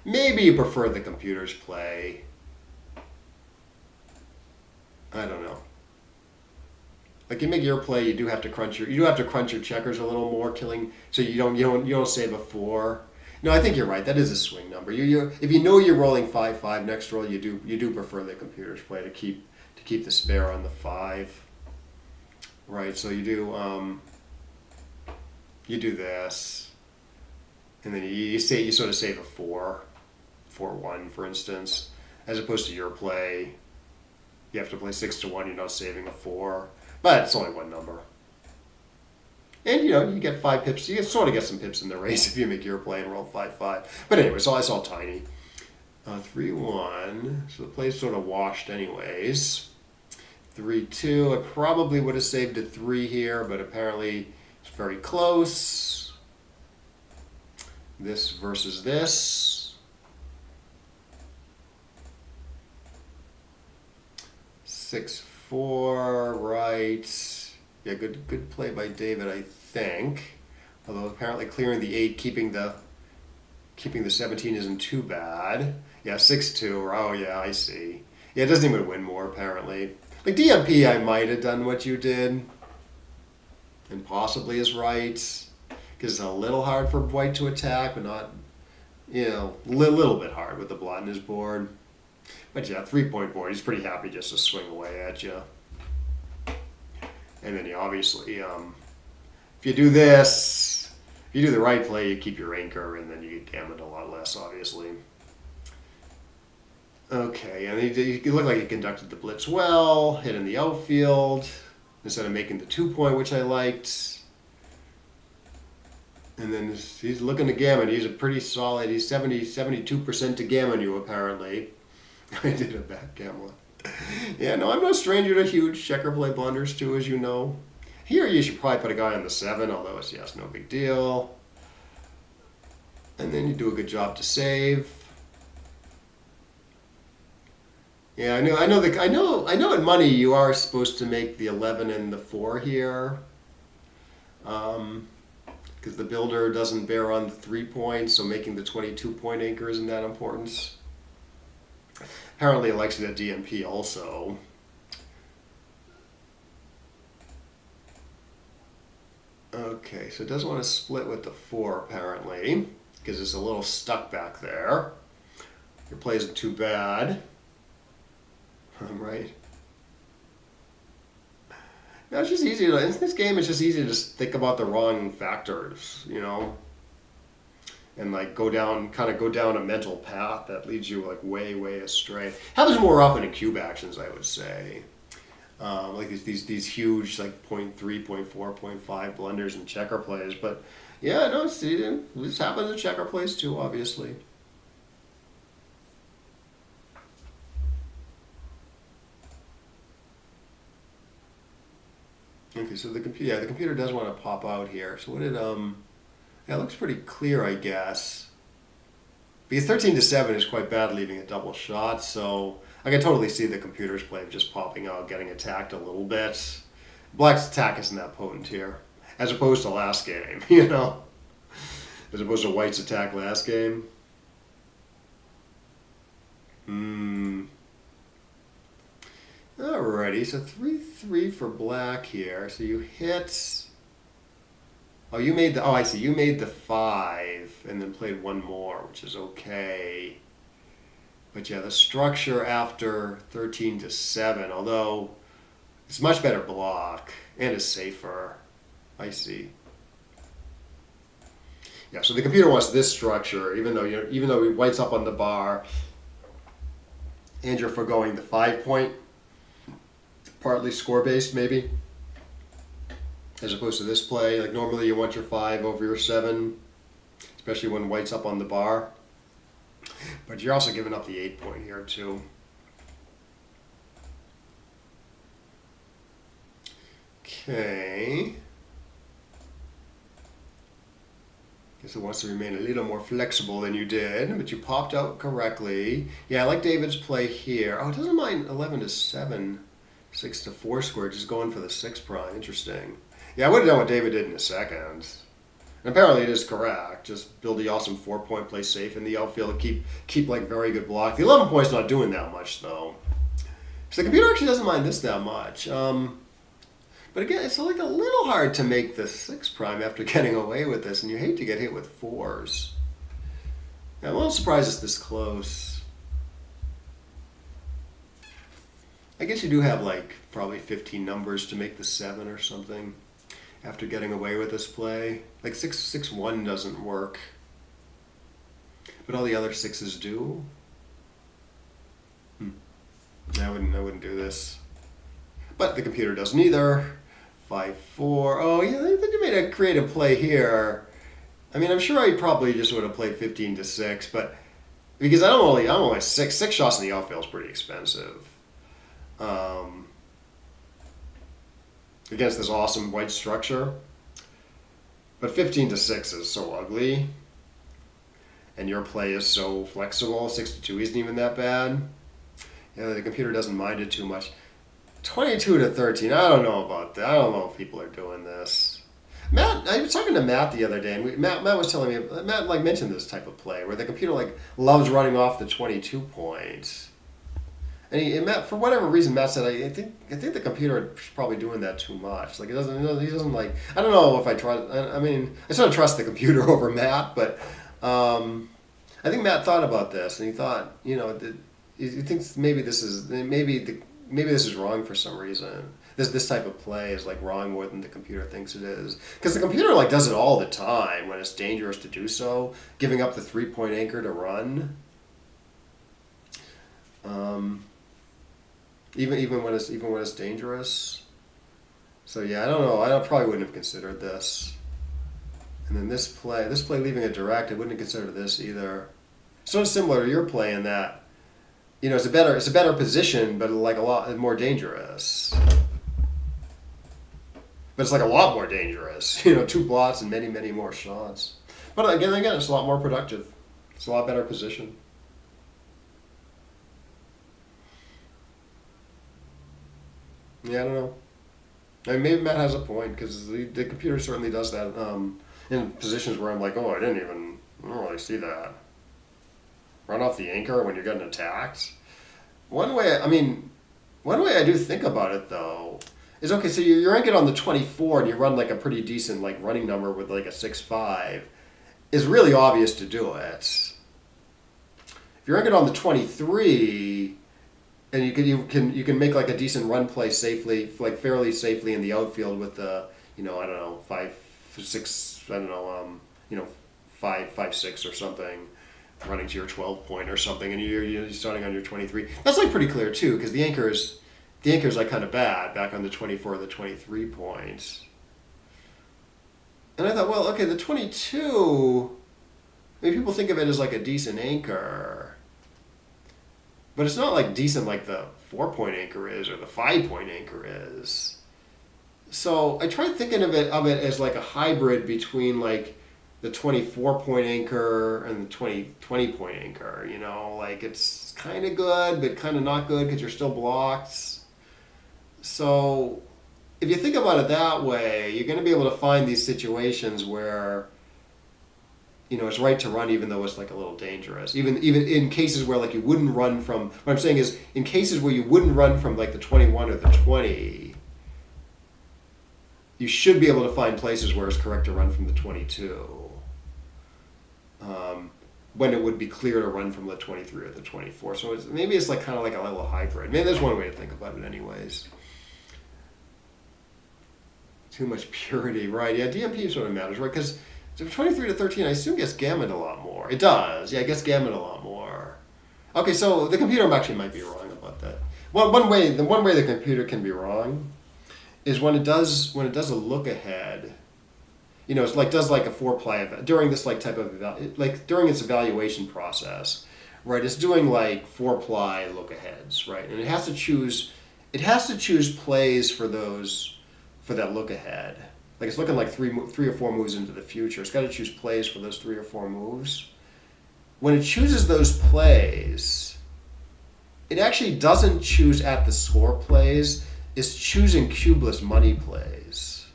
Maybe you prefer the computer's play. I don't know. Like you make your play, you do have to crunch your checkers a little more, so you don't save a 4. No, I think you're right. That is a swing number. If you know you're rolling 5-5 next roll, you do prefer the computer's play to keep the spare on the 5. Right, so you do this, and then you sort of save a 4-1, for instance, as opposed to your play. You have to play 6-1. You're not saving a 4, but it's only one number. And you get 5 pips. You sort of get some pips in the race if you make your play and roll 5-5. But anyway, so I saw tiny. 3-1. So the play's sort of washed anyways. 3-2. I probably would have saved a 3 here, but apparently it's very close. This versus this. 6-4, right. Yeah, good play by David, I think. Although apparently clearing the 8, keeping the 17 isn't too bad. Yeah, 6-2. Oh yeah, I see. Yeah, it doesn't even win more apparently. Like DMP, I might have done what you did, and possibly is right, because it's a little hard for white to attack, but not, little bit hard with the blot in his board. But yeah, 3-point board. He's pretty happy just to swing away at you. And then you obviously, if you do this, if you do the right play, you keep your anchor, and then you get gammoned a lot less, obviously. Okay, and he looked like he conducted the blitz well, hit in the outfield, instead of making the 2-point, which I liked. And then he's looking to gammon. He's a pretty solid, he's 72% to gammon you, apparently. I did a backgammon. Yeah, no, I'm no stranger to huge checker play blunders, too, as you know. Here you should probably put a guy on the 7, although it's, yes, no big deal. And then you do a good job to save. Yeah, I know in money you are supposed to make the 11 and the 4 here. Because the builder doesn't bear on the 3 points, so making the 22-point anchor isn't that important. Apparently it likes it at DMP also. Okay, so it doesn't want to split with the 4 apparently, because it's a little stuck back there. Your play isn't too bad. Right. No, it's just easy to, in this game it's just easy to just think about the wrong factors, and like go down a mental path that leads you like way astray. Happens more often in cube actions, I would say. Like these huge like 0.3, 0.4, 0.5 blunders and checker plays, but yeah, no, this happens in checker plays too, obviously. Okay, so the computer does want to pop out here. So what did yeah, it looks pretty clear, I guess. Because 13-7 is quite bad leaving a double shot, so I can totally see the computer's play of just popping out, getting attacked a little bit. Black's attack isn't that potent here, as opposed to last game, as opposed to white's attack last game. Alrighty, so 3-3 for black here. So you hit. Oh, you made the. Oh, I see. You made the 5 and then played one more, which is okay. But yeah, the structure after 13-7, although it's much better block and is safer. I see. Yeah, so the computer wants this structure, even though white's up on the bar, and you're foregoing the 5-point. Partly score-based, maybe, as opposed to this play. Like normally you want your 5 over your 7, especially when white's up on the bar. But you're also giving up the 8-point here too. Okay. Guess it wants to remain a little more flexible than you did, but you popped out correctly. Yeah, I like David's play here. Oh, it doesn't mind 11-7. 6-4 square, just going for the 6 prime. Interesting. Yeah, I would have done what David did in a second. And apparently it is correct. Just build the awesome 4-point, play safe in the outfield, keep like very good block. The 11 point's not doing that much though. So the computer actually doesn't mind this that much. But again, it's like a little hard to make the 6 prime after getting away with this, and you hate to get hit with 4s. I'm a little surprised it's this close. I guess you do have like probably 15 numbers to make the 7 or something after getting away with this play. Like 6-1 doesn't work, but all the other 6s do. I wouldn't do this, but the computer doesn't either. 5-4. Oh yeah, I think you made a creative play here. I mean, I'm sure I probably just would have played 15-6, but because I don't know, like six shots in the outfield is pretty expensive. Against this awesome white structure. But 15 to 6 is so ugly. And your play is so flexible. 6 to 2 isn't even that bad. Yeah, the computer doesn't mind it too much. 22 to 13, I don't know about that. I don't know if people are doing this. Matt, I was talking to Matt the other day, and Matt was telling me, Matt like mentioned this type of play where the computer like loves running off the 22 point. And Matt, for whatever reason, Matt said, I think the computer is probably doing that too much. Like he doesn't like. I don't know if I trust. I mean, I sort of trust the computer over Matt, but I think Matt thought about this, and he thought, you know, that he thinks maybe this is wrong for some reason. This type of play is like wrong more than the computer thinks it is, because the computer like does it all the time when it's dangerous to do so, giving up the 3-point anchor to run. Even when it's dangerous. So yeah, I don't know. I probably wouldn't have considered this. And then this play leaving it direct, I wouldn't have considered this either. Sort of similar to your play in that, you know, it's a better position, but like a lot more dangerous. But it's like a lot more dangerous. You know, 2 blots and many more shots. But again, it's a lot more productive. It's a lot better position. Yeah, I don't know. I mean, maybe Matt has a point, because the computer certainly does that in positions where I'm like, oh, I don't really see that. Run off the anchor when you're getting attacked. One way I do think about it, though, is, okay, so you're anchored on the 24 and you run like a pretty decent like running number with like a 6.5. It's really obvious to do it. If you're anchored on the 23... and you can make like a decent run play safely, like fairly safely in the outfield with the, you know, I don't know, 5-6, I don't know, 5-6 or something, running to your 12 point or something, and you're starting on your 23. That's like pretty clear too, because the anchor's like kind of bad back on the 24 or the 23 points. And I thought, well, okay, the 22, I mean, people think of it as like a decent anchor. But it's not like decent like the 4-point anchor is or the 5-point anchor is. So I tried thinking of it as like a hybrid between like the 24-point anchor and the 20-point anchor. You know, like it's kind of good, but kind of not good because you're still blocked. So if you think about it that way, you're going to be able to find these situations where, you know, it's right to run even though it's like a little dangerous. Even in cases where like you wouldn't run from, what I'm saying is in cases where you wouldn't run from like the 21 or the 20, you should be able to find places where it's correct to run from the 22. When it would be clear to run from the 23 or the 24. So maybe it's like kind of like a little hybrid. Maybe there's one way to think about it anyways. Too much purity, right? Yeah, DMP sort of matters, right? Because 23 to 13, I assume gets gammoned a lot more. It does. Yeah, it gets gammoned a lot more. Okay, so the computer actually might be wrong about that. Well, one way the computer can be wrong is when it does a look ahead. You know, it's like does like a four-ply during this like type of during its evaluation process, right? It's doing like four-ply look aheads, right? And it has to choose plays for that look ahead. Like it's looking like three or four moves into the future. It's got to choose plays for those 3 or 4 moves. When it chooses those plays, it actually doesn't choose at the score plays. It's choosing cubeless money plays.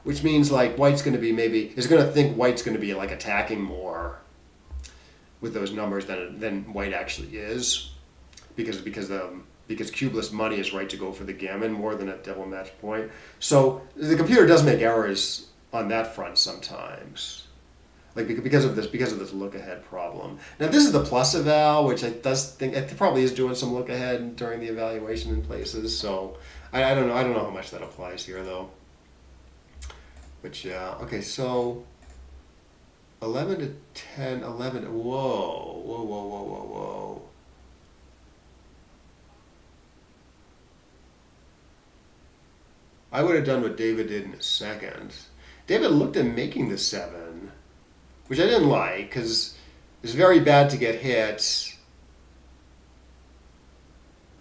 Which means like White's going to be is going to think White's going to be like attacking more with those numbers than White actually is, because cubeless money is right to go for the gammon more than at devil match point. So the computer does make errors on that front sometimes, like because of this look ahead problem. Now this is the plus eval, which I think it probably is doing some look ahead during the evaluation in places. So I don't know how much that applies here though. But yeah, okay, so 11 to 10, 11. Whoa. I would have done what David did in a second. David looked at making the 7, which I didn't like, because It's very bad to get hit.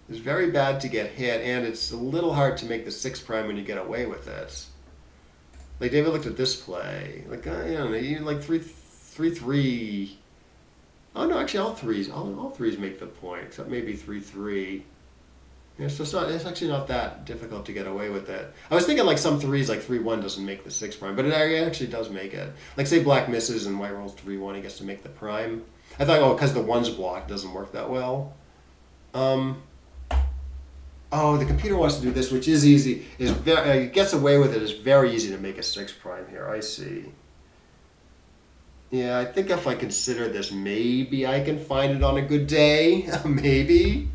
It's very bad to get hit, and it's a little hard to make the 6 prime when you get away with it. Like David looked at this play. Like you know, you like 3-3. Oh no, actually all threes make the point, except maybe 3-3. Yeah, so it's actually not that difficult to get away with it. I was thinking like some threes, like 3-1 doesn't make the 6 prime, but it actually does make it. Like say black misses and white rolls 3-1, he gets to make the prime. I thought, oh, because the 1's blocked doesn't work that well. Oh, the computer wants to do this, which is easy. It gets away with it. It's very easy to make a 6 prime here. I see. Yeah, I think if I consider this, maybe I can find it on a good day. Maybe.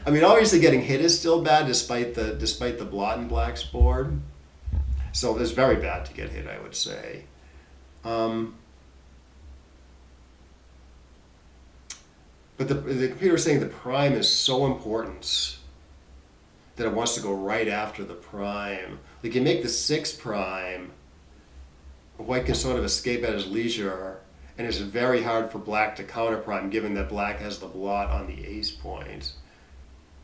I mean, obviously getting hit is still bad despite the blot in black's board. So it's very bad to get hit, I would say. But the computer is saying the prime is so important that it wants to go right after the prime. Like you make the 6 prime, white can sort of escape at his leisure, and it's very hard for black to counter prime given that black has the blot on the ace point.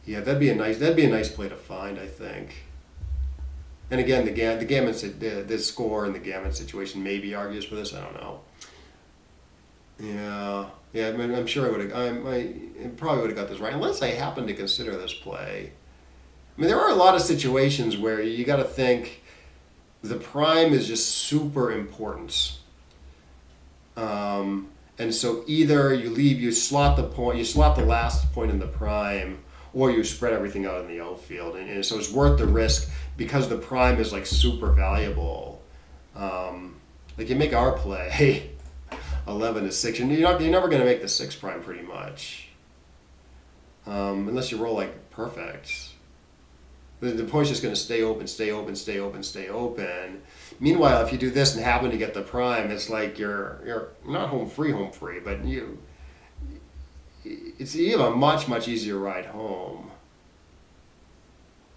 Yeah, that'd be a nice play to find, I think. And again, the score in the gamut situation maybe argues for this. I don't know. Yeah. I mean, I'm sure I probably would have got this right unless I happen to consider this play. I mean, there are a lot of situations where you got to think the prime is just super important. And so either you slot the last point in the prime, or you spread everything out in the outfield. And so it's worth the risk because the prime is like super valuable. Like you make our play 11-6, and you're never going to make the 6 prime pretty much. Unless you roll like perfect. The point's just going to stay open. Meanwhile, if you do this and happen to get the prime, it's like you're not home free, but you have a much easier ride home.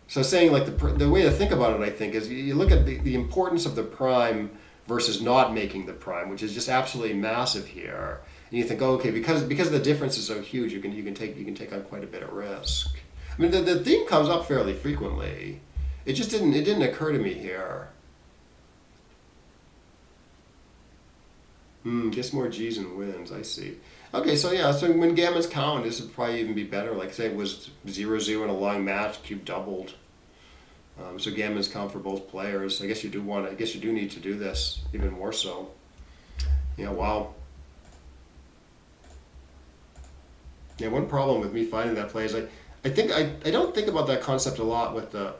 So saying like the way to think about it, I think, is you look at the importance of the prime versus not making the prime, which is just absolutely massive here. And you think, oh, okay, because the difference is so huge, you can take on quite a bit of risk. I mean, the theme comes up fairly frequently. It didn't occur to me here. Gets more G's and wins. I see. Okay, so yeah, so when gammons count, this would probably even be better. Like say it was 0-0 in a long match, cube doubled. So gammons count for both players. I guess you do need to do this even more so. Yeah. Wow. Yeah. One problem with me finding that play is I don't think about that concept a lot with the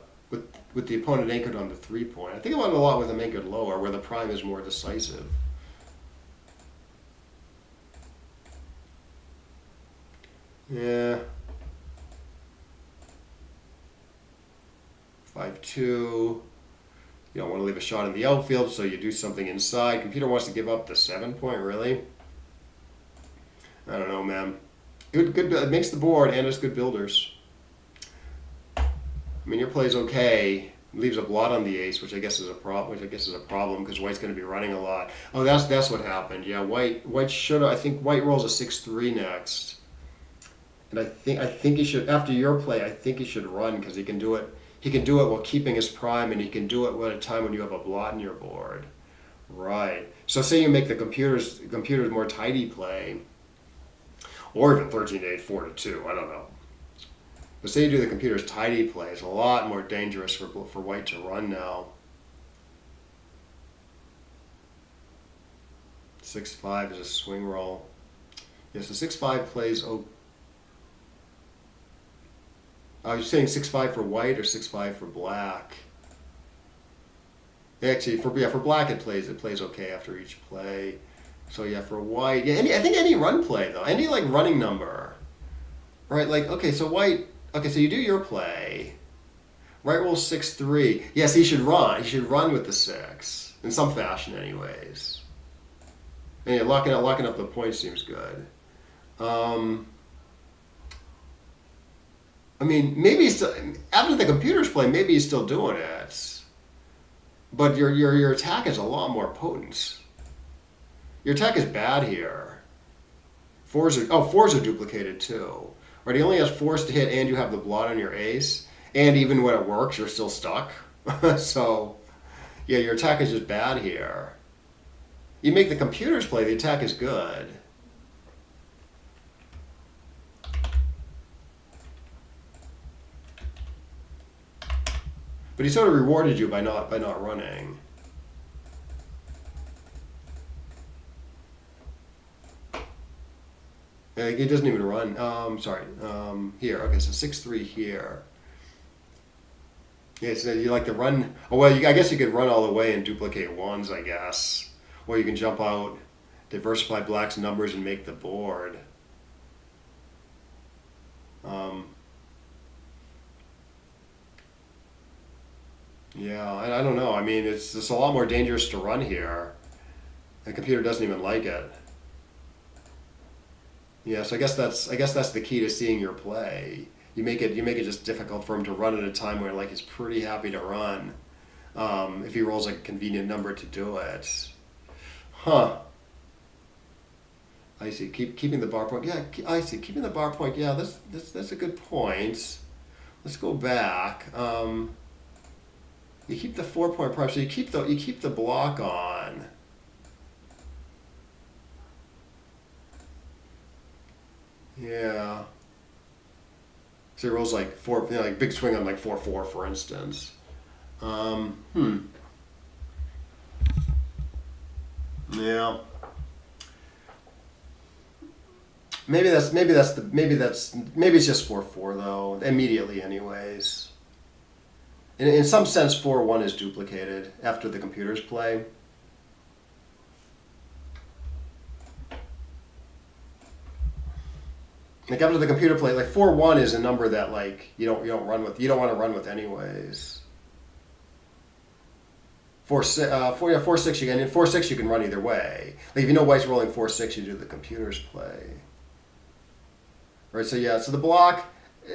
opponent anchored on the 3 point. I think about it a lot with them anchored lower, where the prime is more decisive. Yeah. 5-2. You don't want to leave a shot in the outfield, so you do something inside. Computer wants to give up the 7 point, really? I don't know, man. Good. It makes the board, and it's good builders. I mean, your play's okay. Leaves a blot on the ace, which I guess is a problem. Because white's going to be running a lot. Oh, that's what happened. Yeah, white should. I think white rolls a 6-3 next. And I think he should, after your play, I think he should run because he can do it. He can do it while keeping his prime, and he can do it at a time when you have a blot in your board. Right. So say you make the computer's more tidy play, or even 13-8, 4-2. I don't know. But say you do the computer's tidy play, it's a lot more dangerous for white to run now. 6-5 is a swing roll. Yeah, so 6-5 plays. You're saying 6-5 for white or 6-5 for black? Actually, for black it plays okay after each play. So yeah, for white, yeah, I think any run play though, any like running number, right? Like okay, so white, okay, so you do your play. White rolls 6-3. Yes, he should run. He should run with the 6 in some fashion, anyways. And yeah, locking up the point seems good. I mean, maybe he's still, after the computer's play, maybe he's still doing it. But your attack is a lot more potent. Your attack is bad here. Fours are duplicated too. Right, he only has fours to hit, and you have the blood on your ace. And even when it works, you're still stuck. So, yeah, your attack is just bad here. You make the computers play, the attack is good. But he sort of rewarded you by not running. He doesn't even run. Sorry. Here. Okay, so 6-3 here. Yeah, so you like to run. Oh well, I guess you could run all the way and duplicate ones, I guess. Or you can jump out, diversify black's numbers, and make the board. Yeah, I don't know. I mean, it's a lot more dangerous to run here. The computer doesn't even like it. Yeah, so I guess that's the key to seeing your play. You make it just difficult for him to run at a time where like he's pretty happy to run. If he rolls like a convenient number to do it. Huh. I see. Keeping the bar point. Yeah, I see. Keeping the bar point. Yeah, that's a good point. Let's go back. You keep the 4-point prime, so you keep the block on. Yeah. So he rolls like 4, like big swing on like 4-4, for instance. Yeah. Maybe it's just 4-4 though. Immediately, anyways. In some sense, 4-1 is duplicated after the computers play. Like after the computer play, like 4-1 is a number that like you don't want to run with anyways. 4-6 you can in 4-6 you can run either way. Like if you know white's rolling 4-6, you do the computers play. Right. So yeah. So the block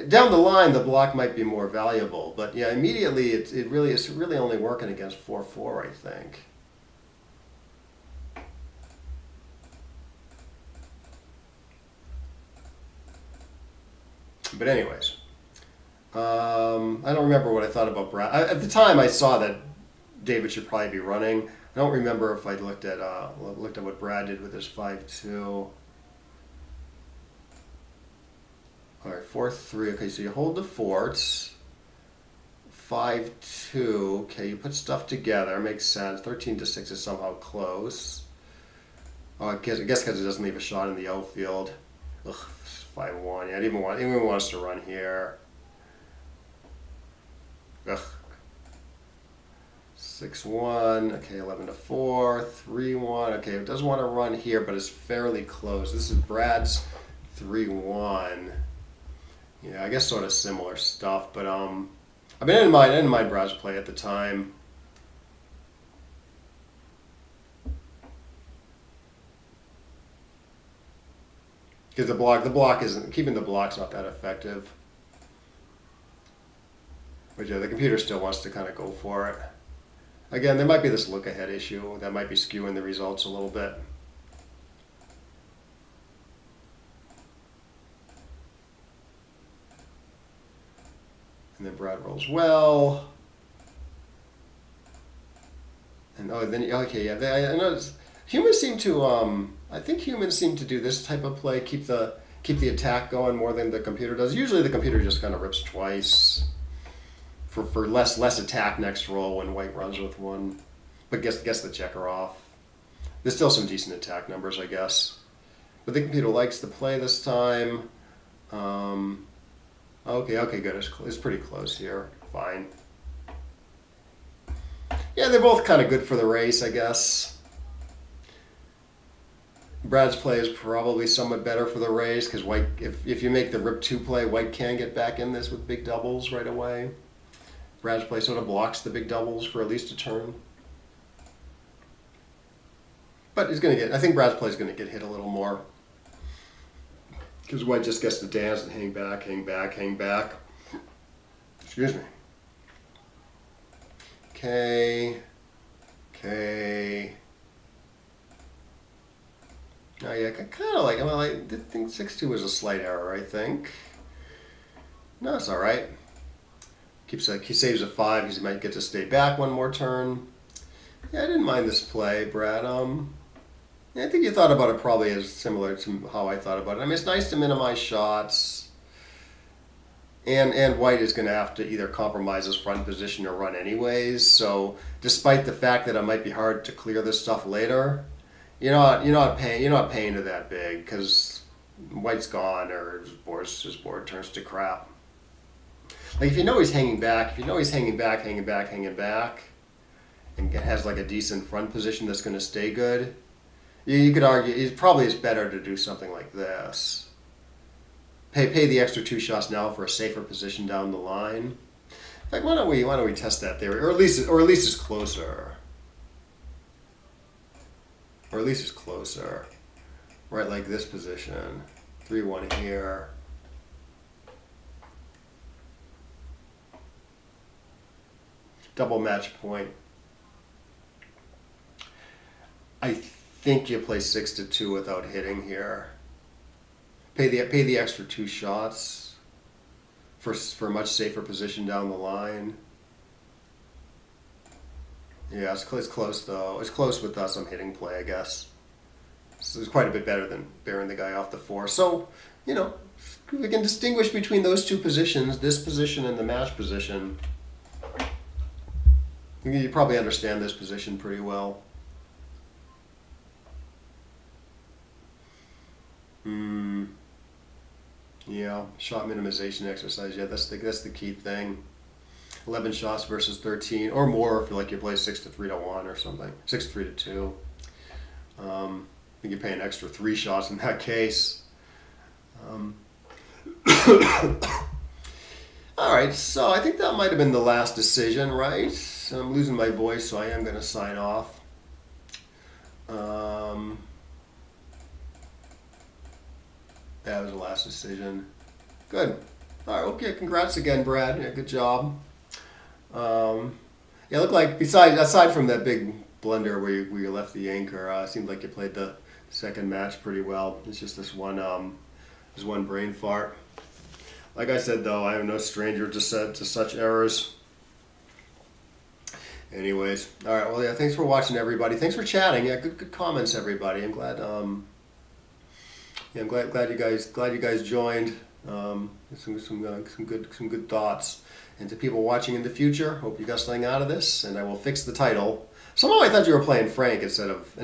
down the line, the block might be more valuable, but yeah, immediately it's really only working against 4-4, I think. But anyways, I don't remember what I thought about Brad. At the time, I saw that David should probably be running. I don't remember if I looked at what Brad did with his 5-2. All right, 4-3. Okay, so you hold the forts. 5-2. Okay, you put stuff together. Makes sense. 13-6 is somehow close. Oh, I guess because it doesn't leave a shot in the outfield. Ugh, 5-1. Yeah, I didn't even want us to run here. Ugh. 6-1. Okay, 11-4. 3-1. Okay, it doesn't want to run here, but it's fairly close. This is Brad's 3-1. Yeah, I guess sort of similar stuff, but I mean, I didn't mind Brad's play at the time. Because the block isn't, keeping the block's not that effective. But yeah, the computer still wants to kind of go for it. Again, there might be this look ahead issue that might be skewing the results a little bit. And then Brad rolls well. And okay, yeah, I noticed humans seem to I think humans seem to do this type of play, keep the attack going more than the computer does. Usually the computer just kind of rips twice for less attack next roll when white runs with one, but gets the checker off. There's still some decent attack numbers, I guess, but the computer likes the play this time. Okay, good. It's pretty close here. Fine. Yeah, they're both kind of good for the race, I guess. Brad's play is probably somewhat better for the race because white, if you make the rip 2 play, white can get back in this with big doubles right away. Brad's play sort of blocks the big doubles for at least a turn. But I think Brad's play is going to get hit a little more. Because white just gets to dance and hang back. Excuse me. Okay. Oh yeah, kind of like. Well, I did think 6-2 was a slight error. I think. No, it's all right. He saves a 5 because he might get to stay back one more turn. Yeah, I didn't mind this play, Brad. Yeah, I think you thought about it probably as similar to how I thought about it. I mean, it's nice to minimize shots. And white is going to have to either compromise his front position or run anyways. So despite the fact that it might be hard to clear this stuff later, you're not paying it that big because white's gone or his board turns to crap. Like if you know he's hanging back, hanging back, and has like a decent front position that's going to stay good, you could argue it probably is better to do something like this. Pay the extra 2 shots now for a safer position down the line. In fact, why don't we test that theory, or at least it's closer. Or at least it's closer. Right, like this position. 3-1 here. Double match point. I think you play 6-2 without hitting here. Pay the extra 2 shots for a much safer position down the line. Yeah, it's close though. It's close with some hitting play, I guess. So it's quite a bit better than bearing the guy off the 4. So, we can distinguish between those 2 positions, this position and the match position. You probably understand this position pretty well. Yeah, shot minimization exercise. Yeah, that's the key thing. 11 shots versus 13 or more if you play 6-3-1 or something. 6-3-2. I think you pay an extra 3 shots in that case. All right, so I think that might have been the last decision, right? I'm losing my voice, so I am going to sign off. That was the last decision. Good. All right. Okay. Congrats again, Brad. Yeah, good job. Yeah. Looked like aside from that big blunder where you left the anchor, it seemed like you played the second match pretty well. It's just this one brain fart. Like I said, though, I am no stranger to such errors. Anyways, all right. Well, yeah. Thanks for watching, everybody. Thanks for chatting. Yeah. Good comments, everybody. I'm glad. Yeah, I'm glad you guys joined. Some good thoughts. And to people watching in the future, hope you got something out of this. And I will fix the title. Somehow I thought you were playing Frank instead of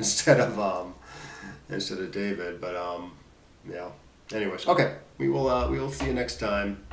David. But yeah. Anyways, okay. We will see you next time.